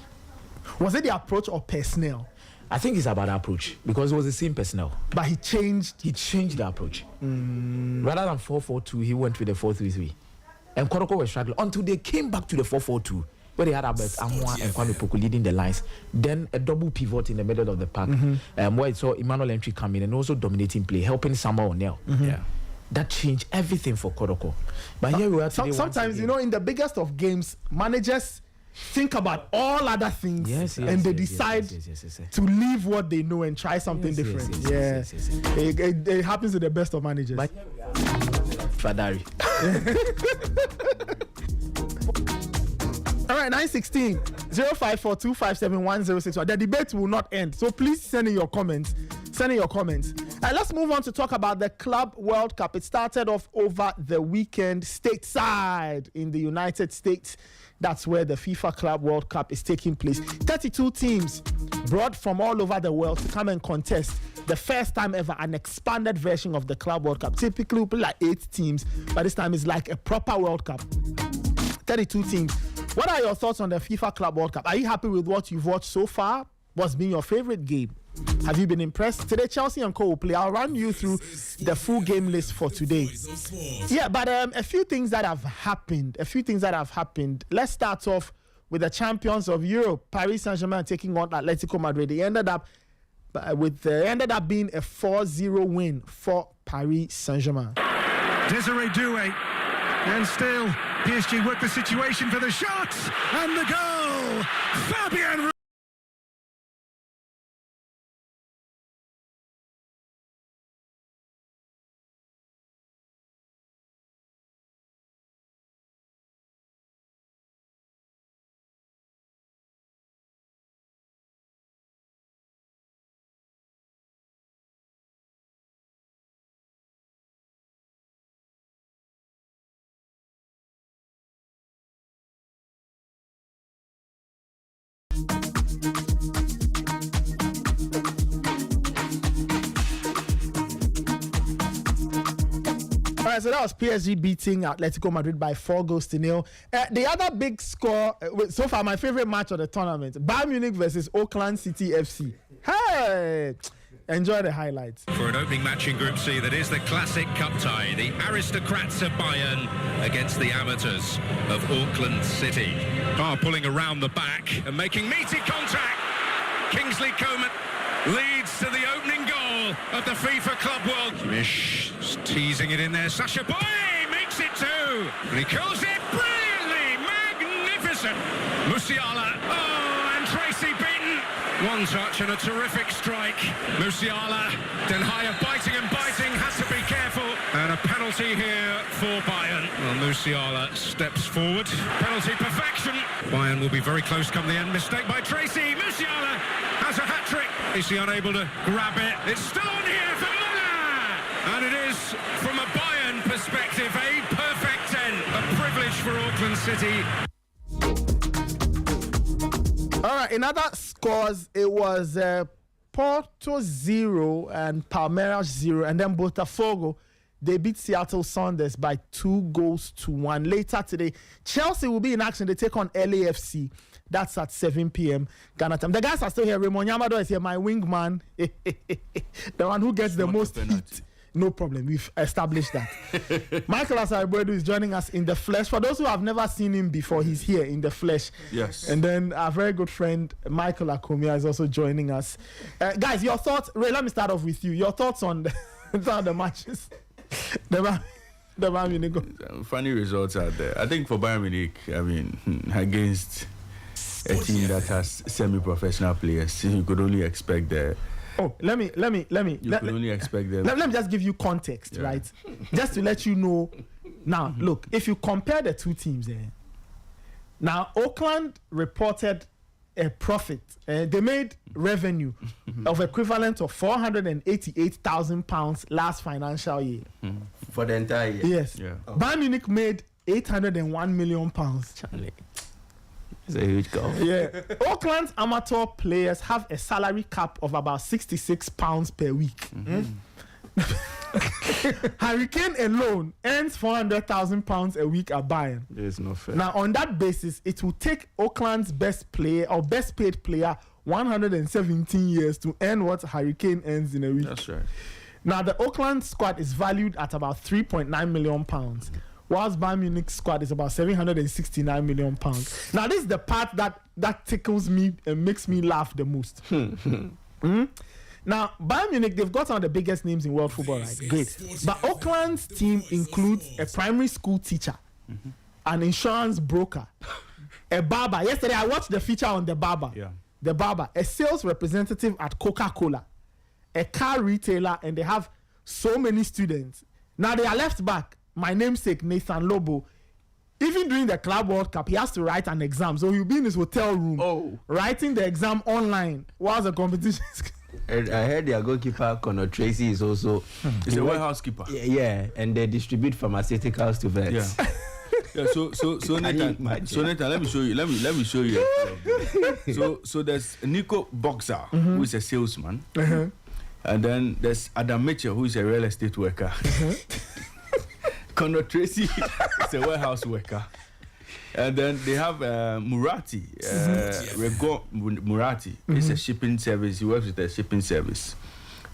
Was it the approach or personnel? I think it's about the approach because it was the same personnel. But he changed the approach. Rather than 4-4-2, he went with the 4-3-3. And Kodoko was struggling until they came back to the 4-4-2 where they had Albert Amwa and Kwame Poku leading the lines. Then a double pivot in the middle of the park where it saw Emmanuel Entry come in and also dominating play, helping Samuel O'Neill. That changed everything for Kodoko. But here we are today. Sometimes, in the biggest of games, managers think about all other things and they decide to leave what they know and try something different. It happens to the best of managers. FIFA diary. All right, 916 0542571061. The debate will not end, so please send in your comments. Let's move on to talk about the Club World Cup. It started off over the weekend stateside in the United States. That's where the FIFA Club World Cup is taking place. 32 teams brought from all over the world to come and contest the first time ever an expanded version of the Club World Cup. Typically, we play like 8 teams, but this time it's like a proper World Cup. 32 teams. What are your thoughts on the FIFA Club World Cup? Are you happy with what you've watched so far? What's been your favorite game? Have you been impressed? Today, Chelsea and Co will play. I'll run you through the full game list for today. Yeah, but a few things that have happened. Let's start off with the champions of Europe, Paris Saint-Germain taking on Atletico Madrid. They ended up being a 4-0 win for Paris Saint-Germain. Desiree Doué, and still PSG work the situation for the shot and the goal. Fabian. All right, so that was PSG beating Atletico Madrid by 4-0. The other big score, so far my favorite match of the tournament, Bayern Munich versus Auckland City FC. Hey! Enjoy the highlights. For an opening match in Group C that is the classic cup tie, the aristocrats of Bayern against the amateurs of Auckland City. Pulling around the back and making meaty contact. Kingsley Coman leads to the opening goal of the FIFA Club World Cup. Mish teasing it in there. Sasha Boy makes it too. And he calls it brilliantly. Magnificent. Musiala. Oh, and Tracy beaten. One touch and a terrific strike. Musiala. Den Haya biting, has to be careful. And a penalty here for Bayern. Well, Musiala steps forward. Penalty perfection. Bayern will be very close come the end. Mistake by Tracy. Musiala has a hat-trick. Is he unable to grab it? It's still on here for Müller! And it is, from a Bayern perspective, a perfect 10. A privilege for Auckland City. All right, in other scores, it was Porto 0 and Palmeiras 0, and then Botafogo, they beat Seattle Sounders by 2-1. Later today, Chelsea will be in action. They take on LAFC. That's at 7 p.m. Ghana time. The guys are still here. Raymond Yamado is here, my wingman. The one who gets the most heat. No problem. We've established that. Michael Asariboedu is joining us in the flesh. For those who have never seen him before, he's here in the flesh. Yes. And then our very good friend, Michael Akomia, is also joining us. Guys, your thoughts. Ray, let me start off with you. Your thoughts on the matches. The Bayern Munich. Funny results out there. I think for Bayern Munich, against a team that has semi-professional players, you could only expect the. Oh, let me. You could only expect them. Let me just give you context, right? Just to let you know. Now, look, if you compare the two teams, now Auckland reported a profit. They made revenue of equivalent of £488,000 last financial year. For the entire year? Yes. Yeah. Oh. Bayern Munich made £801 million. Charlie. It's a huge goal. Yeah. Auckland's amateur players have a salary cap of about £66 per week. Hurricane alone earns £400,000 a week at Bayern. It's not fair. Now, on that basis, it will take Auckland's best player or best paid player 117 years to earn what Hurricane earns in a week. That's right. Now, the Auckland squad is valued at about £3.9 million, whilst Bayern Munich squad is about £769 million. Now, this is the part that tickles me and makes me laugh the most. Now, Bayern Munich, they've got some of the biggest names in world football, right? Great. But Auckland's team includes a primary school teacher, an insurance broker, a barber. Yesterday, I watched the feature on the barber. Yeah. The barber, a sales representative at Coca-Cola, a car retailer, and they have so many students. Now, they are left back. my namesake Nathan Lobo, even during the Club World Cup, he has to write an exam. So he'll be in his hotel room writing the exam online while the competition is. And I heard their goalkeeper, Conor Tracy, is also... He's a warehouse keeper. Yeah, and they distribute pharmaceuticals to vets. Yeah. Yeah, so Nathan, let me show you. Let me show you. So there's Nico Boxer, who is a salesman, and then there's Adam Mitchell, who is a real estate worker. Conor Tracy is a warehouse worker, and then they have Murati, Rego Murati. It's a shipping service. He works with a shipping service.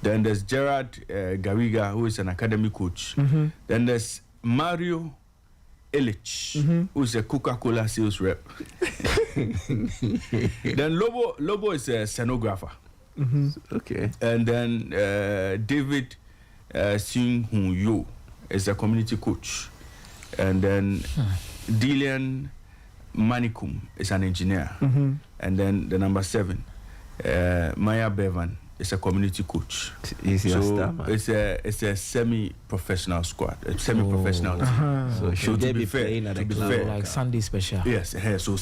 Then there's Gerard Garriga, who is an academy coach. Then there's Mario Illich, who is a Coca-Cola sales rep. Then Lobo is a scenographer. Okay. And then David Sing Hun Yo is a community coach. And then Dillian Manikum is an engineer. And then the number 7, Maya Bevan, is a community coach. It's a semi-professional squad, a semi-professional team. So should they be playing at the club? Like Sunday special. Yes, so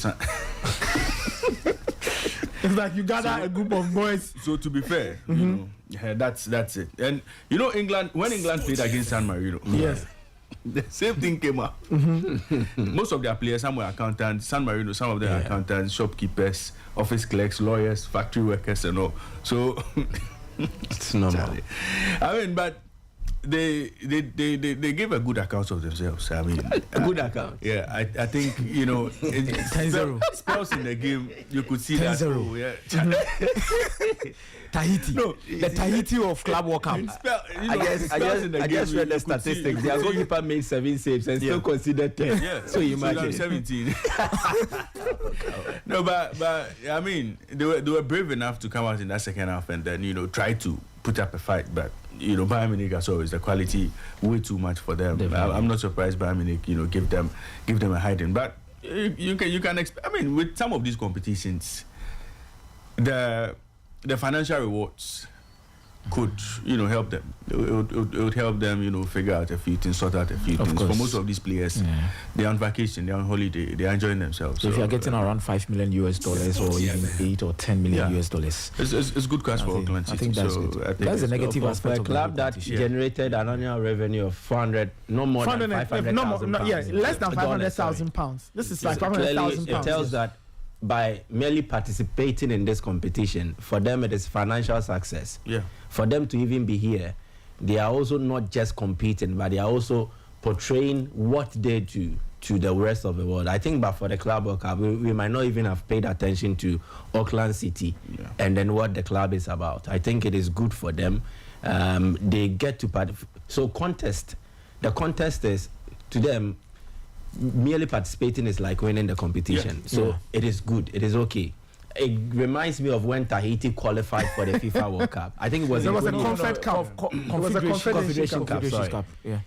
it's like you gather a group of boys. So to be fair, you know, that's it. And you know, when England played against San Marino, yes, the same thing came up. Most of their players, some were accountants, San Marino, some of them are accountants, shopkeepers, office clerks, lawyers, factory workers, and all. So it's normal. I mean, but they gave a good account of themselves. I mean, a good account. Yeah, I think, you know, 10-0 spells in the game, you could see 10-0. that. Tahiti. No, the Tahiti of Club World Cup. I just read the statistics. Their goalkeeper made 7 saves and still considered 10. Yeah. So you imagine 17. No, but I mean, they were brave enough to come out in that second half and then, you know, try to put up a fight. But you know, Bayern Munich as always, the quality way too much for them. I'm not surprised Bayern Munich, you know, give them a hiding. But you can expect. I mean, with some of these competitions, the financial rewards could, you know, help them. It would help them, you know, figure out a few things, sort out a few things. For most of these players, they're on vacation, they're on holiday, they're enjoying themselves. So if you're getting around $5 million or even 8 or 10 million US dollars, it's good cash for Auckland City. I think that's good. That's a negative aspect for a club that generated an annual revenue of 400, no more than 500,000 pounds. Yeah, less than 500,000 pounds. This is like 500,000 pounds. It tells that by merely participating in this competition, for them it is financial success. Yeah. For them to even be here, they are also not just competing, but they are also portraying what they do to the rest of the world. I think, but for the Club World Cup, we might not even have paid attention to Auckland City and then what the club is about. I think it is good for them. They get to participate. So the contest is, to them, merely participating is like winning the competition. So it is good. It is okay. It reminds me of when Tahiti qualified for the FIFA World Cup. I think it was a Confederation Cup. Yeah.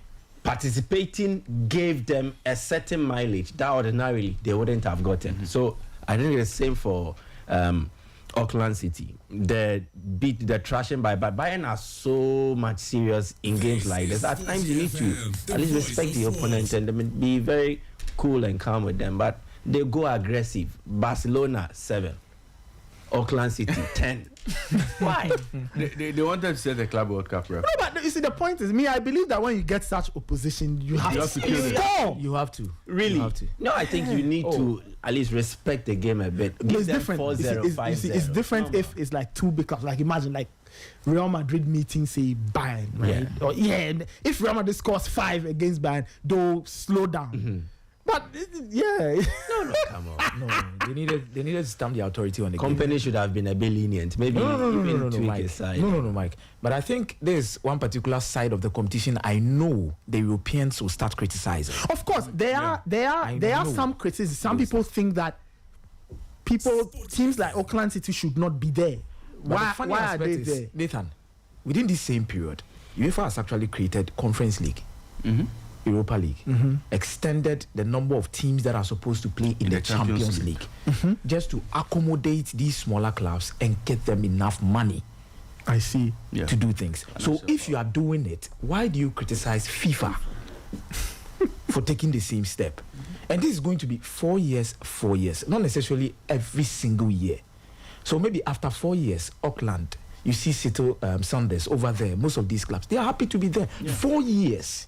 Participating gave them a certain mileage that ordinarily they wouldn't have gotten. So I think it's the same for Auckland City. They beat the trashing by, but Bayern are so much serious in games like this. At times you need to at least respect the opponent and be very cool and calm with them. But they go aggressive. Barcelona 7, Auckland City 10. Why? They wanted to set the Club World Cup record. No, but you see, the point is, I believe that when you get such opposition, you have to score. You have to. Really? You have to. No, I think you need to at least respect the game a bit. It's different. 4-0, 5-0. It's different if it's like 2 big clubs. Like imagine like Real Madrid meeting, say, Bayern, right? Or if Real Madrid scores 5 against Bayern, they'll slow down. But no, come on. No, they needed to stamp the authority on the company game. Should have been a bit lenient. Maybe no, Mike. But I think there's one particular side of the competition I know the Europeans will start criticizing. Of course, there are some criticism. Some people think that teams like Auckland City should not be there. Why are they there? Nathan, within this same period, UEFA has actually created Conference League. Europa League, extended the number of teams that are supposed to play in the Champions League, just to accommodate these smaller clubs and get them enough money. I see. To do things. So if you are doing it, why do you criticize FIFA for taking the same step. And this is going to be 4 years, 4 years, not necessarily every single year. So maybe after 4 years, Auckland, you see Seattle Sounders over there, most of these clubs, they are happy to be there. 4 years.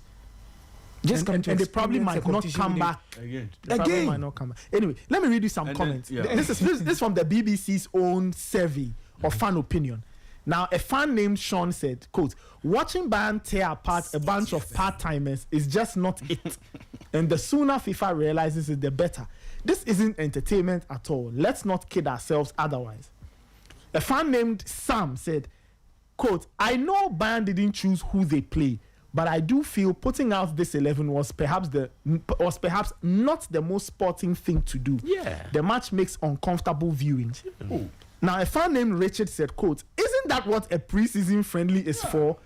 Just and they probably might not come back again. Might not come back. Anyway, let me read you some comments. This is from the BBC's own survey of fan opinion. Now, a fan named Sean said, quote, watching Bayern tear apart a bunch of part-timers is just not it. And the sooner FIFA realizes it, the better. This isn't entertainment at all. Let's not kid ourselves otherwise. A fan named Sam said, quote, I know Bayern didn't choose who they play, but I do feel putting out this 11 was perhaps not the most sporting thing to do. Yeah. The match makes uncomfortable viewing. Now, a fan named Richard said, quote, isn't that what a preseason friendly is for?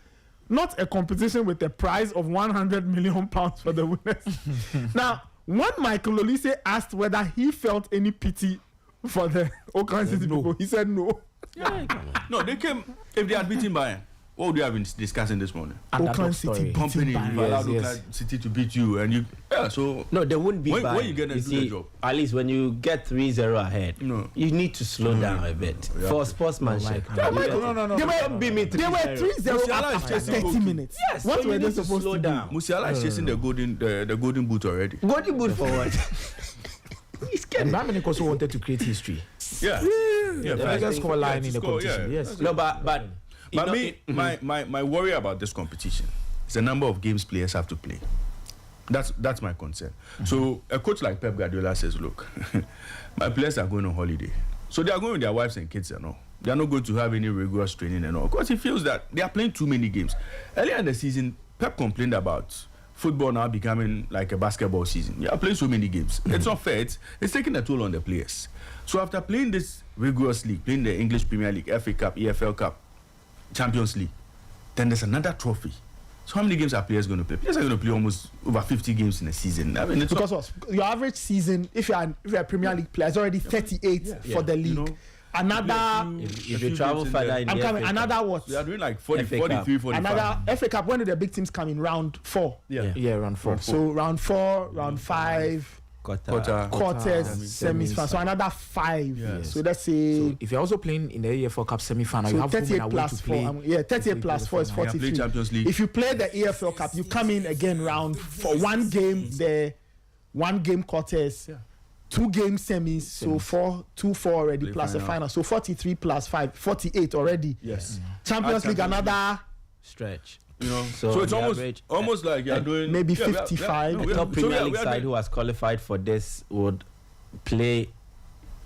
Not a competition with a prize of £100 million for the winners. Now, when Michael Olise asked whether he felt any pity for the Auckland City people, he said no. No, they came, if they had beaten Bayern, what would you have been discussing this morning? Auckland City company, you allowed Auckland City to beat you, and you, so no, there wouldn't be. When you get into the job, at least when you get 3-0 ahead, you need to slow down a bit for sportsmanship. No. They were 3-0 after 30 minutes. Yes, what so were they supposed to do? Musiala is chasing the golden boot already. Golden boot for what? He's scared. Bayern also wanted to create history. Yeah. The biggest score line in the competition. Yes. No, but my worry about this competition is the number of games players have to play. That's my concern. So a coach like Pep Guardiola says, look, my players are going on holiday. So they are going with their wives and kids and all. They are not going to have any rigorous training and all. Because he feels that they are playing too many games. Earlier in the season, Pep complained about football now becoming like a basketball season. You are playing so many games. It's not fair. It's taking a toll on the players. So after playing this rigorous league, playing the English Premier League, FA Cup, EFL Cup, Champions League, then there's another trophy. So how many games are players going to play? Players are going to play almost over 50 games in a season. I mean, because your average season, if you're a Premier League player, is already 38 for the league. You know, another, if you travel further in I'm coming. Another what? They are doing like 40, 43, 45. Another FA Cup. When do the big teams come in? Round 4. Yeah, round 4. So round 4, round 5. Quarters, semis. So another 5. Yes. So let's say. So if you're also playing in the EFL Cup semi-final, so you have 38 plus 4. 38 plus 4 is 43. If you play the EFL Cup, you come in again round for one game. The 1 game quarters. 2 game semis. So 4 already play plus final. The final. So 43 plus 5, 48 already. Yes. Champions League another stretch. You know, so it's almost like you're doing maybe 55. The top Premier League side who has qualified for this would play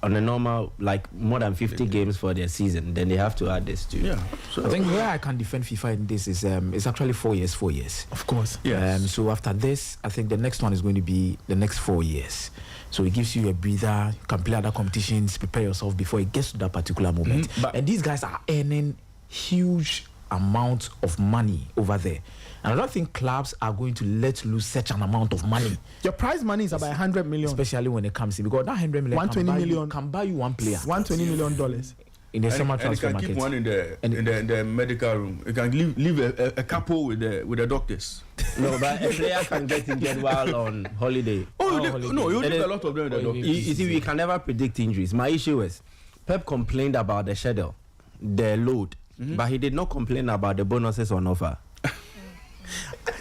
on a normal, like more than 50 games for their season. Then they have to add this too. Yeah. So I think where I can defend FIFA in this is it's actually 4 years. 4 years. Of course. Yes. So after this, I think the next one is going to be the next 4 years. So it gives you a breather. You can play other competitions, prepare yourself before it gets to that particular moment. And these guys are earning huge amount of money over there, and I don't think clubs are going to let loose such an amount of money. Your prize money is about 100 million, especially when it comes in, because that 100 million 120 million can buy you one player, $120 million in the summer transfer market. And you can keep one in the medical room. You can leave a couple with the doctors. No, but a player can get injured while on holiday. No, you leave a lot of them with the doctors. You see, we can never predict injuries. My issue is Pep complained about the schedule, the load. But he did not complain about the bonuses on offer.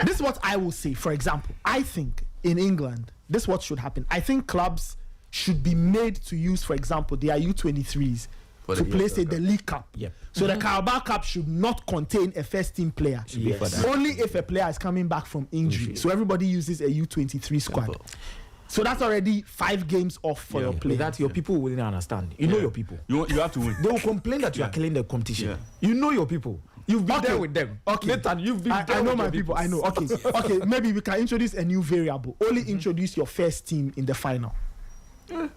This is what I will say. For example, I think in England, this is what should happen. I think clubs should be made to use, for example, their U23s to play, say, the League Cup. Yep. So the Carabao Cup should not contain a first-team player. Yes. Only if a player is coming back from injury. So everybody uses a U23 squad. Simple. So that's already 5 games off for your players. That your people will not understand. You know your people. You have to win. They will complain that you are killing the competition. You know your people. You've been there with them. Okay. Nathan, you've been there. I know my people. I know. Okay. Okay. Maybe we can introduce a new variable. Only introduce your first team in the final. No,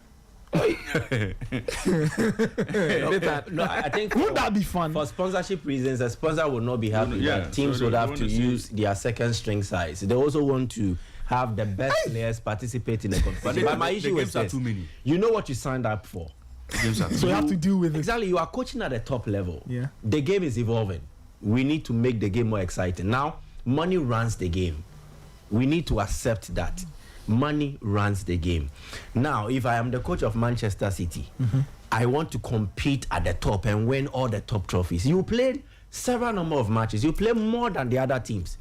I think would that be fun? For sponsorship reasons, a sponsor will not be happy. Teams would have to use their second string size. They also want to have the best players participate in the competition. But my issue is this: you know what you signed up for. So you have to deal with it. Exactly. You are coaching at the top level. Yeah. The game is evolving. We need to make the game more exciting. Now, money runs the game. We need to accept that money runs the game. Now, if I am the coach of Manchester City, I want to compete at the top and win all the top trophies. You played several number of matches. You play more than the other teams.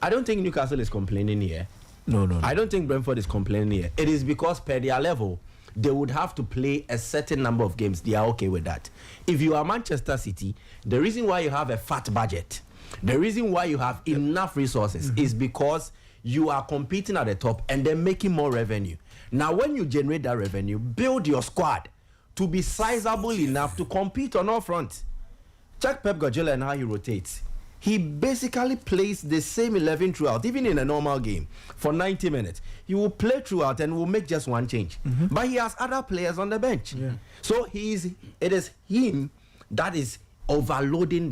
I don't think Newcastle is complaining here. No. I don't think Brentford is complaining here. It is because per their level, they would have to play a certain number of games. They are okay with that. If you are Manchester City, the reason why you have a fat budget, the reason why you have enough resources is because you are competing at the top and they're making more revenue. Now, when you generate that revenue, build your squad to be sizable enough to compete on all fronts. Check Pep Guardiola and how he rotates. He basically plays the same 11 throughout, even in a normal game, for 90 minutes. He will play throughout and will make just one change. But he has other players on the bench. So it is him that is overloading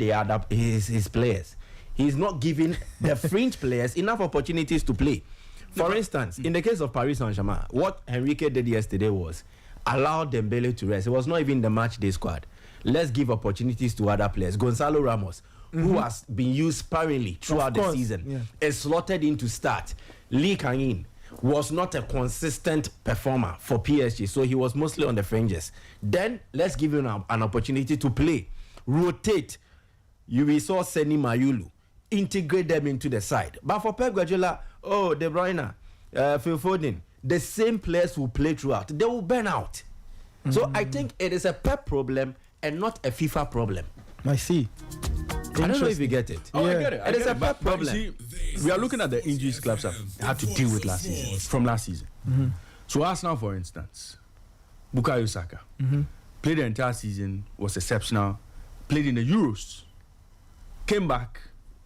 his players. He's not giving the fringe players enough opportunities to play. For instance, in the case of Paris Saint-Germain, what Enrique did yesterday was allow Dembele to rest. It was not even the match day squad. Let's give opportunities to other players. Gonzalo Ramos, who has been used sparingly throughout the season, is slotted in to start. Lee Kang-in was not a consistent performer for PSG, so he was mostly on the fringes. Then let's give him an opportunity to play, rotate. We saw Seni Mayulu, integrate them into the side. But for Pep Guardiola, De Bruyne, Phil Foden, the same players who play throughout, they will burn out. So I think it is a Pep problem and not a FIFA problem. I see. I don't know if you get it. I get it. It is a Pep problem. See, we are looking at the injuries clubs have had to deal with last season. So Arsenal, for instance, Bukayo Saka played the entire season, was exceptional, played in the Euros, came back,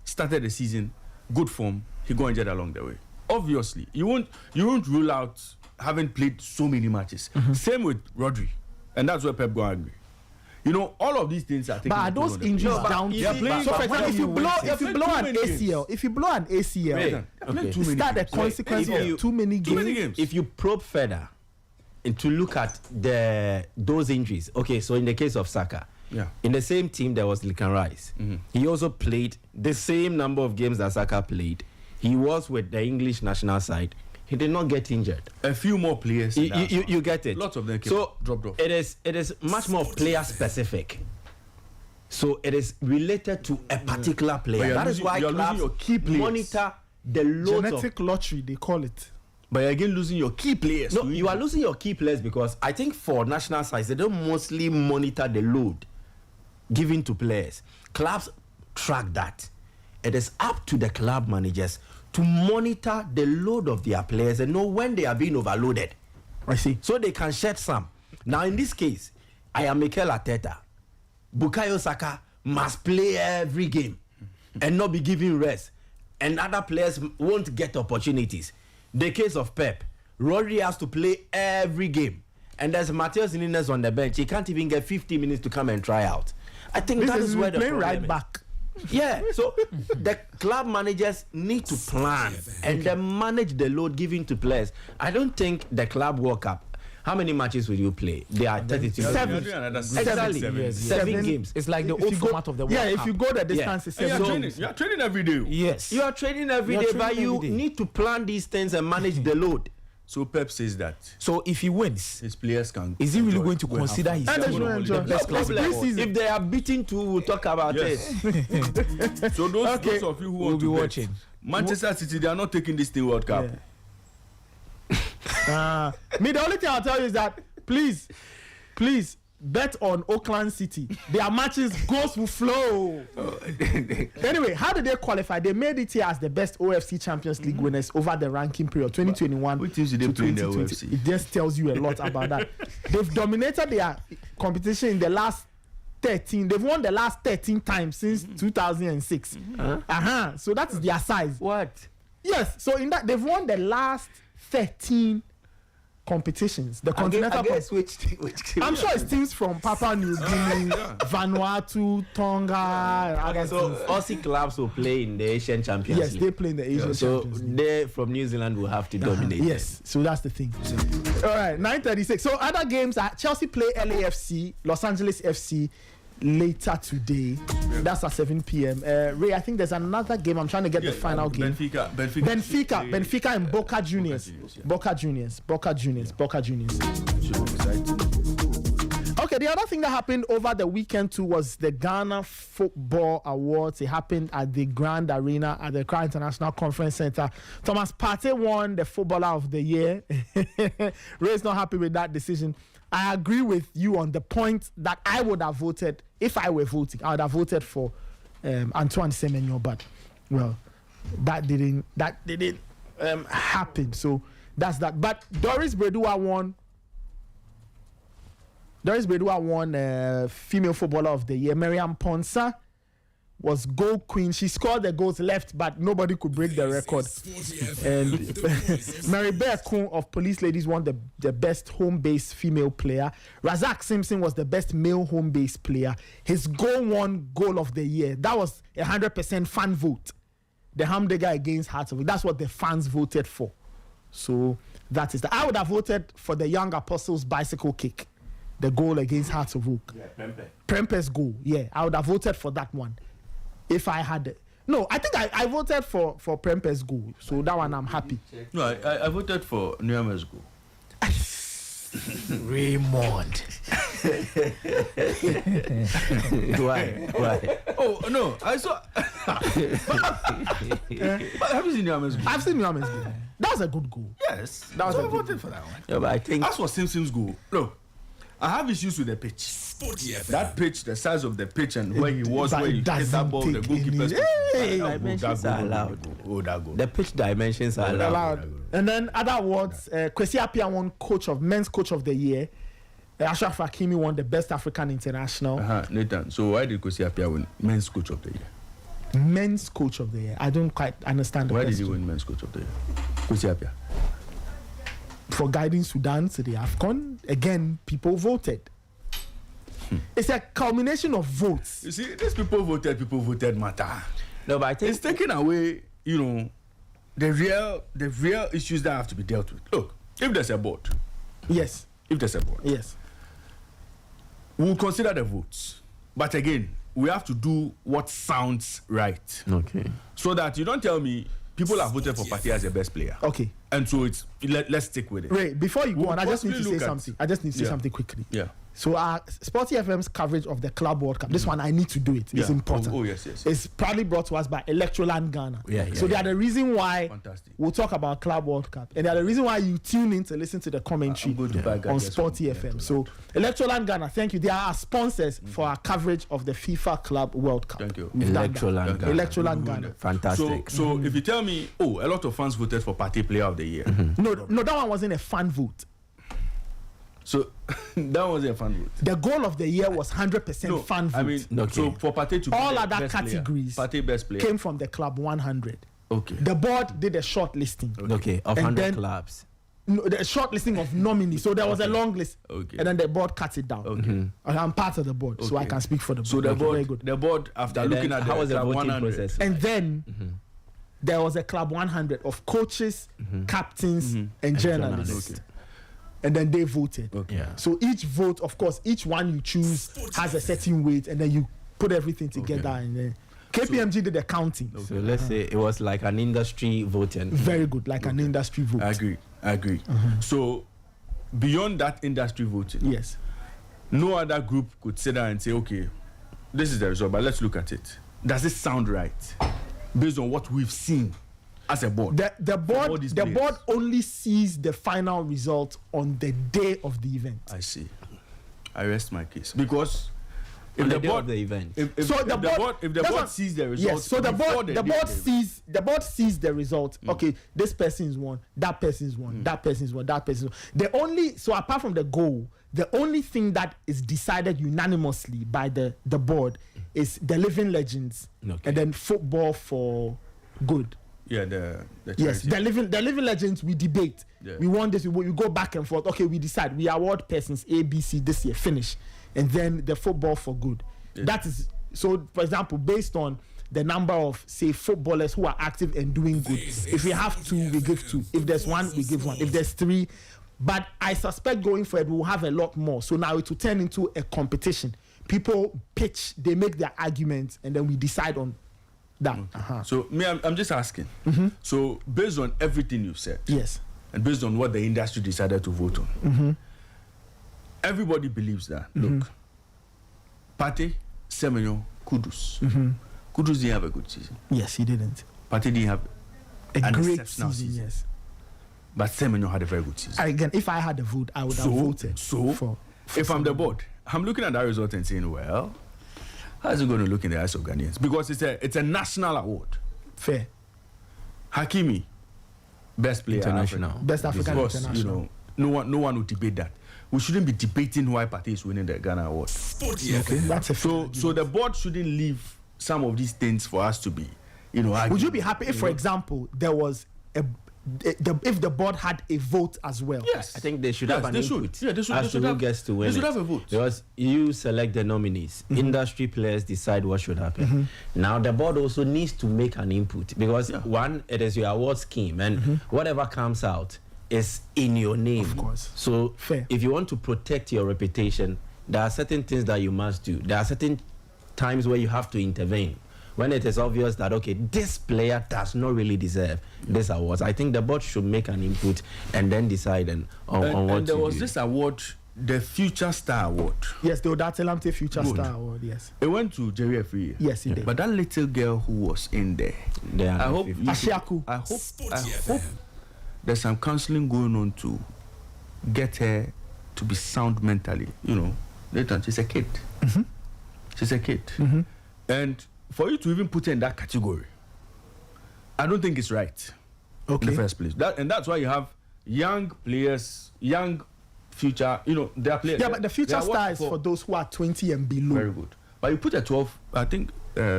started the season, good form, he got injured along the way. Obviously, you won't rule out having played so many matches. Same with Rodri, and that's where Pep got angry. You know, all of these things are taking. But are those injuries down to? So, for example, if you blow an ACL, is that a consequence of too many games? If you probe further and to look at those injuries, okay, so in the case of Saka, in the same team there was Declan Rice. He also played the same number of games that Saka played. He was with the English national side. He did not get injured. A few more players. You get it. Lots of them dropped off. It is much more player specific. So it is related to a particular player. That is why clubs monitor the load genetic lottery, they call it. But you're again losing your key players. No, you are losing your key players because I think for national sides, they don't mostly monitor the load given to players. Clubs track that. It is up to the club managers to monitor the load of their players and know when they are being overloaded. I see. So they can shed some. Now in this case, I am Mikel Arteta. Bukayo Saka must play every game and not be given rest. And other players won't get opportunities. The case of Pep, Rodri has to play every game. And there's Matheus Nunes on the bench. He can't even get 50 minutes to come and try out. I think that is where the problem right is. back. Yeah, so the club managers need to plan and then manage the load given to players. I don't think the Club World Cup, how many matches will you play? They are 32. Seven games. It's like the old format of the World Cup. Yeah, if you go the distance, it's 7 You are training every day. Yes. You are training every day, but you need to plan these things and manage the load. So Pep says that. So if he wins, his players can. Is he really going to consider his the best problem? If they are beaten to, we'll talk about it. So those of you who will be watching, Manchester City, they are not taking this thing World Cup. The only thing I'll tell you is that please bet on Auckland City. Their matches goals will flow. Anyway, how did they qualify? They made it here as the best OFC Champions League winners over the ranking period 2021 to 2020. It just tells you a lot about that. They've dominated their competition in the last 13. They've won the last 13 times since 2006. So that is their size. What? Yes. So in that they've won the last 13 competitions. The continental. Which I'm sure it's teams from Papua New Guinea, Vanuatu, Tonga. So Aussie clubs will play in the Asian Champions League. Yes, they play in the Asian Champions League. So they from New Zealand will have to dominate. Yes, so that's the thing. All right, 9:36. So other games are Chelsea play LAFC, Los Angeles FC, later today. That's at 7 p.m. Ray, I think there's another game. I'm trying to get the final game. Benfica and Boca Juniors. Boca Juniors. Okay, the other thing that happened over the weekend too was the Ghana Football Awards. It happened at the Grand Arena at the Accra International Conference Center. Thomas Partey won the Footballer of the Year. Ray's not happy with that decision. I agree with you on the point that I would have voted, if I were voting, I would have voted for Antoine Semenyo, but well, that didn't happen. So that's that. But Doris Bredua won Female Footballer of the Year. Miriam Ponsa was goal queen. She scored the goals left, but nobody could break the record. And Mary Bear Kun of Police Ladies won the best home-based female player. Razak Simpson was the best male home-based player. His goal won Goal of the Year. That was 100% fan vote. The Hamdega against Hearts of Oak. That's what the fans voted for. So that is that. I would have voted for the Young Apostles bicycle kick. The goal against Hearts of Oak. Yeah, Prempe's goal. Yeah, I would have voted for that one. If I had... No, I think I voted for Prempe's goal. So that one I'm happy. No, I voted for Nyama's goal. Raymond. Why? Oh, no, I saw... But have you seen Nyama's goal? I've seen Nyama's goal. That was a good goal. Yes. That was so a I good voted goal. for that one. Yeah, but I think... As for Simpson's goal, look, I have issues with the pitch. That pitch, the size of the pitch, and where he was, where he hit that ball, the goalkeeper's dimensions are allowed. That goal. The pitch dimensions are allowed. And then other awards, Kwesi Appiah won Men's Coach of the Year. Ashraf Hakimi won the Best African International. Nathan, so why did Kwesi Appiah win Men's Coach of the Year? Men's Coach of the Year. I don't quite understand the Why question. did he win Men's Coach of the Year? Kwesi Appiah. For guiding Sudan to the AFCON, again, people voted. It's a culmination of votes. You see, these people voted matter. No, but I think it's taking away, the real issues that have to be dealt with. Look, if there's a board. Yes. If there's a board. Yes. We'll consider the votes. But again, we have to do what sounds right. Okay. So that you don't tell me people have voted for Partey as the best player. Okay. And so let's stick with it. Ray, before you go on, I just need to say something. I just need to say something quickly. Yeah. So Sporty FM's coverage of the Club World Cup, this one I need to do it. It's important. Oh, yes. It's proudly brought to us by Electroland Ghana. So they are the reason why we'll talk about Club World Cup. And they are the reason why you tune in to listen to the commentary on Sporty FM. So Electroland Ghana, thank you. They are our sponsors for our coverage of the FIFA Club World Cup. Thank you. Electroland Ghana. Fantastic. So if you tell me, a lot of fans voted for Partey Player of the Year. No, that one wasn't a fan vote. So that wasn't a fan vote. The goal of the year was 100% fan vote. I mean, so for Partey to all be other best categories player, Partey best player came from the club 100. Okay. The board did a short listing. Okay, of 100 clubs. No, the short listing of nominees. So there was a long list. Okay. And then the board cut it down. Okay. I'm part of the board, so I can speak for the board. So the board, very good. The board, after looking at how was the club voting 100, process? And then there was a club 100 of coaches, captains, and journalists. Okay. And then they voted. Okay. Yeah. So each vote, of course, each one you choose has a certain weight, and then you put everything together, and then KPMG did the counting. So let's say it was like an industry voting. Very good, like an industry vote. I agree. So beyond that industry voting, yes, no other group could sit down and say, okay, this is the result, but let's look at it. Does it sound right based on what we've seen as a board? The board only sees the final result on the day of the event. I see. I rest my case because if on the day board of the event, if the board sees the result, yes. So the board sees the result. Okay, this person's won, that person's won, that person's won, that person's won. So apart from the goal, the only thing that is decided unanimously by the board is the living legends, and then football for good. Yeah, the yes, the living legends we debate. Yeah. We want this. We go back and forth. Okay, we decide. We award persons A, B, C this year. Finish, and then the football for good. Yeah. That is so. For example, based on the number of say footballers who are active and doing good. If we have 2, we give 2. If there's 1, we give 1. If there's 3, but I suspect going forward we'll have a lot more. So now it will turn into a competition. people pitch, they make their arguments, and then we decide on that. So me, I'm just asking. So based on everything you've said, yes, and based on what the industry decided to vote on, everybody believes that. Look, Partey, Semenyo, Kudus. Kudus didn't have a good season. Yes, he didn't. Partey didn't have a great season. Yes, but Semenyo had a very good season. Again, if I had a vote, I would have voted. For if I'm the board, I'm looking at that result and saying, well, how is it going to look in the eyes of Ghanaians? Because it's a national award. Fair. Hakimi, best player international, best African international. You know, no one would debate that. We shouldn't be debating why Partey is winning the Ghana award. Okay, that's a so the board shouldn't leave some of these things for us to be, arguing. Would you be happy if, for example, there was if the board had a vote as well? Yes, I think they should have an input. Yeah, they should. As to who gets to win. They should have a vote because you select the nominees. Industry players decide what should happen. Now the board also needs to make an input because one, it is your award scheme, and whatever comes out is in your name. Of course. So if you want to protect your reputation, there are certain things that you must do. There are certain times where you have to intervene. When it is obvious that, okay, this player does not really deserve this award, I think the board should make an input and then decide on what to do. And there was this award, the Future Star Award. Yes, the Odatelamte Future Star Award, yes. It went to Jerry Efree. Yes, it did. But that little girl who was in there, I hope there's some counseling going on to get her to be sound mentally. Later, she's a kid. She's a kid. And for you to even put her in that category, I don't think it's right in the first place. That's why you have young players, young future, they are players. Yeah, but the Future Star is for those who are 20 and below. Very good. But you put a 12, I think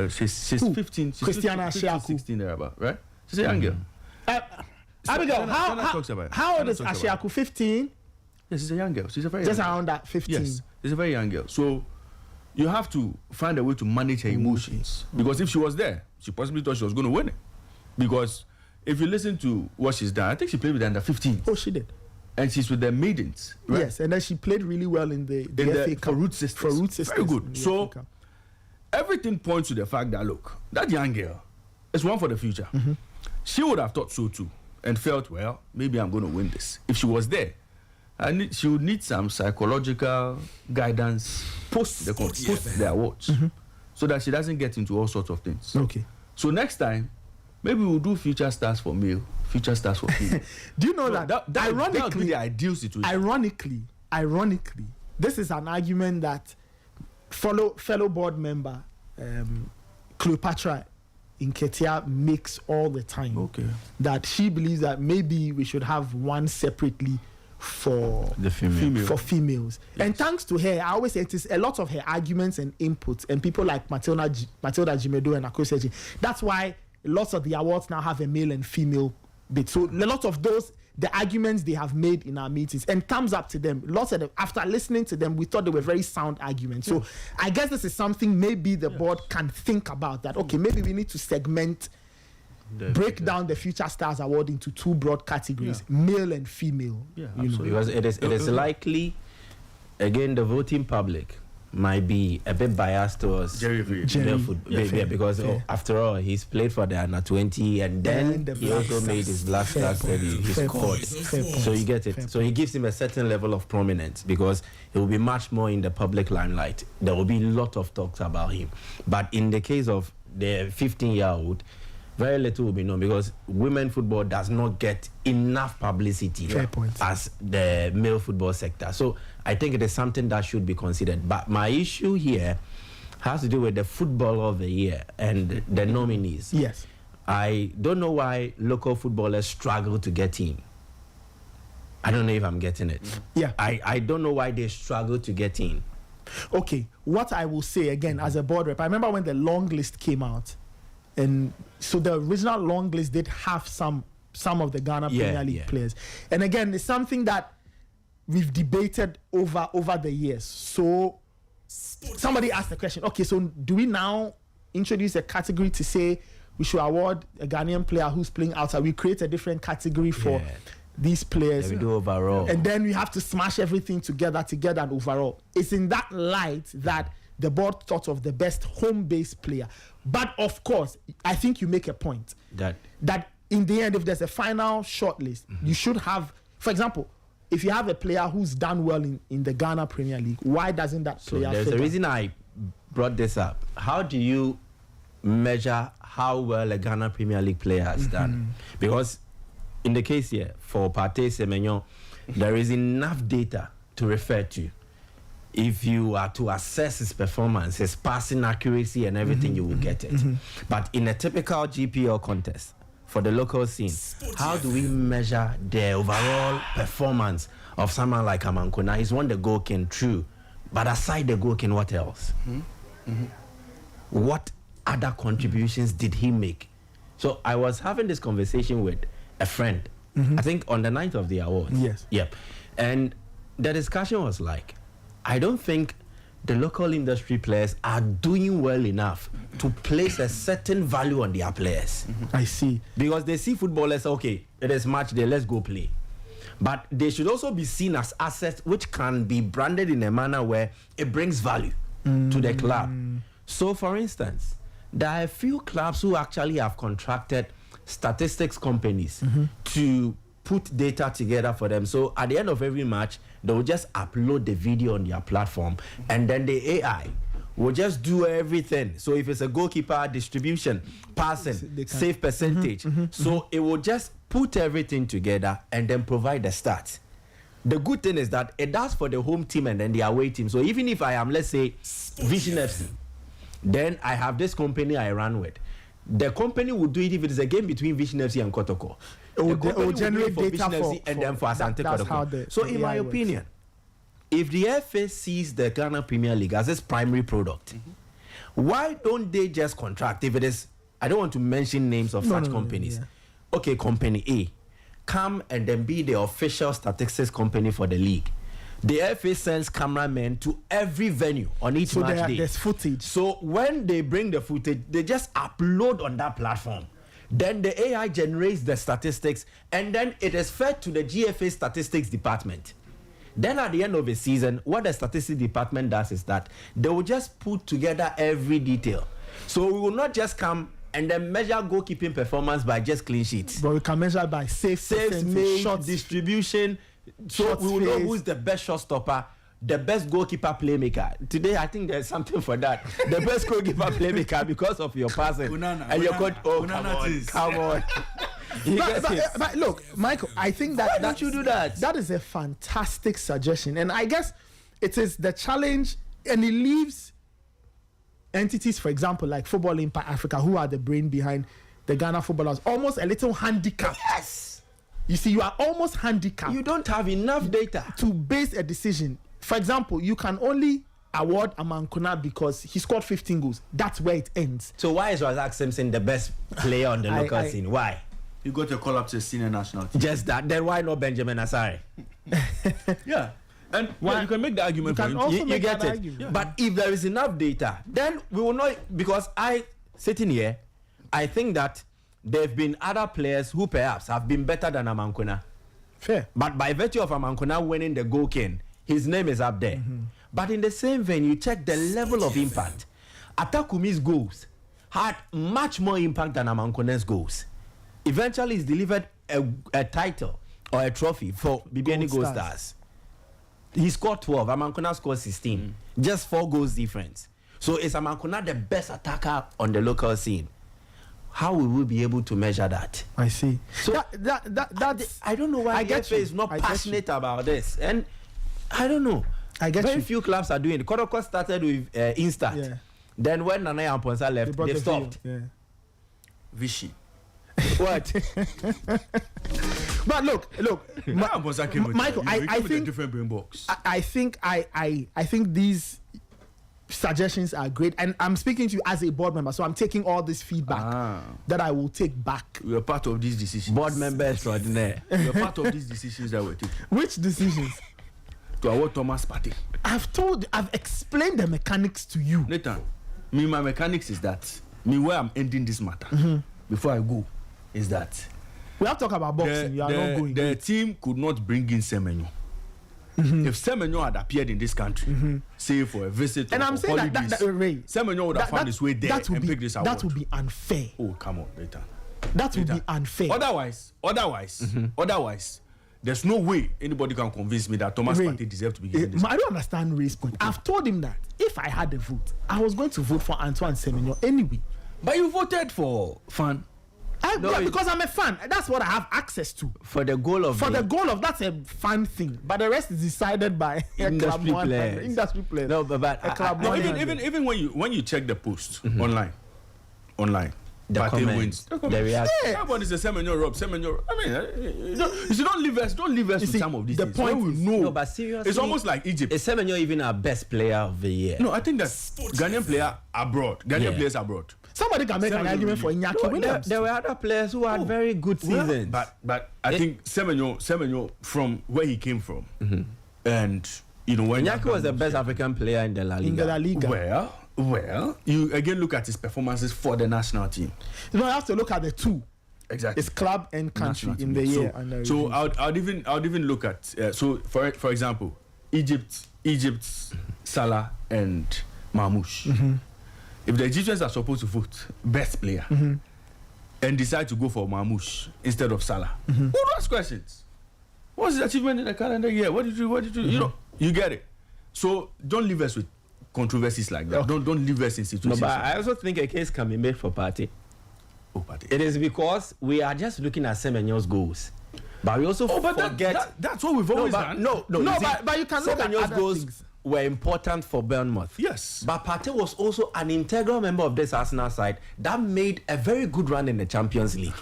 she's 15. She's Christiana 15, 16 there about, right? She's a young girl. Abigail, how old is Ashiaku? 15? Yes, she's a young girl. She's a very just young around that 15. Yes, she's a very young girl. So you have to find a way to manage her emotions. Because if she was there, she possibly thought she was going to win it. Because if you listen to what she's done, I think she played with the under 15. Oh, she did. And she's with the maidens, right? Yes, and then she played really well in the FA Cup. For Root Sisters. Very good. So everything points to the fact that, look, that young girl is one for the future. She would have thought so too and felt, well, maybe I'm going to win this. If she was there, she would need some psychological guidance post the awards so that she doesn't get into all sorts of things. Okay. So next time, maybe we'll do Future Stars for male, Future Stars for female. Do you know that ironically, that would be the ideal situation. Ironically, this is an argument that fellow board member Cleopatra in Ketia makes all the time. Okay. That she believes that maybe we should have one separately for the females. Yes. And thanks to her, I always say it is a lot of her arguments and inputs, and people like Matilda Jimedo and Akoseji. That's why lots of the awards now have a male and female bit. So a lot of those, the arguments they have made in our meetings, and thumbs up to them. Lots of them, after listening to them, we thought they were very sound arguments. So I guess this is something maybe the board can think about, that okay, maybe we need to segment, break down the Future Stars Award into two broad categories, male and female. Yeah, absolutely. Because it is likely, again, the voting public might be a bit biased towards male football. Because after all, he's played for the under 20 and then he also made his Black Stars debut. He scored. So you get it. So he gives him a certain level of prominence because he will be much more in the public limelight. There will be a lot of talks about him. But in the case of the 15-year-old, very little will be known because women football does not get enough publicity as the male football sector. So I think it is something that should be considered. But my issue here has to do with the Footballer of the Year and the nominees. Yes. I don't know why local footballers struggle to get in. I don't know if I'm getting it. Yeah. I don't know why they struggle to get in. Okay. What I will say again as a board rep, I remember when the long list came out. And so the original long list did have some of the Ghana Premier League players. And again, it's something that we've debated over the years. So somebody asked the question, okay, so do we now introduce a category to say we should award a Ghanaian player who's playing outside? We create a different category for these players. We do overall. And then we have to smash everything together and overall. It's in that light that the board thought of the best home-based player. But of course, I think you make a point that in the end, if there's a final shortlist, you should have, for example, if you have a player who's done well in the Ghana Premier League, why doesn't that player there's a reason I brought this up. How do you measure how well a Ghana Premier League player has done? Because in the case here, for Partey Semenyo, there is enough data to refer to. If you are to assess his performance, his passing accuracy and everything, you will get it. But in a typical GPL contest, for the local scene, how do we measure the overall performance of someone like Amankona? He's won the goal king, true. But aside the goal king, what else? What other contributions did he make? So I was having this conversation with a friend, I think on the night of the awards. Yes. Yep. And the discussion was like, I don't think the local industry players are doing well enough to place a certain value on their players. I see. Because they see footballers, okay, it is match day, let's go play. But they should also be seen as assets which can be branded in a manner where it brings value to the club. So, for instance, there are a few clubs who actually have contracted statistics companies to put data together for them. So at the end of every match, they will just upload the video on their platform, and then the AI will just do everything. So if it's a goalkeeper, distribution, passing, save percentage, so it will just put everything together and then provide the stats. The good thing is that it does for the home team and then the away team. So even if I am, let's say, Vision FC, then I have this company I run with. The company will do it if it is a game between Vision FC and Kotoko. It will generate for data Vision FC and then for Asante Kotoko. So in my opinion, if the FA sees the Ghana Premier League as its primary product, why don't they just contract? If it is, I don't want to mention names of such companies. Okay, company A, come and then be the official statistics company for the league. The FA sends cameramen to every venue on each match day. There's footage. So when they bring the footage, they just upload on that platform. Then the AI generates the statistics, and then it is fed to the GFA statistics department. Then at the end of the season, what the statistics department does is that they will just put together every detail. So we will not just come and then measure goalkeeping performance by just clean sheets. But we can measure by saves made, shots, distribution. So we will know who's the best shot stopper, the best goalkeeper playmaker. Today, I think there's something for that. The best goalkeeper playmaker because of your passing. And your coach, come on. But look, Michael, I think that... Why don't you do that? That is a fantastic suggestion. And I guess it is the challenge, and it leaves entities, for example, like Football Impact Africa, who are the brain behind the Ghana footballers, almost a little handicapped. Yes. You see, you are almost handicapped. You don't have enough data to base a decision. For example, you can only award Amankona because he scored 15 goals. That's where it ends. So why is Razak Simpson the best player on the local scene? Why? You got a call up to the senior national team. Just that. Then why not Benjamin Asare? Yeah. And you can make the argument for him. You get it. Yeah. But if there is enough data, then we will not, because sitting here, I think that there have been other players who perhaps have been better than Amankona. Fair. But by virtue of Amankona winning the goal king, his name is up there. But in the same vein, you check the level of impact. Atakumi's goals had much more impact than Amankona's goals. Eventually, he's delivered a title or a trophy for BBN Gold Stars. He scored 12. Amankona scored 16. Just 4 goals difference. So is Amankona the best attacker on the local scene? How will we be able to measure that? I see. So that's I don't know why the FA is not passionate about this. And I don't know. Very few clubs are doing it. Kodoko started with Instat. Yeah. Then when Nana and Ponsa left, they stopped. Yeah. Vichy. What? But look, Michael, I think different brain box. I think these suggestions are great, and I'm speaking to you as a board member, so I'm taking all this feedback that I will take back. You're part of these decisions. Board member extraordinaire. You're part of these decisions that we're taking. Which decisions? To award Thomas Partey. I've explained the mechanics to you. Nathan, my mechanics is that where I'm ending this matter before I go is that we have to talk about boxing. You are not going. The team could not bring in Semenyo. If Semenyo had appeared in this country, say for a visit and or I'm saying holidays, that Ray, Semenyo would have found his way there and picked this award. That would be unfair. Oh, come on, later. That would be unfair. Otherwise, there's no way anybody can convince me that Thomas Partey deserves to be given this. I don't understand Ray's point. I've told him that if I had a vote, I was going to vote for Antoine Semenyo anyway. But you voted for Fan. Because I'm a fan. That's what I have access to. For the goal of that's a fan thing. But the rest is decided by industry players. No, but even when you check the post online, the comments, the reaction. Everybody says Semenyo Rob. I mean, you should don't leave us with some of these things. The point we know. No, but seriously, it's almost like Egypt. Is Semenyo even our best player of the year? No, I think that Ghanaian players abroad. Somebody can make an argument for Iñaki Williams. There were other players who had very good seasons. But I think Semenyo from where he came from, and when Iñaki was the best African player in the La Liga. Well, you again look at his performances for the national team. You have to look at the two. Exactly. It's club and country in the year. So I'd even look at for example, Egypt's Salah and Marmoush. If the Egyptians are supposed to vote best player and decide to go for Marmoush instead of Salah, who would ask questions? What's his achievement in the calendar year? What did you you get it. So don't leave us with controversies like that. Don't leave us in situations. No, but I also think a case can be made for Partey. It is because we are just looking at Semenyo's goals. But we also forget that's what we've always done. But you can look at Semenyo's other goals things. Were important for Bournemouth. Yes. But Partey was also an integral member of this Arsenal side that made a very good run in the Champions League.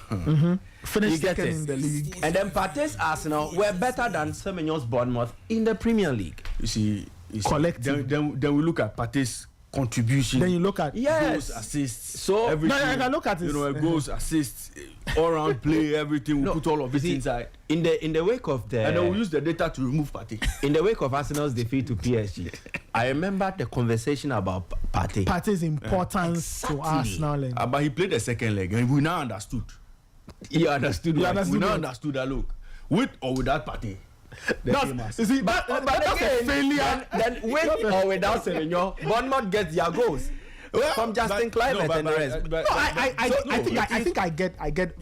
Finished second in the league. And then Partey's Arsenal were better than Semenyo's Bournemouth in the Premier League. You see collective. Then we look at Partey's contribution. Then you look at goals, assists. So everything. I can look at it. Goals, assists, all round play, everything. We put all of it inside. In the wake of the and then we use the data to remove Partey. In the wake of Arsenal's defeat to PSG, I remember the conversation about Partey. Partey's importance to Arsenal. But he played the second leg, and we now understood. You understood. We now understood that look, with or without Partey. That's a failure. Then with or without Semenyo, Bournemouth gets their goals. From Justin Kluivert and the rest. I think I get,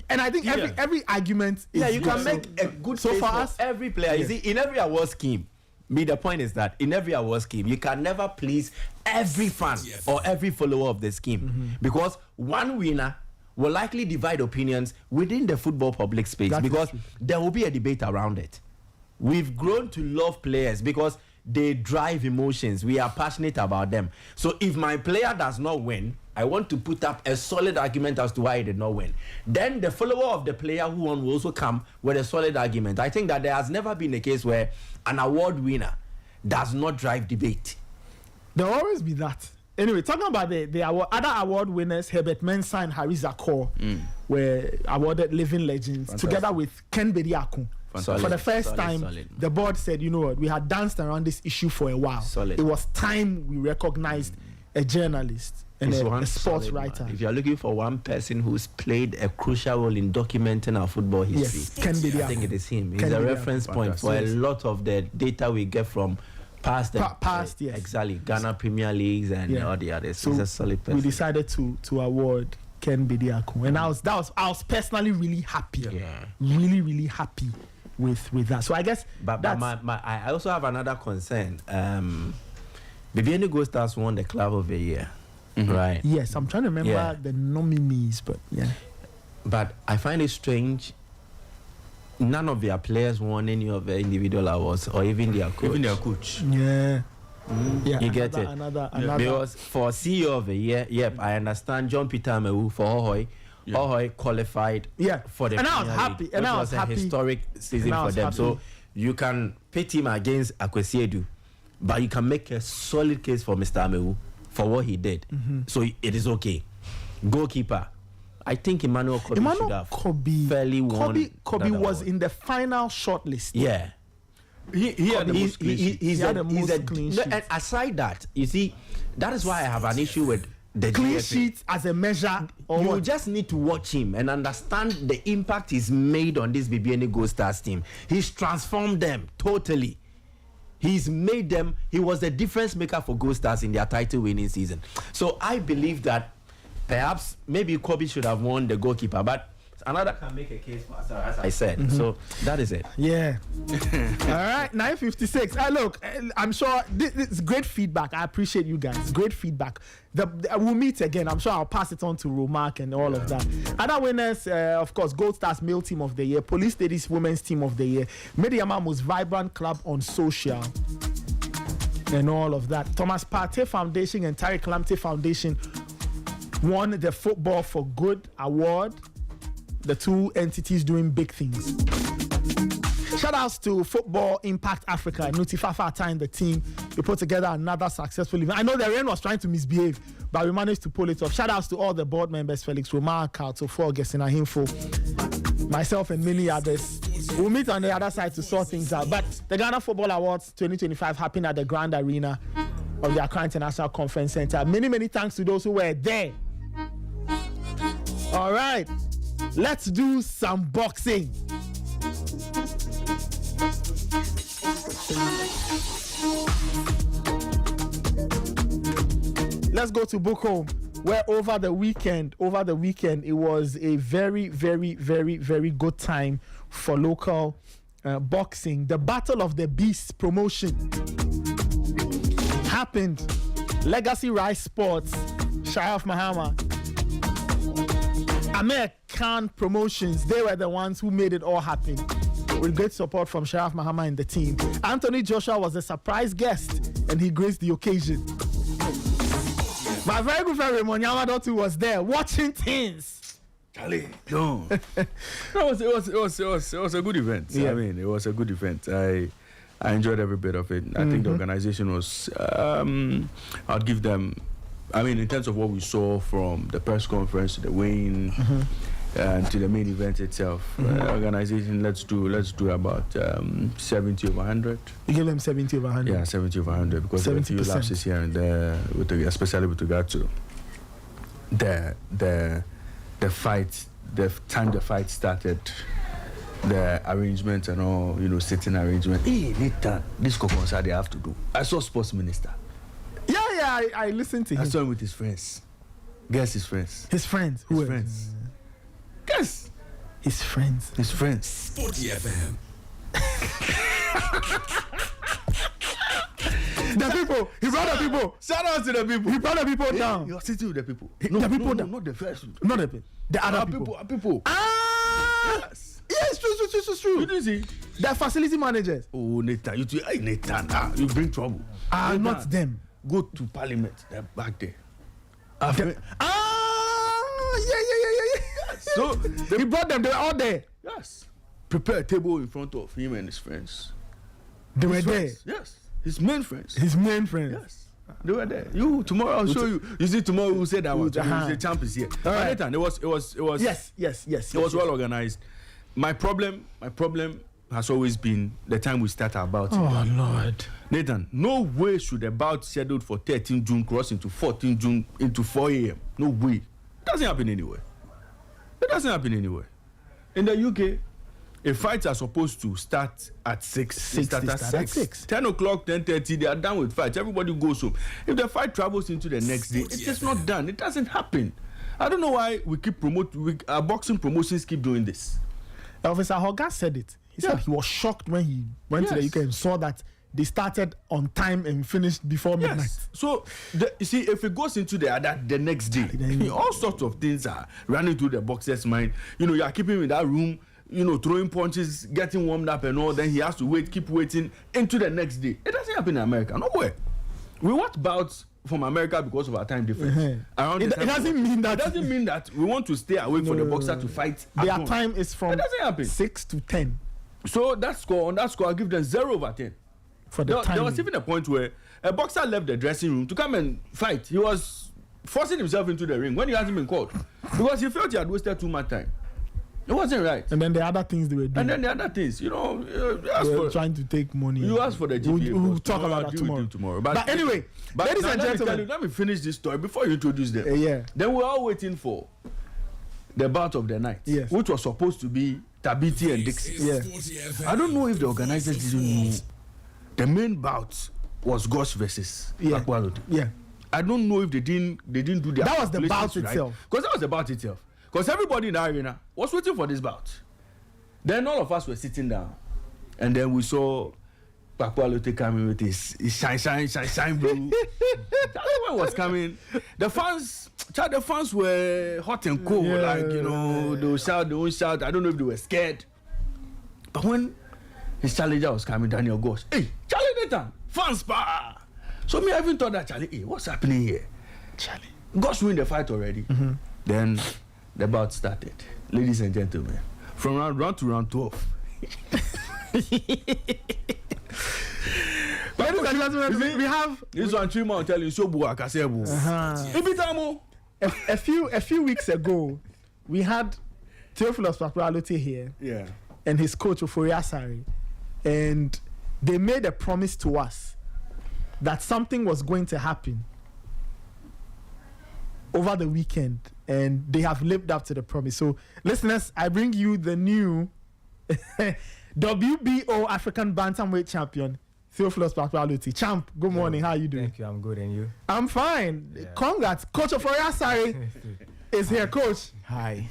and I think every argument is you can make a good case for every player. You see, in every award scheme, the point is that in every award scheme, you can never please every fan or every follower of the scheme because one winner will likely divide opinions within the football public space because there will be a debate around it. We've grown to love players because they drive emotions. We are passionate about them. So if my player does not win, I want to put up a solid argument as to why he did not win. Then the follower of the player who won will also come with a solid argument. I think that there has never been a case where an award winner does not drive debate. There will always be that. Anyway, talking about the other award winners, Herbert Mensah and Harry Zakor were awarded Living Legends together with Ken Bediako. For the first time, the board said, you know what, we had danced around this issue for a while. It was time we recognized a journalist and a sports writer. If you're looking for one person who's played a crucial role in documenting our football history, Ken Bediako. I think it is him. He's a reference point for a lot of the data we get from past exactly Ghana Premier Leagues and all the others. So he's a solid person. We decided to award Ken Bediako, and I was personally really happy. Really happy with that. So I guess but I also have another concern. Bibiani Gold Stars won the Club of the Year, right? Yes, I'm trying to remember the nominees, but but I find it strange none of their players won any of the individual awards or even their coach. Yeah, you get it. Another. Because for CEO of the year, I understand John Peter Amewu for Hohoi. Hohoi qualified for the and Premier I was happy. League, and I was was happy. A historic season for them. So you can pit him against Akwesiedu, but you can make a solid case for Mr. Amewu for what he did. So it is okay. Goalkeeper, I think Emmanuel Kobe should have fairly won. Kobe was in the final shortlist. Yeah. He had the most clean sheets. And aside that, you see, that is why I have an issue with the clean sheets as a measure. You just need to watch him and understand the impact he's made on this BBN Gold Stars team. He's transformed them totally. He's made them. He was the difference maker for Gold Stars in their title-winning season. So I believe that perhaps maybe Kobe should have won the goalkeeper, but another can make a case for us, as I said. So that is it. Yeah. All right, 9:56. Look, I'm sure this is great feedback. I appreciate you guys. Great feedback. We'll meet again. I'm sure I'll pass it on to Romark and all of that. Other winners, of course, Gold Stars Male Team of the Year, Police Ladies Women's Team of the Year, Mediama Most Vibrant Club on Social, and all of that. Thomas Partey Foundation and Tariq Lamptey Foundation won the Football for Good award. The two entities doing big things. Shout outs to Football Impact Africa, Nutifafa and the team. We put together another successful event. I know the rain was trying to misbehave, but we managed to pull it off. Shout outs to all the board members, Felix Romar, Kauto, Forges, and Ahimfo, myself, and many others. We'll meet on the other side to sort things out. But the Ghana Football Awards 2025 happened at the Grand Arena of the Accra International Conference Center. Many, many thanks to those who were there. All right. Let's do some boxing. Let's go to Bukom, where over the weekend, it was a very, very, very, very good time for local boxing. The Battle of the Beasts promotion happened. Legacy Rise Sports, Sharaf Mahama, American Promotions, they were the ones who made it all happen, with great support from Sharaf Mahama and the team. Anthony Joshua was a surprise guest, and he graced the occasion. My very good friend Raymond Yamadotu was there watching things. Charlie, no. It was a good event. Yeah. I mean, it was a good event. I enjoyed every bit of it. I think the organization was, I'd give them, I mean, in terms of what we saw from the press conference to the weigh-in and to the main event itself, organization, let's do about 70 over 100. You give them 70 over 100? Yeah, 70 over 100, because there were a few 70%. lapses here and there, especially with regard to the fight, the time the fight started, the arrangement and all, sitting arrangement. Hey, Nathan, this concert they have to do. I saw sports minister. Yeah, I listened to him. I saw him with his friends. Guess his friends. His friends? His friends. Guess. His friends. His friends. Sporty FM. The people. He brought the people. Shout out to the people. He brought the people down. You're sitting with the people. The people down. Not the first. Not the people. The other people. People. Yes. Yes, true. You didn't see? The facility managers. Oh, Nathan. Nathan. You bring trouble. Nathan, not them. Go to Parliament. They're back there. Yeah. So he brought them. They were all there. Yes. Prepare a table in front of him and his friends. They were there. Yes. His main friends. Yes. They were there. Tomorrow I'll show you. You see, tomorrow we'll say that one. The champ is here. All right. Nathan, it was. Yes. It was well organized. My problem has always been the time we start our bout. Oh Lord. Nathan, no way should a bout scheduled for 13 June cross into 14 June into 4 a.m. No way. It doesn't happen anywhere. In the UK, if fights are supposed to start at 6, they start at 6. 10 o'clock, 10:30, they are done with fights. Everybody goes home. If the fight travels into the next day, it's just not done. It doesn't happen. I don't know why we keep our boxing promotions keep doing this. Officer Hogarth said it. He said he was shocked when he went to the UK and saw that they started on time and finished before midnight. Yes. So, you see, if it goes into the next day, all sorts of things are running through the boxer's mind. You are keeping him in that room, throwing punches, getting warmed up and all. Then he has to keep waiting into the next day. It doesn't happen in America. Nowhere. We watch bouts from America because of our time difference. It doesn't mean that. It doesn't mean that we want to stay away for the boxer to fight. Their time is from 6 to 10. So on that score, I give them 0 over 10. For the time. There was even a point where a boxer left the dressing room to come and fight. He was forcing himself into the ring when he hasn't been called because he felt he had wasted too much time. It wasn't right. And then the other things they were doing. They were trying to take money. You asked for the GPA. We'll talk about that tomorrow. But anyway, ladies and gentlemen, let me finish this story before you introduce them. Then we're all waiting for the bout of the night, which was supposed to be Tabiti and Dixie. Yeah. I don't know if the organizers didn't know the main bout was Gosh versus Akwaluti. Yeah. I don't know if they didn't do the. That was the bout itself. Because that was the bout itself. Because everybody in the arena was waiting for this bout. Then all of us were sitting down, and then we saw Akwaluti coming with his shine blue. That one was coming. The fans were hot and cold, they would shout, they won't shout. I don't know if they were scared. But when his challenger was coming, Daniel Gosh, hey, Charlie Nathan, fans power. So me, I even thought that, Charlie, hey, what's happening here? Charlie, Gosh win the fight already. Mm-hmm. Then the bout started. Ladies and gentlemen, from round to round 12. We have this one 3 months telling Shobu Akasebu. A few weeks ago, we had Theophilus Paparalote here, and his coach Ofori Asari, and they made a promise to us that something was going to happen over the weekend, and they have lived up to the promise. So, listeners, I bring you the new WBO African Bantamweight champion, Theophilus Paparalote. Champ, good morning. How are you doing? Thank you. I'm good, and you? I'm fine. Yeah. Congrats. Coach Ofori Asari is here. Coach. Hi.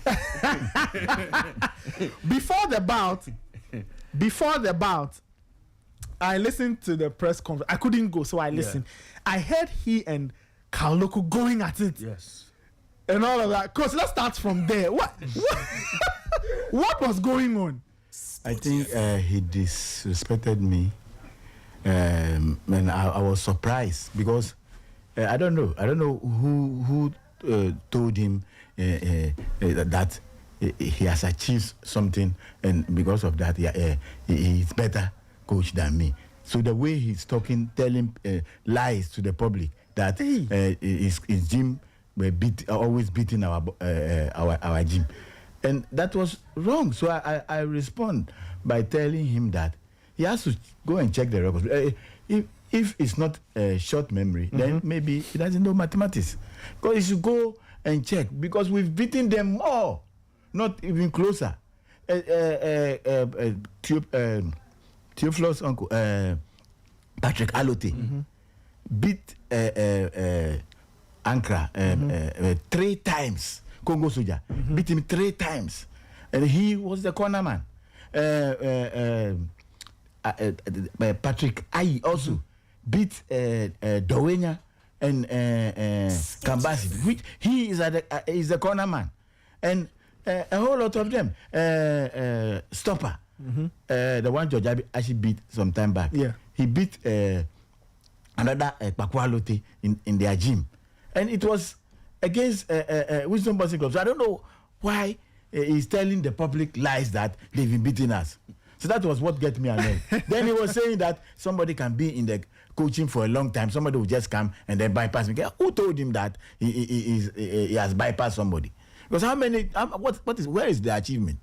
Before the bout, I listened to the press conference. I couldn't go, so I listened. Yeah. I heard he and Kaloko going at it. Yes. And all of that. Coach, let's start from there. What was going on? I think he disrespected me. And I was surprised because I don't know who told him that he has achieved something, and because of that he's better coach than me. So the way he's talking, telling lies to the public that his gym were always beating our gym, and that was wrong. So I respond by telling him that he has to go and check the records. If it's not a short memory, then maybe he doesn't know mathematics. Because he should go and check, because we've beaten them more, not even closer. Theophilus' uncle, Patrick Alote, beat Ankara 3 times. Congo Soja beat him 3 times, and he was the corner man. Patrick Ayi also beat Dowenya and Kambasi, which he is the corner man, and a whole lot of them. Stopper, the one George actually beat some time back. Yeah, he beat another Pakwalote in their gym, and it was against Wisdom Boxing Club. So I don't know why he's telling the public lies that they've been beating us. So that was what got me annoyed. Then he was saying that somebody can be in the coaching for a long time. Somebody will just come and then bypass me. Who told him that he has bypassed somebody? Because where is the achievement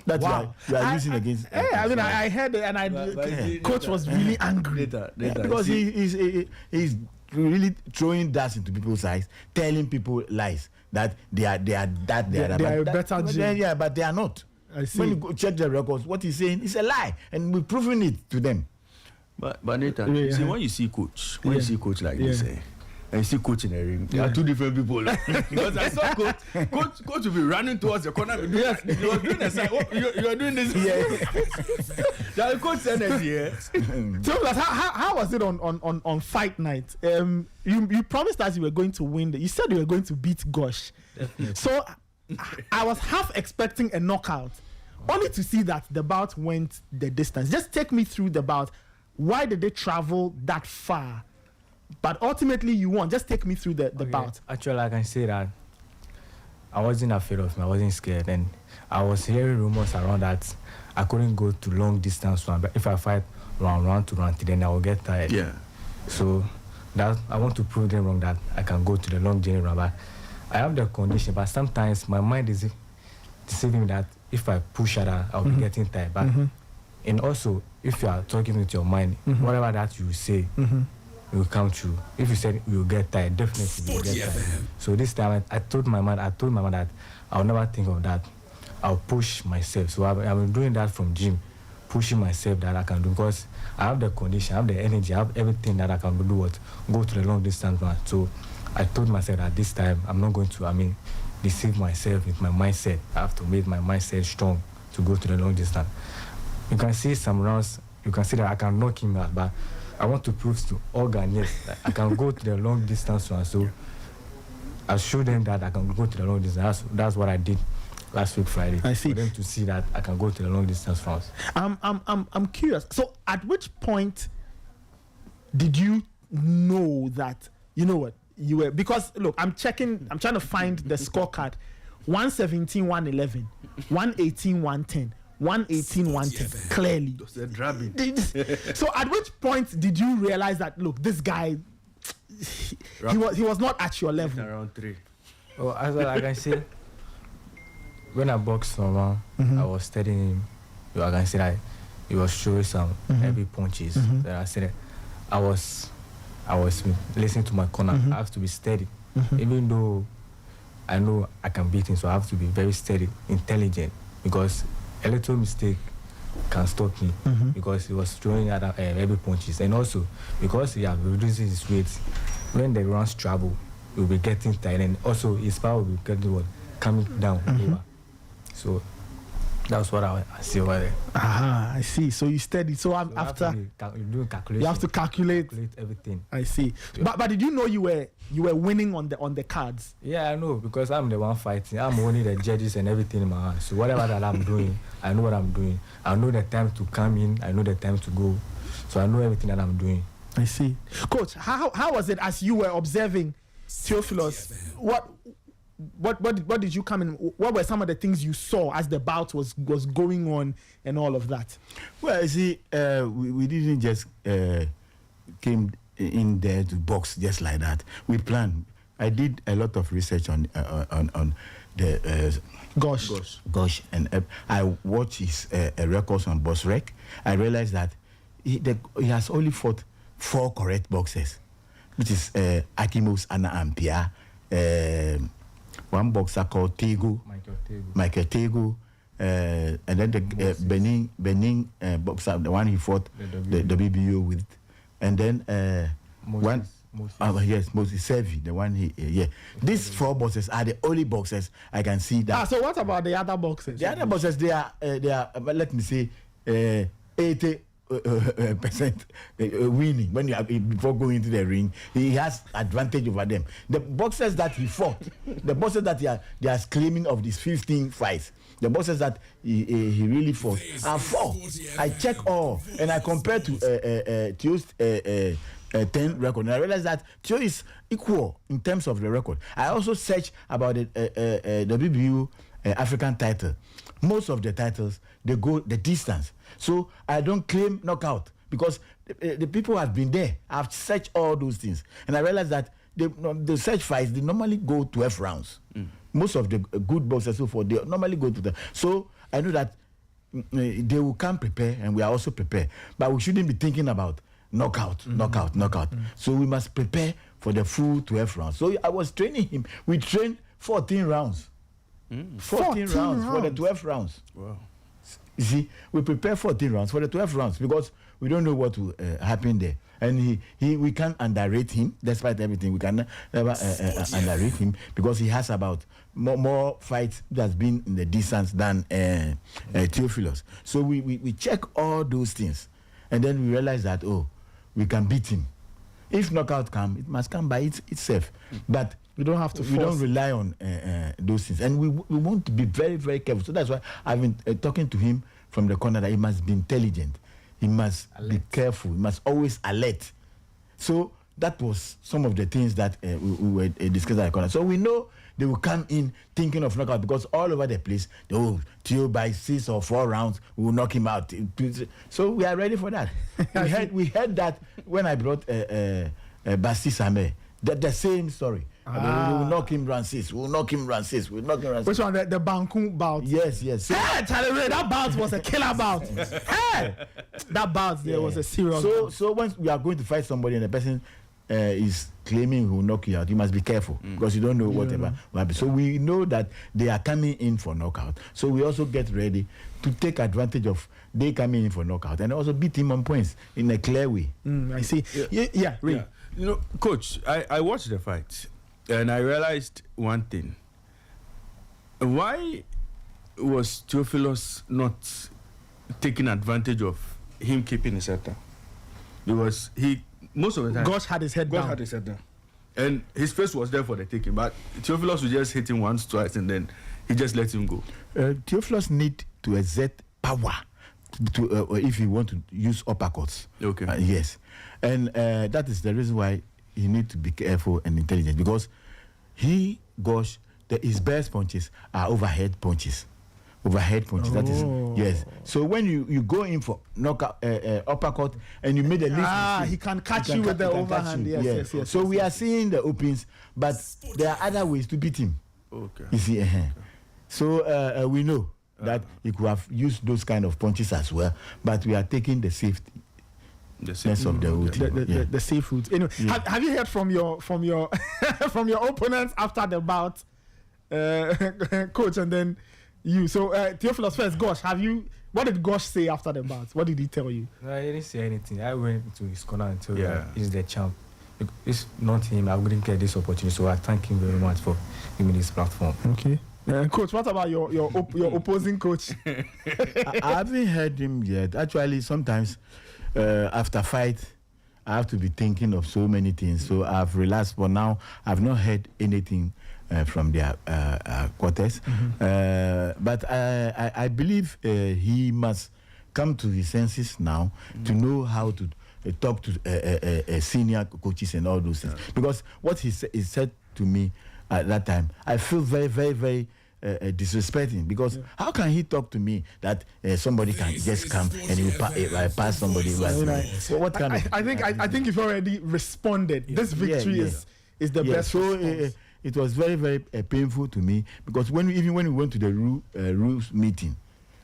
that you are using against? I heard it, and coach was really angry because he's really throwing dust into people's eyes, telling people lies that they are better. But they are not. When you go check the records, what he's saying is a lie, and we're proving it to them. But Nathan, see, when you see coach like this, and you see coach in the ring, there are 2 different people. Because I saw coach will be running towards the corner. Yes, you are doing the side. You are doing this. There are coach energy. So, how was it on fight night? You promised us you were going to win. You said you were going to beat Gosh. So I was half expecting a knockout, only to see that the bout went the distance. Just take me through the bout. Why did they travel that far? But ultimately, you won. Just take me through the bout. Actually, I can say that I wasn't afraid of him. I wasn't scared. And I was hearing rumors around that I couldn't go to long distance one. But if I fight round to round, then I will get tired. Yeah. So that I want to prove them wrong that I can go to the long journey round. But I have the condition, but sometimes my mind is deceiving me that if I push harder, I'll be getting tired. But and also, if you are talking with your mind, whatever that you say, it will come true. If you said you will get tired, definitely you will get tired. So this time, I told my mind that I'll never think of that. I'll push myself. So I've been doing that from gym pushing myself that I can do, because I have the condition, I have the energy, I have everything that I can do. What go to the long distance run. So I told myself that this time I'm not going to, deceive myself with my mindset. I have to make my mindset strong to go to the long distance. You can see some rounds, you can see that I can knock him out, but I want to prove to all Ghanaians that I can go to the long distance run. So I showed them that I can go to the long distance. That's what I did last week Friday. I see. For them to see that I can go to the long distance rounds. I'm curious. So at which point did you know that, you know what, you were, because look, I'm trying to find the scorecard. 117, 111, 118, 110, 118, 110. Clearly. So at which point did you realize that, look, this guy, he was not at your level? Around 3. Oh, as well, like I say, when I boxed someone, I was studying him. I can say that he was showing some heavy punches. That I said I was listening to my corner. I have to be steady, even though I know I can beat him. So I have to be very steady, intelligent, because a little mistake can stop me. Because he was throwing other heavy punches, and also because he has reduced his weight, when the rounds travel, he will be getting tired, and also his power will be getting coming down. So that's what I see over there. I see. So you studied. So after you have to calculate everything. I see. Yeah. But did you know you were winning on the cards? Yeah, I know, because I'm the one fighting. I'm only the judges and everything in my hands. So whatever that I'm doing, I know what I'm doing. I know the time to come in. I know the time to go. So I know everything that I'm doing. I see. Coach, how was it as you were observing Theophilus? What did you come in? What were some of the things you saw as the bout was going on and all of that? Well, you see, we didn't just came in there to box just like that. We planned. I did a lot of research on the Gosh, and I watched his records on Boss Rec. I realized that he has only fought 4 correct boxers, which is Akimos Anna Ampia. One boxer called Michael Tego, and then the Benin boxer, the one he fought the WBO with, and then Moses Sevi, the one These 4 boxers are the only boxers I can see that. So what about the other boxers? The other boxers, they are let me say 80% winning when before going into the ring. He has advantage over them. The boxers that he fought, the boxers that they are claiming of these 15 fights, the boxers that he really fought are 4. I check all and I compare to Theo's 10 record, and I realized that Theo is equal in terms of the record. I also searched about the WBO African title. Most of the titles, they go the distance. So I don't claim knockout because the people have been there. I've searched all those things. And I realized that the search fights, they normally go 12 rounds. Most of the good boxers so forth, they normally go to the... So I know that they will come prepared, and we are also prepared. But we shouldn't be thinking about knockout. So we must prepare for the full 12 rounds. So I was training him. We trained 14 rounds. 14 rounds for the 12 rounds. Wow. You see, we prepare 14 rounds for the 12 rounds because we don't know what will happen there. And we can't underrate him, despite everything. We can never underrate him because he has about more fights that's been in the distance than Theophilus. So we check all those things. And then we realize that, we can beat him. If knockout comes, it must come by itself. But we don't have to we don't rely on those things. And we want to be very, very careful. So that's why I've been talking to him from the corner that he must be intelligent. He must be careful. He must always alert. So that was some of the things that we were discussing at the corner. So we know they will come in thinking of knockout because all over the place, Theo by 6 or 4 rounds, we will knock him out. So we are ready for that. we heard that when I brought Basti Same, the same story. We will knock him round 6. We'll knock him round 6. We'll knock him round 6. Which one? The Bankun bout? Yes. Hey, Charlie, that bout was a killer bout. Hey, that bout there was a serious. So once we are going to fight somebody and the person is claiming he will knock you out, you must be careful because you don't know whatever will happen. So we know that they are coming in for knockout. So we also get ready to take advantage of they coming in for knockout and also beat him on points in a clear way. I see. Yeah, really. You know, Coach, I watched the fight and I realized one thing. Why was Theophilus not taking advantage of him keeping his head down? Because most of the time Gosh had his head down. And his face was there for the taking, but Theophilus would just hit him once, twice, and then he just let him go. Theophilus need to exert power to if he want to use uppercuts. Okay. Yes, and that is the reason why he need to be careful and intelligent because his best punches are overhead punches. That is yes. So when you go in for knockout uppercut and you made a list, he can catch you with the overhand. Yes. So we are seeing the openings, but there are other ways to beat him. Okay. You see, so we know that he could have used those kind of punches as well, but we are taking the safety. The of the whole team. The safe route. Anyway, have you heard from your from your opponents after the bout, Coach, and then you? So Theophilus first, Gosh, what did Gosh say after the bout? What did he tell you? No, he didn't say anything. I went to his corner and told him he's the champ. It's not him. I wouldn't get this opportunity, so I thank him very much for giving me this platform. Okay. Coach, what about your opposing coach? I haven't heard him yet. Actually, sometimes after fight, I have to be thinking of so many things. So I've relaxed. For now, I've not heard anything from their quarters. But I believe he must come to his senses now to know how to talk to senior coaches and all those things. Because what he said to me at that time, I feel very, very, very disrespecting because how can he talk to me that somebody can just come and you pass somebody? What kind of? I think you've already responded. This victory is the best. So it was very, very painful to me because when we went to the rules meeting,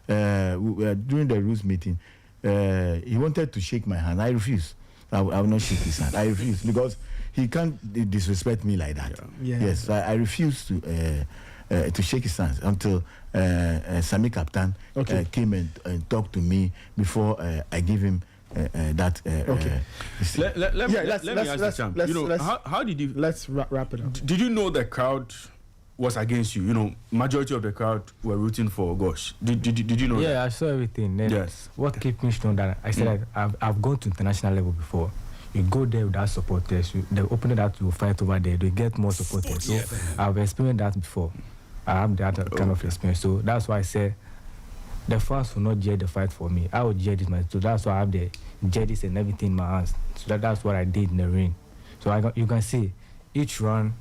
during the rules meeting, he wanted to shake my hand. I refused. I will not shake his hand. I refused because he can't disrespect me like that. Yes, I refused to shake his hands until Sami Captain came and talked to me before I gave him that. Let me ask the champ. How did you? Let's wrap it up. Did you know the crowd was against you? You know, majority of the crowd were rooting for Gosh. Did you know? Yeah, that? I saw everything. Then yes. What kept me strong that I said that I've gone to international level before. You go there without supporters. The opponent that you fight over there, they get more supporters. So I've experienced that before. I have that kind of experience. So that's why I say the fans will not judge the fight for me. I will judge it myself. So that's why I have the judges and everything in my hands. So that's what I did in the ring. So you can see each round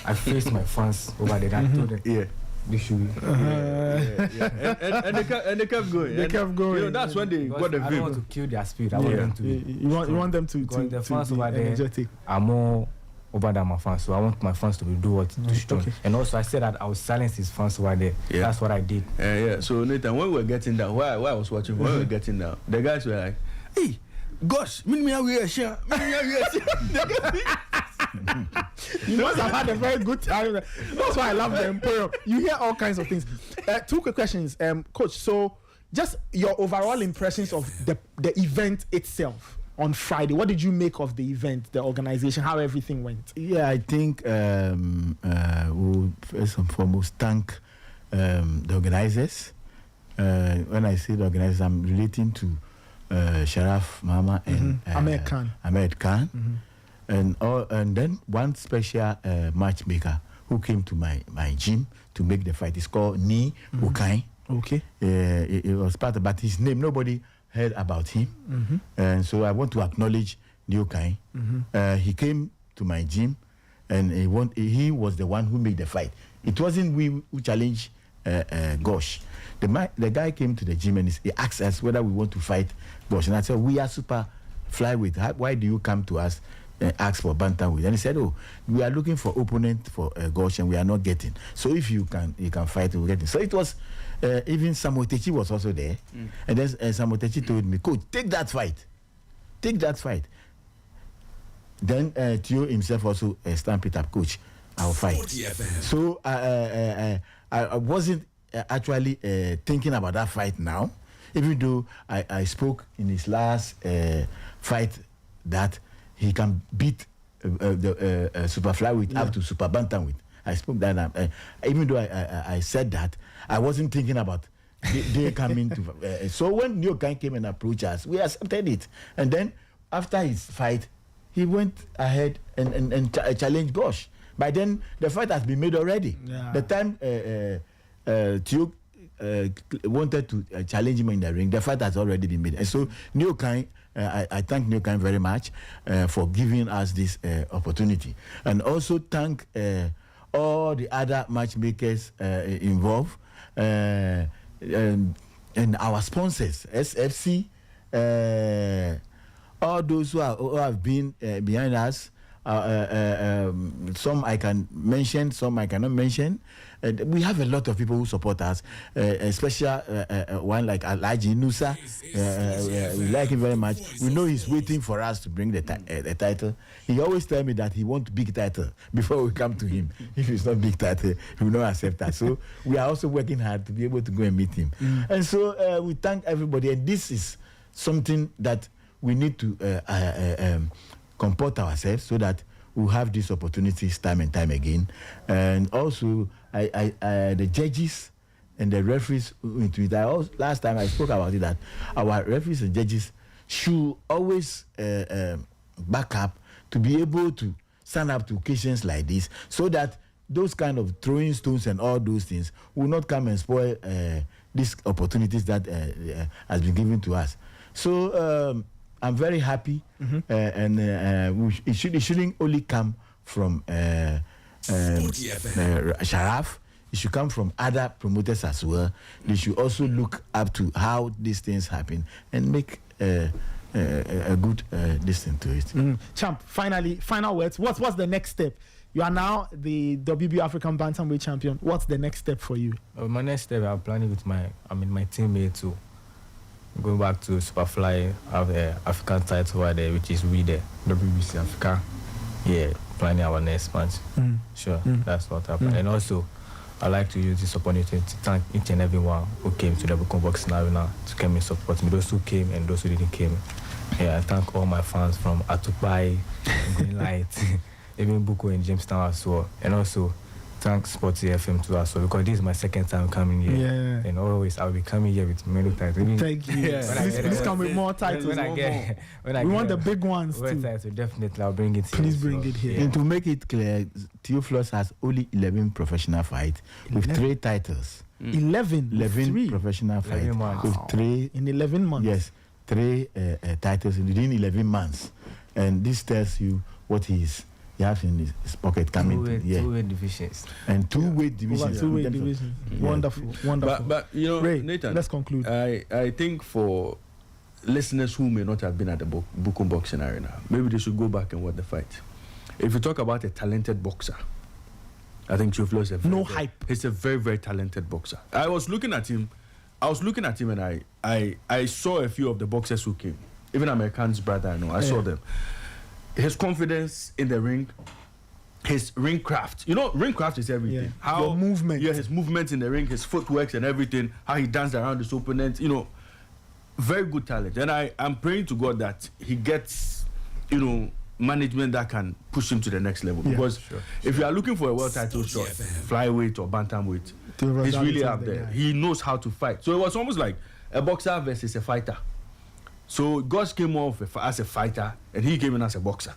I faced my fans over there. I told them, they should. And they kept going. They kept going. You know, that's when they got the I don't want to kill their spirit. I want them to. You want them to the fans over there energetic. are more over than my fans, so I want my fans to do what to strong. Okay. And also I said that I would silence his fans over there. That's what I did. So Nathan, when we were getting down, why I was watching, when we were getting down, the guys were like, "Hey, Gosh, me we are here. You must have had a very good time. That's why I love the Emperor. You hear all kinds of things. Two quick questions, Coach. So, just your overall impressions of the event itself on Friday. What did you make of the event, the organization, how everything went? Yeah, I think we'll first and foremost thank the organizers. When I say the organizers, I'm relating to Sharaf Mama and Ahmed Khan. And then one special matchmaker who came to my gym to make the fight. It's called Ni Ukai. Okay. It was part of, but his name, nobody heard about him. And so I want to acknowledge Ni Ukai. He came to my gym and he was the one who made the fight. It wasn't we who challenged Gosh. The guy came to the gym and he asked us whether we want to fight Gosh. And I said, we are super flyweight. Why do you come to us and ask for bantamweight? And he said, we are looking for opponent for Gosh and we are not getting. So if you can fight, we'll get it. So it was, even Samuel Techi was also there. And then Samuel Techi told me, Coach, take that fight. then Theo himself also stamped it up, coach, I'll fight. So I wasn't actually thinking about that fight now, even though I spoke in his last fight that he can beat the super flyweight up to super bantamweight. I spoke that, even though I said that, I wasn't thinking about they coming to. So when New York came and approached us, we accepted it. And then after his fight, he went ahead and challenged Gosh. By then, the fight has been made already. Yeah. The time Theo wanted to challenge him in the ring, the fight has already been made. And so New York, I thank New York very much for giving us this opportunity. And also thank all the other matchmakers involved and our sponsors, SFC, all those who have been behind us. Some I can mention, some I cannot mention. We have a lot of people who support us, especially one like Alhaji Nusa. We like him very much. We know he's waiting for us to bring the title. He always tells me that he wants big title before we come to him. If it's not big title, he will not accept that. So we are also working hard to be able to go and meet him. And so we thank everybody. And this is something that we need to comport ourselves so that we have these opportunities time and time again. And also, the judges and the referees into it. Last time I spoke about it, that our referees and judges should always back up to be able to stand up to occasions like this, so that those kind of throwing stones and all those things will not come and spoil these opportunities that has been given to us. So I'm very happy, and it shouldn't only come from Sharaf. It should come from other promoters as well. They should also look up to how these things happen and make a good listen to it. Champ, final words. What's the next step? You are now the WBO African Bantamweight champion. What's the next step for you? My next step, I'm planning with my teammate to go back to Superfly, have the African title over there, which is we the WBC Africa. Yeah, planning our next match. Sure, that's what happened. And also, I'd like to use this opportunity to thank each and everyone who came to the Bukum Boxing Arena to come and support me. Those who came and those who didn't came. Yeah, I thank all my fans from Atupai, Green Light, even Buko and Jamestown as well. And also, thank Sports FM too as well, because this is my second time coming here. Yeah. And always I'll be coming here with many titles. Thank you. Yeah. Please come with more titles. We want the big ones too. Title, definitely I'll bring it here. Please bring it here. And to make it clear, Theophilus has only 11 professional fights with 3 titles. 11 professional fights with 3 in 11 months. Yes, 3 titles within 11 months. And this tells you what he is. He has in his pocket coming. 2 weight divisions. And 2 weight divisions. 2 weight divisions. Wonderful. But you know, Ray, Nathan, let's conclude. I think for listeners who may not have been at the Bukum Boxing Arena, maybe they should go back and watch the fight. If you talk about a talented boxer, I think Theophilus is hype. He's a very, very talented boxer. I was looking at him and I saw a few of the boxers who came. Even American's brother, I saw them. His confidence in the ring, his ring craft. You know, ring craft is everything. Yeah. How movement. Yeah, his movements in the ring, his footwork and everything, how he dances around his opponent, very good talent. And I'm praying to God that he gets, management that can push him to the next level. Because if you are looking for a world title shot, flyweight or bantamweight, he's really up there. He knows how to fight. So it was almost like a boxer versus a fighter. So Gosh came off as a fighter, and he came in as a boxer.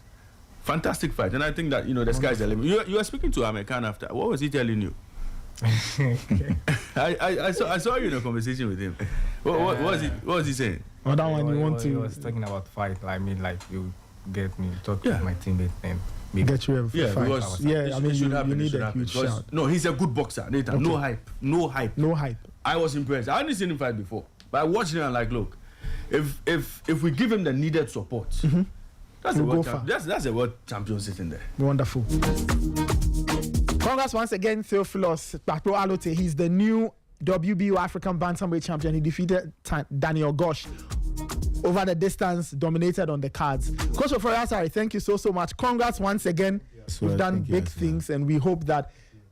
Fantastic fight, and I think that the sky's the limit. You were speaking to American after. What was he telling you? I saw you in a conversation with him. What was he saying? Oh, that one you want to? He was talking about fight. I mean, like you get me talk to my teammate and get you a fight. Because you need a huge shout. No, he's a good boxer. Nathan, okay. No hype. I was impressed. I hadn't seen him fight before, but I watched him and look. If we give him the needed support, that's a world champion sitting there. Wonderful. Congrats once again, Theophilus Bakpo Alote. He's the new WBO African Bantamweight champion. He defeated Daniel Gosh. over the distance, dominated on the cards. Coach Oforiasari, thank you so much. Congrats once again. You've done big things, and we hope that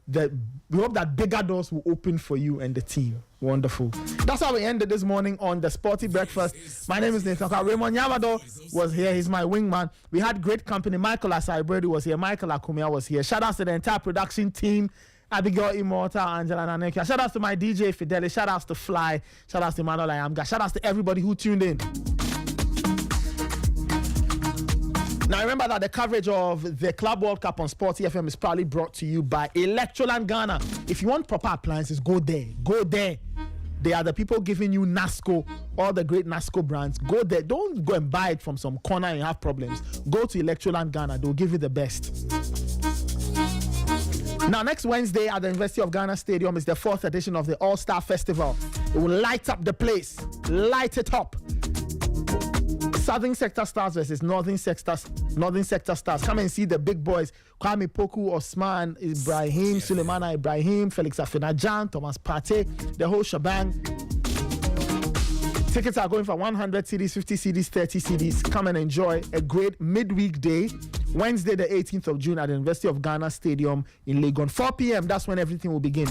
bigger doors will open for you and the team. Wonderful. That's how we ended this morning on the Sporty Breakfast. My name is Nathan. Raymond Yamado was here. He's my wingman. We had great company. Michael Asai was here. Michael Akumia was here. Shout out to the entire production team. Abigail Immortal, Angela Nanekia. Shout out to my DJ Fidelis. Shout out to Fly. Shout out to Emmanuel Ayamga. Shout out to everybody who tuned in. Now remember that the coverage of the Club World Cup on Sporty FM is proudly brought to you by Electroland Ghana. If you want proper appliances, go there. Go there. They are the people giving you NASCO, all the great NASCO brands. Go there. Don't go and buy it from some corner and you have problems. Go to Electroland Ghana. They'll give you the best. Now, next Wednesday at the University of Ghana Stadium is the 4th edition of the All-Star Festival. It will light up the place. Light it up. Southern Sector Stars versus Northern Sector Stars. Come and see the big boys. Kwame Poku, Osman, Ibrahim, Suleimana Ibrahim, Felix Afenajan, Thomas Partey, the whole shebang. Tickets are going for 100 CDs, 50 CDs, 30 CDs. Come and enjoy a great midweek day. Wednesday, the 18th of June at the University of Ghana Stadium in Legon. 4 p.m., that's when everything will begin.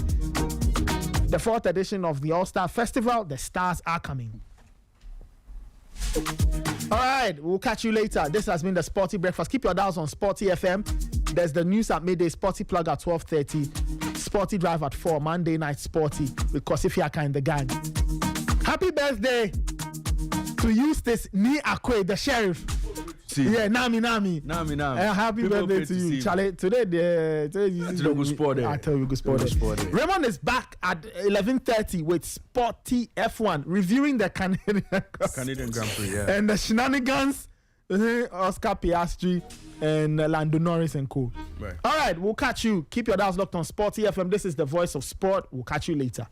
The 4th edition of the All-Star Festival, the stars are coming. All right, we'll catch you later. This has been the Sporty Breakfast. Keep your dials on Sporty FM. There's the news at midday, Sporty Plug at 12:30, Sporty Drive at 4, Monday Night Sporty with Kosifiaka and the gang. Happy birthday to Eustace Ni Akwe, the sheriff. Yeah, Nami. Happy birthday to you. Charlie, today you sport. I tell you, good sport. Raymond is back at 11:30 with Sporty F1, reviewing the Canadian Grand Prix, yeah. And the shenanigans, Oscar Piastri and Lando Norris and co. Right. All right, we'll catch you. Keep your dials locked on Sporty FM. This is the voice of sport. We'll catch you later.